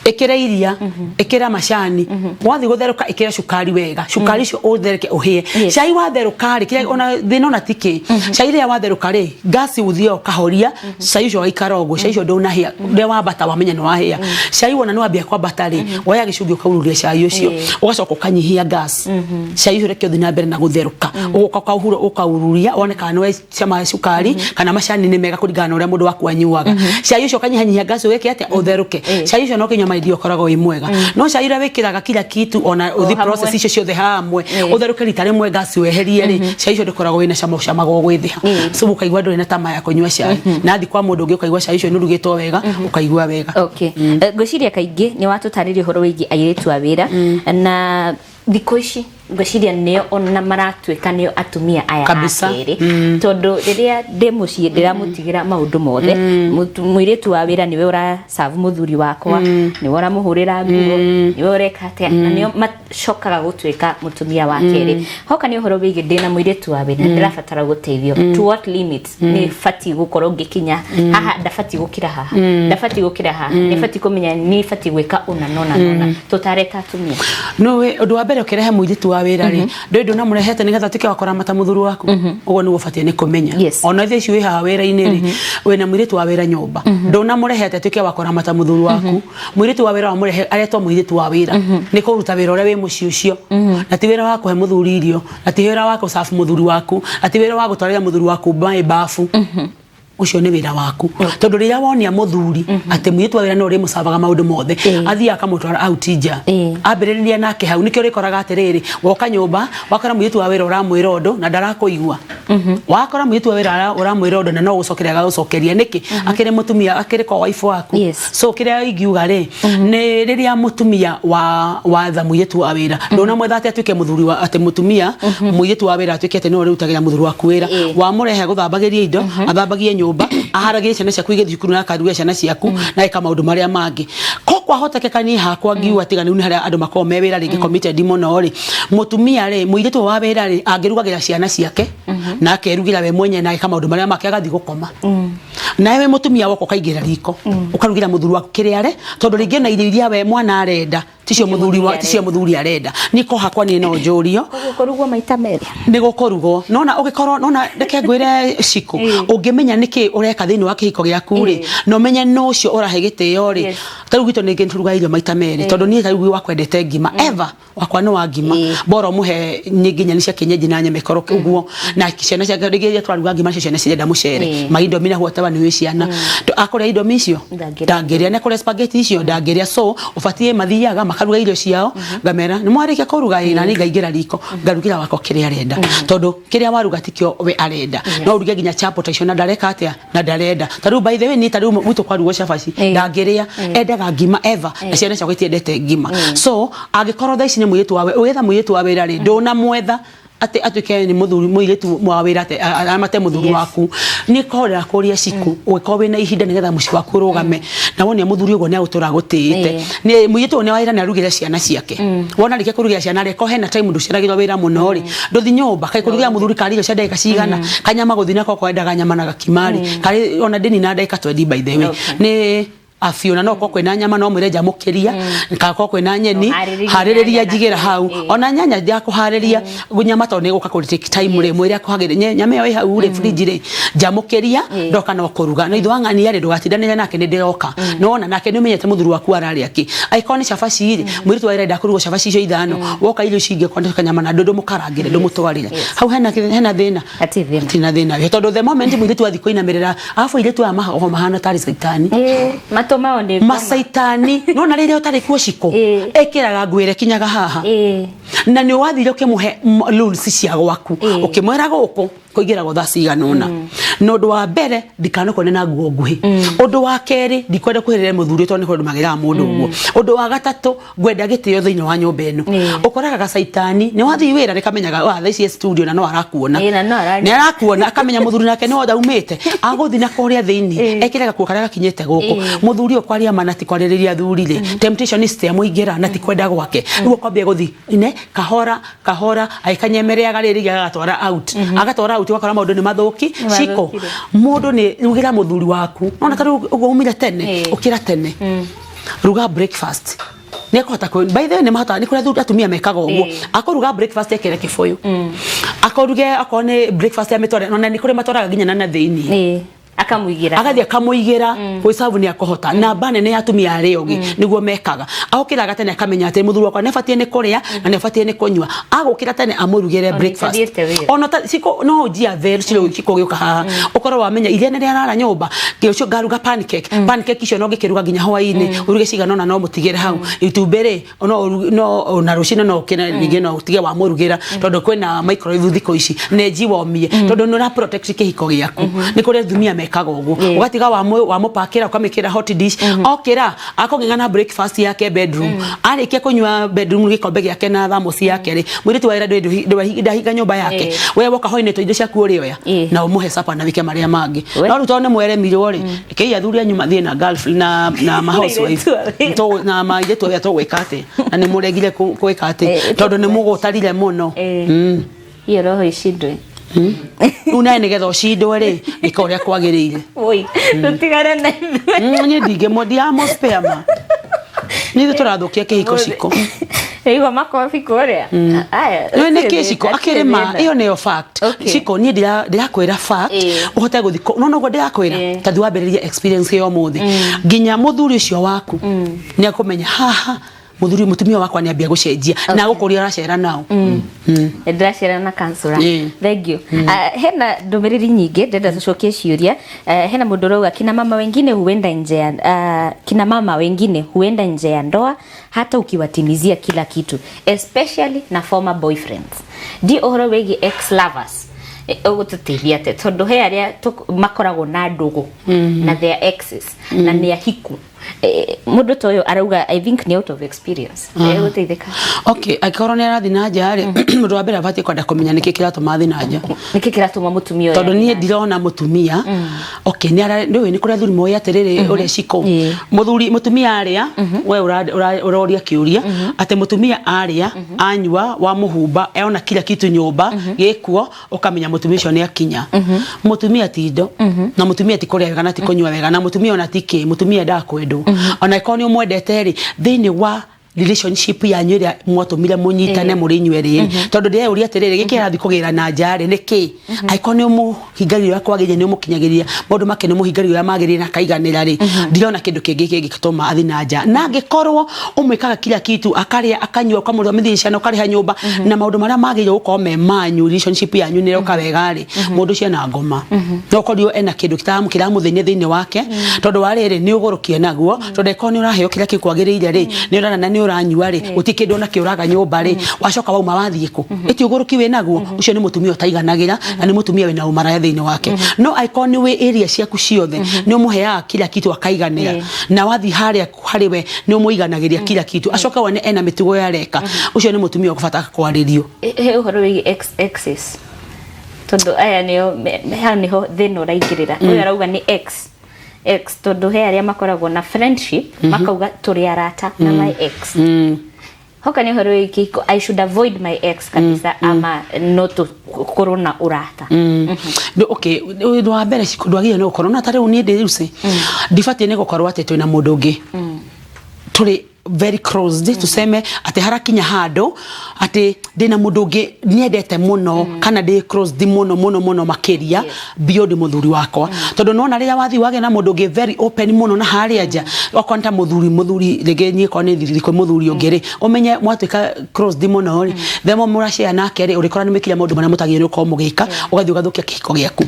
ekera iria ekera macani wathi gutheruka ekera cukari wega cukari cio uthereke uhie cai watheruka ri kire ona thina ona tiki cai ria watheruka ri gas uthio kahoria cai cio ikara ogo cai cio ndona hia de wambata wamenya no wahia cai wona no ambia kwambata ri waya gicungi ukaururia cai ucio ugacoka ukanyihia gas cai cio reke thina mbere na gutheruka ugoka ukahura ukaururia one kana no cama cukari kana macani ni mega kuringana uria mundu waku anyuaga cai ucio kanyihanyihia gas weke atia utheruke cai ucio no kinya maidio korago i mwega no cai ira wekiraga kila kitu ona uthi process icio ciothe hamwe utheruke rita rimwe gas weherie ri cai ucio ndikorago ina cama go gwithia so ukaigua nduri na tama ya kunyua cai na thi kwa mundu ungi ukaigua cai ucio nurugitwo wega ukaigua wega okay ngociria kaingi ni watutaririe horo wigi airetu a wira na thikũ ici ngociria nio ona maratweka nio atumia aya akere tondu riria ndi mucii ndiramutigira maundu mothe muiretu wa wira niwe ura serve muthuri wakwa niwe ura muhurira nguo niwe ureka atia na nio macokaga gutweka mutumia wa keri hoka ni uhoro wigi ndina muiretu wa wira ndirabatara guteithio to what limits ni fati gukorwo ngikinya haha ndafati gukira haha ndafati gukira haha ni fati kumenya ni fati gweka una nona tutareka atumia no we undu wa mbere ukirehe muiretu wa wira ri ndu na murehete nigetha tike wakora mata muthuru waku ugo ni gufatie ni kumenya ona thie ciwe ha wira ine ri we na muiretu wa wira nyumba ndu na murehete tike wakora mata muthuru waku muiretu wa wira wa murehe areto muiretu wa wira ni kuruta wira ore we muci ucio na ti wira wako he muthuri irio na ti wira wako safu muthuri waku ati wira wako twarira muthuri waku bafu ucio ni wira waku tondu riria wonia muthuri ati muiretu wa wira no ri musabaga maundu mothe athia akamutwara out nja ambiriria nake hau nikio rikoraga atiriri woka nyumba wakora muiretu wa wira uramwira undu na ndarakuigua wakora muiretu wa wira uramwira undu na no gucokeria gucokeria niki akire mutumia akire kwa wife waku so kiria ingiuga ri ni riria mutumia wa tha muiretu wa wira ndona mwetha ati atuike muthuri wa ati mutumia muiretu wa wira atuike ati no rutagira muthuri waku wira wa murehe guthambagiria indo athambagie nyumba aharagie ciana ciaku igithii cukuru na karugia ciana ciaku na eka maundu maria mangi ko kwa hotekeka ni hakwa ngiuga tigani ni haria andu makoo mewira ringi committed mono ri mutumia ri muiretu wa wira ri angirugagira ciana ciake na akerugira we mwenye na eka maundu maria make agathi gukoma na we mutumia wako kaigira riko ukarugira muthuri waku kiria ri tondu ringi na iria we mwana arenda ticio muthuri arenda niko hakwa ni no njurio gukorugwo maita meri ni gukorugwo nona ugikorwo nona reke ngwire ciku ungimenya niki ureka thini wa kihiko giaku ri no menya no ucio urahe gitio ri tarugito ni ngiruga irio maita meri tondu ni tarugwi wakwendete ngima ever wakwa no wa ngima boro muhe nyiginya ni cia kinyeji na nyame koroke uguo na ciana cia ngiria twaruga ngima ciana cirenda mucere maindo mina huatawa ni ciana akore indo micio ndangiria ne kore spaghetti icio ndangiria so ufatie mathiaga makaruga irio ciao ngamera ni mwarike kuruga ina ni ngaingira riko ngarugira wako kiria arenda tondu kiria waruga tikio we arenda no uruge ginya chapo tacio na ndareka atia na ndarenda taru by the way ni taru witu kwaruga shafaci ndangiria endaga ngima ever na ciana ciao itiendete ngima so agikorwo thaici ni muiretu wawe ugetha muiretu wawe rari ndona mwetha ati atuike ni muthuri muiretu wa wira ati amate muthuri waku ni korera kuria ciku ukowe na ihinda nigetha muci waku rugame na wone muthuri ugo ni agutura gutiite ni muiretu ni waira na rugire ciana ciake wona rike kurugira ciana reko hena time nduciragirwo wira muno ri nduthi nyumba kai kurugira muthuri karirio cia ndeka cigana kanyama guthina ko kwendaga nyama na gakimari kari ona deni na ndeka 20 by the way ni afiona no kokwe na nyama no mwireja mukiria nkako kwena nyeni harireria jigira hau ona nyanya ya kuharireria gunyama to ne guka ku take time re mwire akuhagire nyama yo hau re fridge re jamukiria ndoka no kuruga no ithu angani yari ndugatindane nake ni ndiroka nona nake ni menyete muthuru waku arari aki aikoni shafashi iri mwiritu wa irenda kuruga shafashi icio ithano woka irio cinge kwandika nyama na ndondo mukarangire ndumutwarire hau hena thina tina thina yo tondu the moment mwiritu athiko ina merera afu iretu ama mahana tari saitani masaitani nona rire utari kuo ciko ekiraga ngwire kinyaga haha na ni wathire ukimuhe rules cia gwaku ukimwera guku kuigira go thasiga nona no ndo wa mbere ndikano kone na nguo nguhi undu wa keri ndikwenda kuhirire muthuri to ni kundu magira mundu uguo undu wa gatatu ngwenda gitio thiini wa nyumba eno ukoraga ga saitani ni wathi wira rekamenyaga wa thaici studio na no arakuona ni arakuona akamenya muthuri nake no daumite aguthi na kuria thiini ekiraga ku karaga kinyete guku muthuri okwaria manati kwaririria thurire temptation is ya muigira na tikwenda gwake ruo kwambia guthi ine kahora aikanyemerea gaririria agatwara out agatwara out wakora maundu ni mathuki ciko mundu ni rugira muthuri waku nona taru ugo umira tene ukira tene ruga breakfast ne kota ko by the way ne mahota ni kula atumia mekaga uguo akoruga breakfast ekere kifoyo akoruge akone breakfast ya metore nona ni kure matoraga ginya na theini akamuigira agathia kamuigira kwi sabu ni akohota na bane ne atumia ariogi niguo mekaga agokira gatene akamenya ati muthuru wakwa nefatie ni kuria na nefatie ni kunywa agokira tene amurugire breakfast ona siko no jia ver ciro kiko gioka haha ukoro wamenya iria ne arara nyumba gicio garuga pancake icio no gikiruga ginya hwaini uruge cigana na no mutigire hau itubere no na rucina no kina nige no utige wa murugira tondu kwina microwave thiko ici ne jiwomie tondu no na protect kihiko giaku ni kuri thumia mekaga uguo ugatiga wa mupakira ukamikira hot dish okira akongengana breakfast yake bedroom arikia kunywa bedroom gikombe giake na thamosi yake ri mwiritu wa ira ndahiga nyumba yake we woka hoine to indo cia kuuri oya na umuhe sapa na wike maria mangi no rutone mwere miro ri kei athuria nyuma thie na girlfriend na ma housewife to na maije to ya to wekate na ni muregire kwekate tondu ni mugutarire muno iyo roho icindwe una nigetha ucindwe ri ikoria kwagiriire oi tutigare na ni dige modi amo sperma ni turathukia kihiko ciko Ego makofi kuria aya no ne kishiko akirema iyo neyo fact ciko ni ndirakwira fact uhote guthiko no go ndirakwira tathi wambiriria experience yo muthi ginya muthuri ucio waku ni akumenya haha muthuri mutumia wakwa ni ambia gucenjia na gukuria aracera nao ndiracera na kansura thank you hena ndumiriri nyingi ndenda tucokie ciuria hena mundu rauga kina mama wengine huenda nje ya kina mama wengine huenda nje ya ndoa hata ukiwatimizia kila kitu especially na former boyfriends di ohoro wegi ex lovers ogututithia te tondu he aria makoragwo na ndugu na their exes na ni ahiku mundu toyo arauga I think ni out of experience guteithika okay akoro ni arathi na njari mundu wa mbere abatie kwenda kumenya niki kiratuma athi na nja niki kiratuma mutumia tondu ni ndirona mutumia okay ni ara ni kuria thuri moya atiriri uria ciko mutumia aria we uroria kiuria ate mutumia aria anywa wa muhumba eona kila kitu nyumba gikuo ukamenya mutumia ucio ni akinya mutumia tindo na mutumia tikuria wega na tikunywa wega na mutumia ona tiki mutumia ndakwendo ona ikoni umwendete ri thini wa relationship ya nyuria mwatumire munyitane muri nywereri tondu ndiye uria atiriri gikira thi kugira na njari niki aikoni umuhingario yakwa gije ni umukinyagiria mundu make ni umuhingario ya magiri na kaiganira ri ndirona kindu kingi gigituma athi na nja na ngikorwo umwikaga kila kitu akaria akanywa kwa mundu mithirisha no kariha nyumba na maundu maria magire gukorwo me manyu relationship yanyu ni roka wega ri mundu cia na ngoma no korio ena kindu kitamukira muthenya thiini wake tondu wariri ni ugurukie naguo tondu ikoni uraheo kila kikwagiriire ri ni urana na uranyua ri utikindu na kiuraga nyumba ri wacoka wauma wathiiku iti uguruki we naguo ucio ni mutumia utaiganagira na ni mutumia we na umara thiini wake no icon we area ciaku ciothe ni umuheaga kila kitu akaiganira na wathi haria hariwe ni umuiganagiria kila kitu acoka wone ena mitugo ya reka ucio ni mutumia ukubata kwaririo uhoro wi exes tondu aya niho thino raingirira uyu arauga ni ex tondu he aria makoragwo na friendship makauga turi arata na my ex hoka ni horo ikiko I should avoid my ex kabisa ama not corona urata no okay ndo wa mbere cikundwagia no corona tare uni ndiruce ndifati ne gukorwo atetwe na mundu ungi turi very close tuseme ate harakinya hado ate ndina mundu ungi niendete muno kana ndi close di muno makeria beyond muthuri wakwa tondu nona riria wathi wage na mundu ungi very open muno na haria nja wakwanta muthuri rege nie kwa ni thiri kwa muthuri ungiri umenye mwatwika close di muno ri themo murashia nake ri urikora ni mikira mundu mana mutagire uko mugika ugathi ugathukia kihiko giaku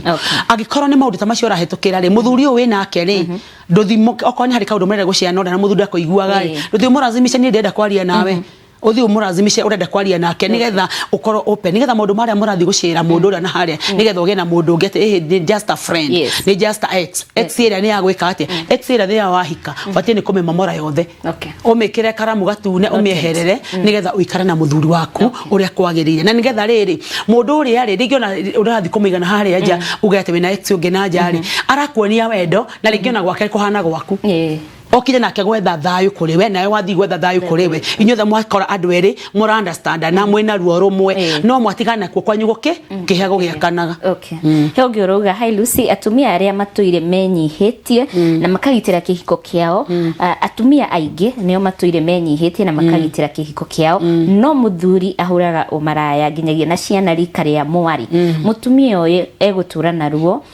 agikorwo ni maundu tamacio rahetukira ri muthuri uyu wina ke ri nduthimo okoni hari kaundu murere gucia no na muthuri akoiguaga ri nduthi murazimisha ni ndenda kwaria nawe uthi murazimisha urenda kwaria nake nigetha ukoro open nigetha mundu maria murathi gucira mundu ura na haria nigetha uge na mundu ngete just a friend ni just a ex ira ni agwika ati ex ira ni wahika batie ni kume mamora yothe umikire karamu gatune umieherere nigetha uikare na muthuri waku uria kwagirire na nigetha riri mundu uri ari rigiona urathi kumigana haria nja ugete wina ex unge na njari arakuonia wendo na rigiona gwake kuhana gwaku okire nake gwetha thayu kuri we nawe wathi gwetha thayu kuri we inyuothe mwakora andu eri mura understand na mwena ruo rumwe no mwatigana kwa kwanyu kihego giakanaga. Okay. He ungiuruga hai Lucy atumia aria matuire menyihitie na makagitira kihiko kiao atumia aingi nio matuire menyihitie na makagitira kihiko kiao no muthuri ahuraga umaraya ginyagia na ciana rika ria mwari mutumia uyu egutura na ruo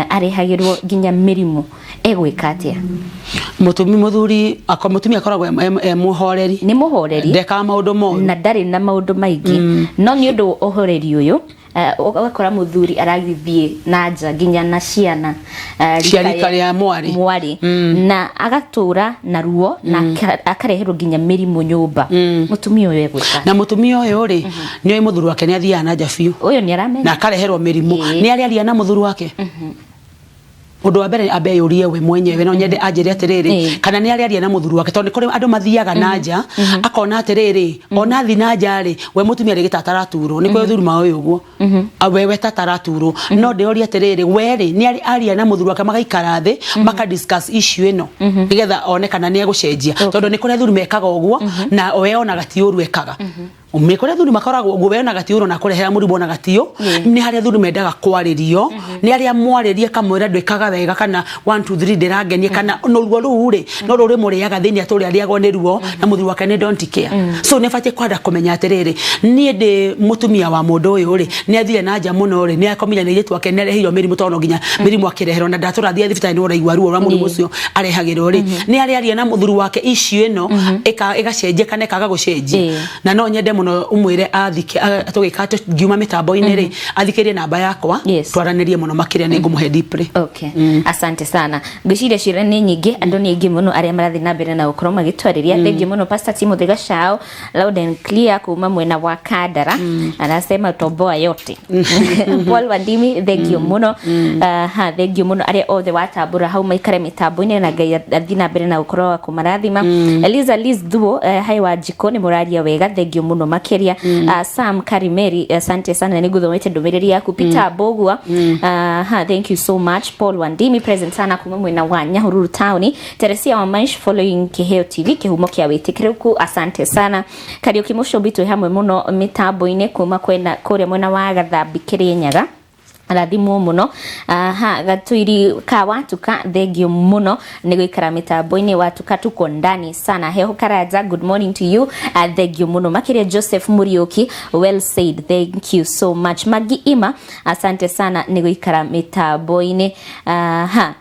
arihagirwo ginya mirimu egwika atia muthuri mutumia akoragwo muhoreri ni muhoreri ndeka maundu mo na ndari na maundu maingi no ni undu uhoreri uyu ugakora muthuri aragithie na nja ginya na ciana rika ria mwari na agatura na ruo na akareherwo ginya mirimu nyumba mutumia uyu egwika na mutumia uyu ri ni muthuri wake ni athia na nja biu uyu ni aramenya na akareherwo mirimu ni ariaria na muthuri wake undu wa mbere ambe yurie we mwenyewe no nyende anjire atiriri kana ni ariaria na muthuri wake tondu kuri andu mathiaga na nja akona atiriri ona thi na nja ri we mutumia ri gitataraturo ni kwa thuri ma uyu guo awewe tataraturo no ndeori atiriri we ri ni aria na muthuri wake magaikara thi maka discuss issue ino nigetha one kana ni egucenjia tondu ni kuri thuri mekaga uguo na we ona gatiuru ekaga umekore thuri makoragwo guwe na gatiuru na kurehera muribo na gatio ni haria thuri mendaga kwaririo ni haria mwaririe kamwira ndwikaga wega kana 1 2 3 ndirangenie kana no ruo ruri no ruri muriaga thini aturi ariago ni ruo na muthuri wake ni don't care so ne fatie kwenda kumenya atiriri ni ndi mutumia wa mundu uyu ri ni athire na nja muno ri ni akomenya ni yetu wake nerehiro mirimu tono ginya mirimu akirehero na ndatura thia thibitari ni uraigwa ruo rwa murimu ucio arehagirwo ri ni aria na muthuri wake issue ino igacenje kana kaga gucenjia na no nyende no umwire athike atugikate giuma mitambo-ini ri athikirie namba yakwa twaranirie muno makiria ni ngumuhe deeply. Okay. Asante sana ngicire cire ni nyingi andu ni ingi muno aria marathi na mbere na ukoroma gitwariria thengi muno Pastor Timothy Gachao loud and clear kuma mwena wa Kandara anasema toboa yote Paul Wandimi thengi muno thengi muno aria othe watambura hau maikare mitambo-ini na Ngai athi na mbere na ukoroma kumarathima Eliza Liz Duo hai wa jikoni muraria wega thengi muno makiria Sam Karimeri asante sana ni guthomete ndumiriri yaku Peter Bogwa thank you so much Paul Wandimi present sana kuma mwena wa Nyahururu town Teresia wa Maish following Kiheo TV kihumo kia witikiruku asante sana Karioki Mushobitu hamwe muno mitambo-ini kuma kwena kuria mwena wa Gathambi Kirinyaga arathimu muno gatuiri ka watuka thengio muno ni guikara mitambo-ini watuka tuko ndani sana heho karaja good morning to you thengio muno makiria Joseph Murioki well said thank you so much Magi Ima asante sana ni guikara mitambo-ini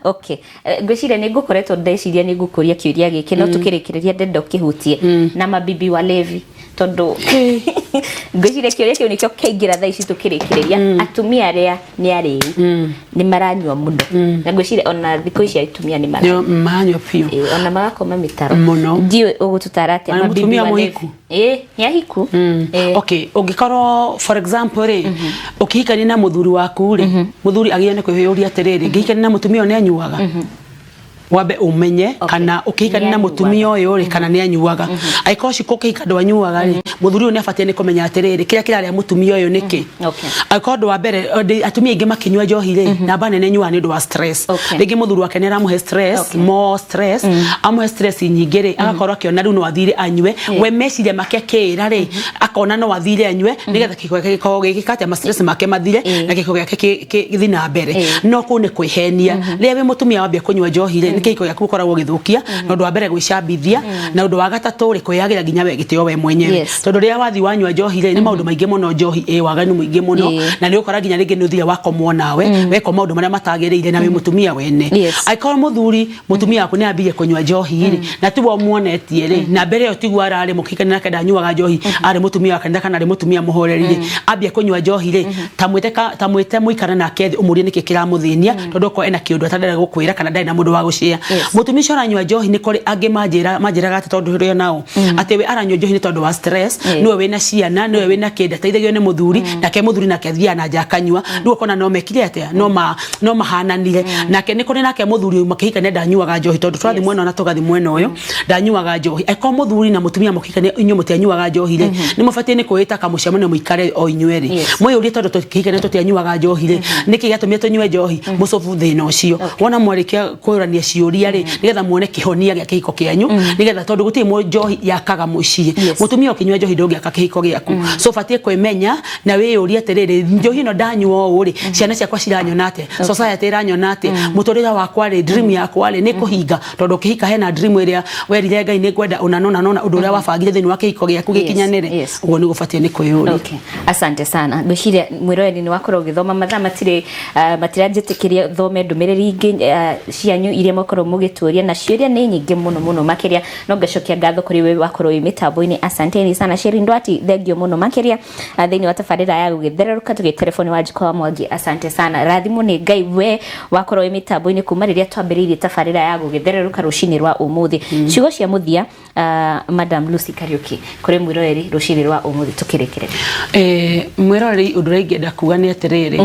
okay gwicire ni ngukoretwo ndeciria ni ngukuria kiuria giki no tukirikiria ndendo kihutie na mabibi wa Levi tondu gwicire kiuria kiu nikio keingira thaa ici tukirikiria atumia aria ni ari ni maranywa muno na gwicire ona thiko ici atumia ni maranywa pio ona magakoma mitaro muno ndiwe ugututarate mabibi wa Levi yahiku okay ungikoro for example ri ukihikani na muthuri waku ri muthuri agiye ne kwiyuria atiriri ngihikani na mutumia ne anyuaga wabe umenye kana ukihikani na mutumia uyu ri kana ni anyuaga aikoshi kukihika ndo anyuaga ri muthuri ne afatie ni kumenya atiriri kira ria mutumia uyu niki aikondo wa mbere atumia ingi makinywa njohi ri namba nene nyua ni ndo wa stress ringi muthuri wake ne ramuhe stress more stress amuhe stress nyingi ri agakorwo akiona riu no athire anywe we meciria make kira ri akona no athire anywe nigetha kiko gikate ma stress make mathire na kiko gake githi na mbere no ku ni kwihenia ria we mutumia wambia kunywa njohi ri nikiko yaku koragwo githukia no ndo wa mbere gwicambithia na ndo wa gatatu ri kwiyagira ginya we gitio we mwenyewe tondu ria wathi wanywa njohi ri ni maundu maingi muno njohi waganu mwingi muno na ni ukora ginya ringi nuthia wakomwo nawe weko maundu maria matagiriire na we mutumia wene aikora muthuri mutumia waku ni ambie kunywa njohi ri na tuwa muonetie ri na mbere yo tigwa arari mukikani nake ndanyuaga njohi ari mutumia wake ndaka ari mutumia muhoreri ri ambie kunywa njohi ri tamwite muikara nake umurie niki kiramuthinia tondu ko ena kiundu atandere gukwira kana ndai na mundu wa gucia mutumia cio aranywa njohi ni kuri angi manjiraga tondu rio nao ati we aranywa njohi ni tondu wa stress niwe wina ciana niwe wina kenda teithagio ni muthuri nake muthuri nake athia na nja kanywa nduo kona no mekire atia no mahananire nake ni kuri nake muthuri makihika ne ndanyuaga njohi tondu twathi mwena na tugathi mwena uyu ndanyuaga njohi aiko muthuri na mutumia makihika ne inyu mutianyuaga njohi ri ni mufatie ni kuita kamucemano muikare o inyueri mwiyurie tondu tukihika ne tutianyuaga njohi ri niki gatumie tunywe njohi mucobu thina ucio wona mwarikia kurania ciuria ri nigetha muone kihonia gya kihiko kianyu nigetha tondu guti njohi yakaga mucii mutumia ukinywa njohi ndungiaka kihiko giaku so fatie kwimenya na wiyuria atiriri njohi no ndanywa uri ciana ciakwa ciranyonate society iranyonate muturira wakwa ri dream yakwa ri nikuhinga tondu kihika hena dream iria werire Ngai ni kwenda unanona undu uria wabangire thini wa kihiko giaku gikinyanire uguo ni gubatie ni kwiyuria. Okay, asante sana. Ngwiciria mwiroreri ni wakorwo githoma mathaa matiranjitikiria thome ndumiriri ingi cianyu iria makorwo mugituria na ciuria ni nyingi muno makiria no ngacokia ngatho kuri we wakorwo mitambo-ini. Asanteni sana Sheri Ndwati, thengio muno makiria thini wa tabarira ya gugithererũka tugi telefoni wa Jiko wa Mwangi. Asante sana, rathimu ni Ngai we wakorwo mitambo-ini kuma riria twambiririe tabarira ya gugithererũka rucini rwa umuthi. Ciugo cia muthia Madam Lucy Kariuki kuri mwiroreri rucini rwa umuthi tukirekere. Mwiroreri undu ringenda kuga ni atiriri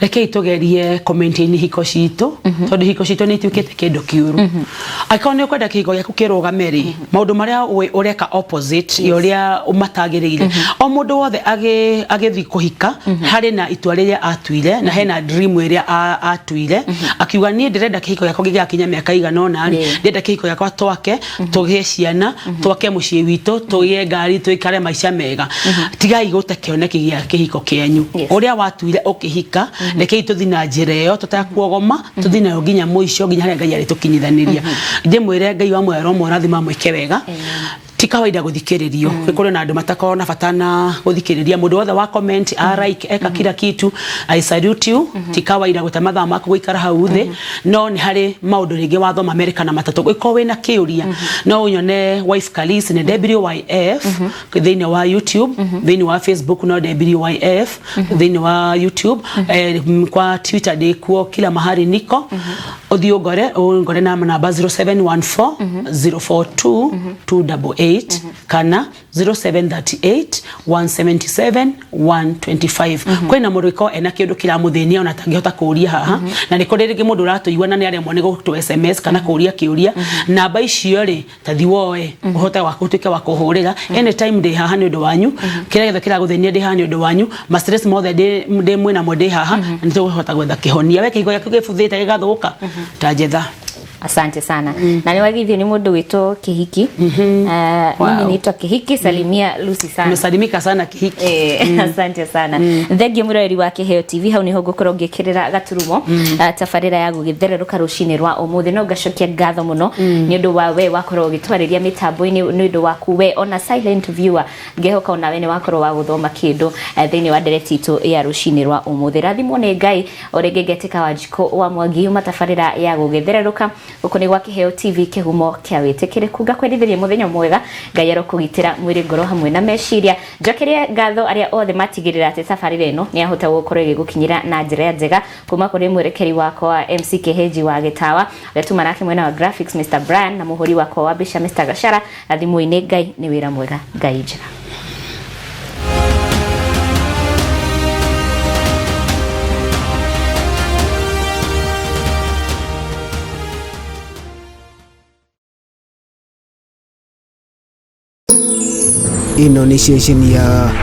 reke tugerie comment-ini hiko citu tondu hiko citu ni tukite kindu kiuru akao ni kwenda kigo yaku kirugameri maundu maria ureka opposite yoria umatagirire o mundu wothe agithi kuhika hari na itua riria atuire na hena dream iria atuire akiuga ni ndirenda kihiko yakwa gigakinya miaka igana ona ndirenda kihiko yakwa twake tugie ciana twake mucii witu tugie ngari tuikare maica mega tigai gute kioneki gia kihiko kianyu uria watuire ukihika reke tuthina njira iyo tutakuogoma tuthina yo nginya muico nginya haria Ngai ari tukinyithaniria ndimwire Ngai wa mwero morathima mwike wega ti kawaida guthikiririo kuri na andu matakona fatana guthikiriria mundu wothe wa comment like eka kila kitu I salute you ti kawaida gutamatha maku guikara hau thi no ni hari maundu ringi wathoma America na matatu iko wina kiuria no unyone wife Kalis ni WYF thini wa YouTube thini wa Facebook no WYF thini wa YouTube kwa Twitter de kuo kila mahali niko othio ngore na namba 0714 042 288 kana 0738 177 125 kwena mundu iko ena kindu kira muthenia ona tangihota kuria haha na niko ringi mundu ratuigwa na ni ari mwone gutu SMS kana kuria kiuria namba icio ri tathiwoe uhote wa kutuke wa kuhurira anytime ndi haha ni undu wanyu kira kira guthenia ndi haha ni undu wanyu ma stress mothe ndi mwena mwende haha ndio uhota gwetha kihonia we kigo yaku gibuthite gigathuka ta jetha. Asante sana. Na ni wagithio ni mundu wito Kihiki. Mimi naitwa Kihiki, salimia Lucy sana. Umesalimika sana Kihiki. Asante sana. Thengio mwiroreri wa Kiheo TV hau niho ngukorwo ngikirira gaturumo tabarira ya gugithererũka rucini rwa umuthi no ngacokia ngatho muno ni undu wa we wakorwo gitwariria mitambo-ini ni undu waku we ona silent viewer ngehoka ona we ni wakorwo wa guthoma kindu thini wa direct itu ya rucini rwa umuthi. Rathimo ni Ngai orege getika wa Jiko wa Mwangi tabarira ya gugithererũka uko ni gwa Kiheo TV kihumo kia witikireku ngakwendithirie muthenya mwega Ngai arokugitira mwiri ngoro hamwe na meciria njokerie ngatho aria othe matigirira ati tabarira ino ni ahota gukorwo igigukinyira na njira njega kuma kuri mwerekeri wako wa MC Keheji wa Gitawa retuma nake mwena wa graphics Mr Brian na muhuri wako wa Bisha Mr Gashara athimu-ini Ngai ni wira mwega Ngai njira. Ino ni ceceni ya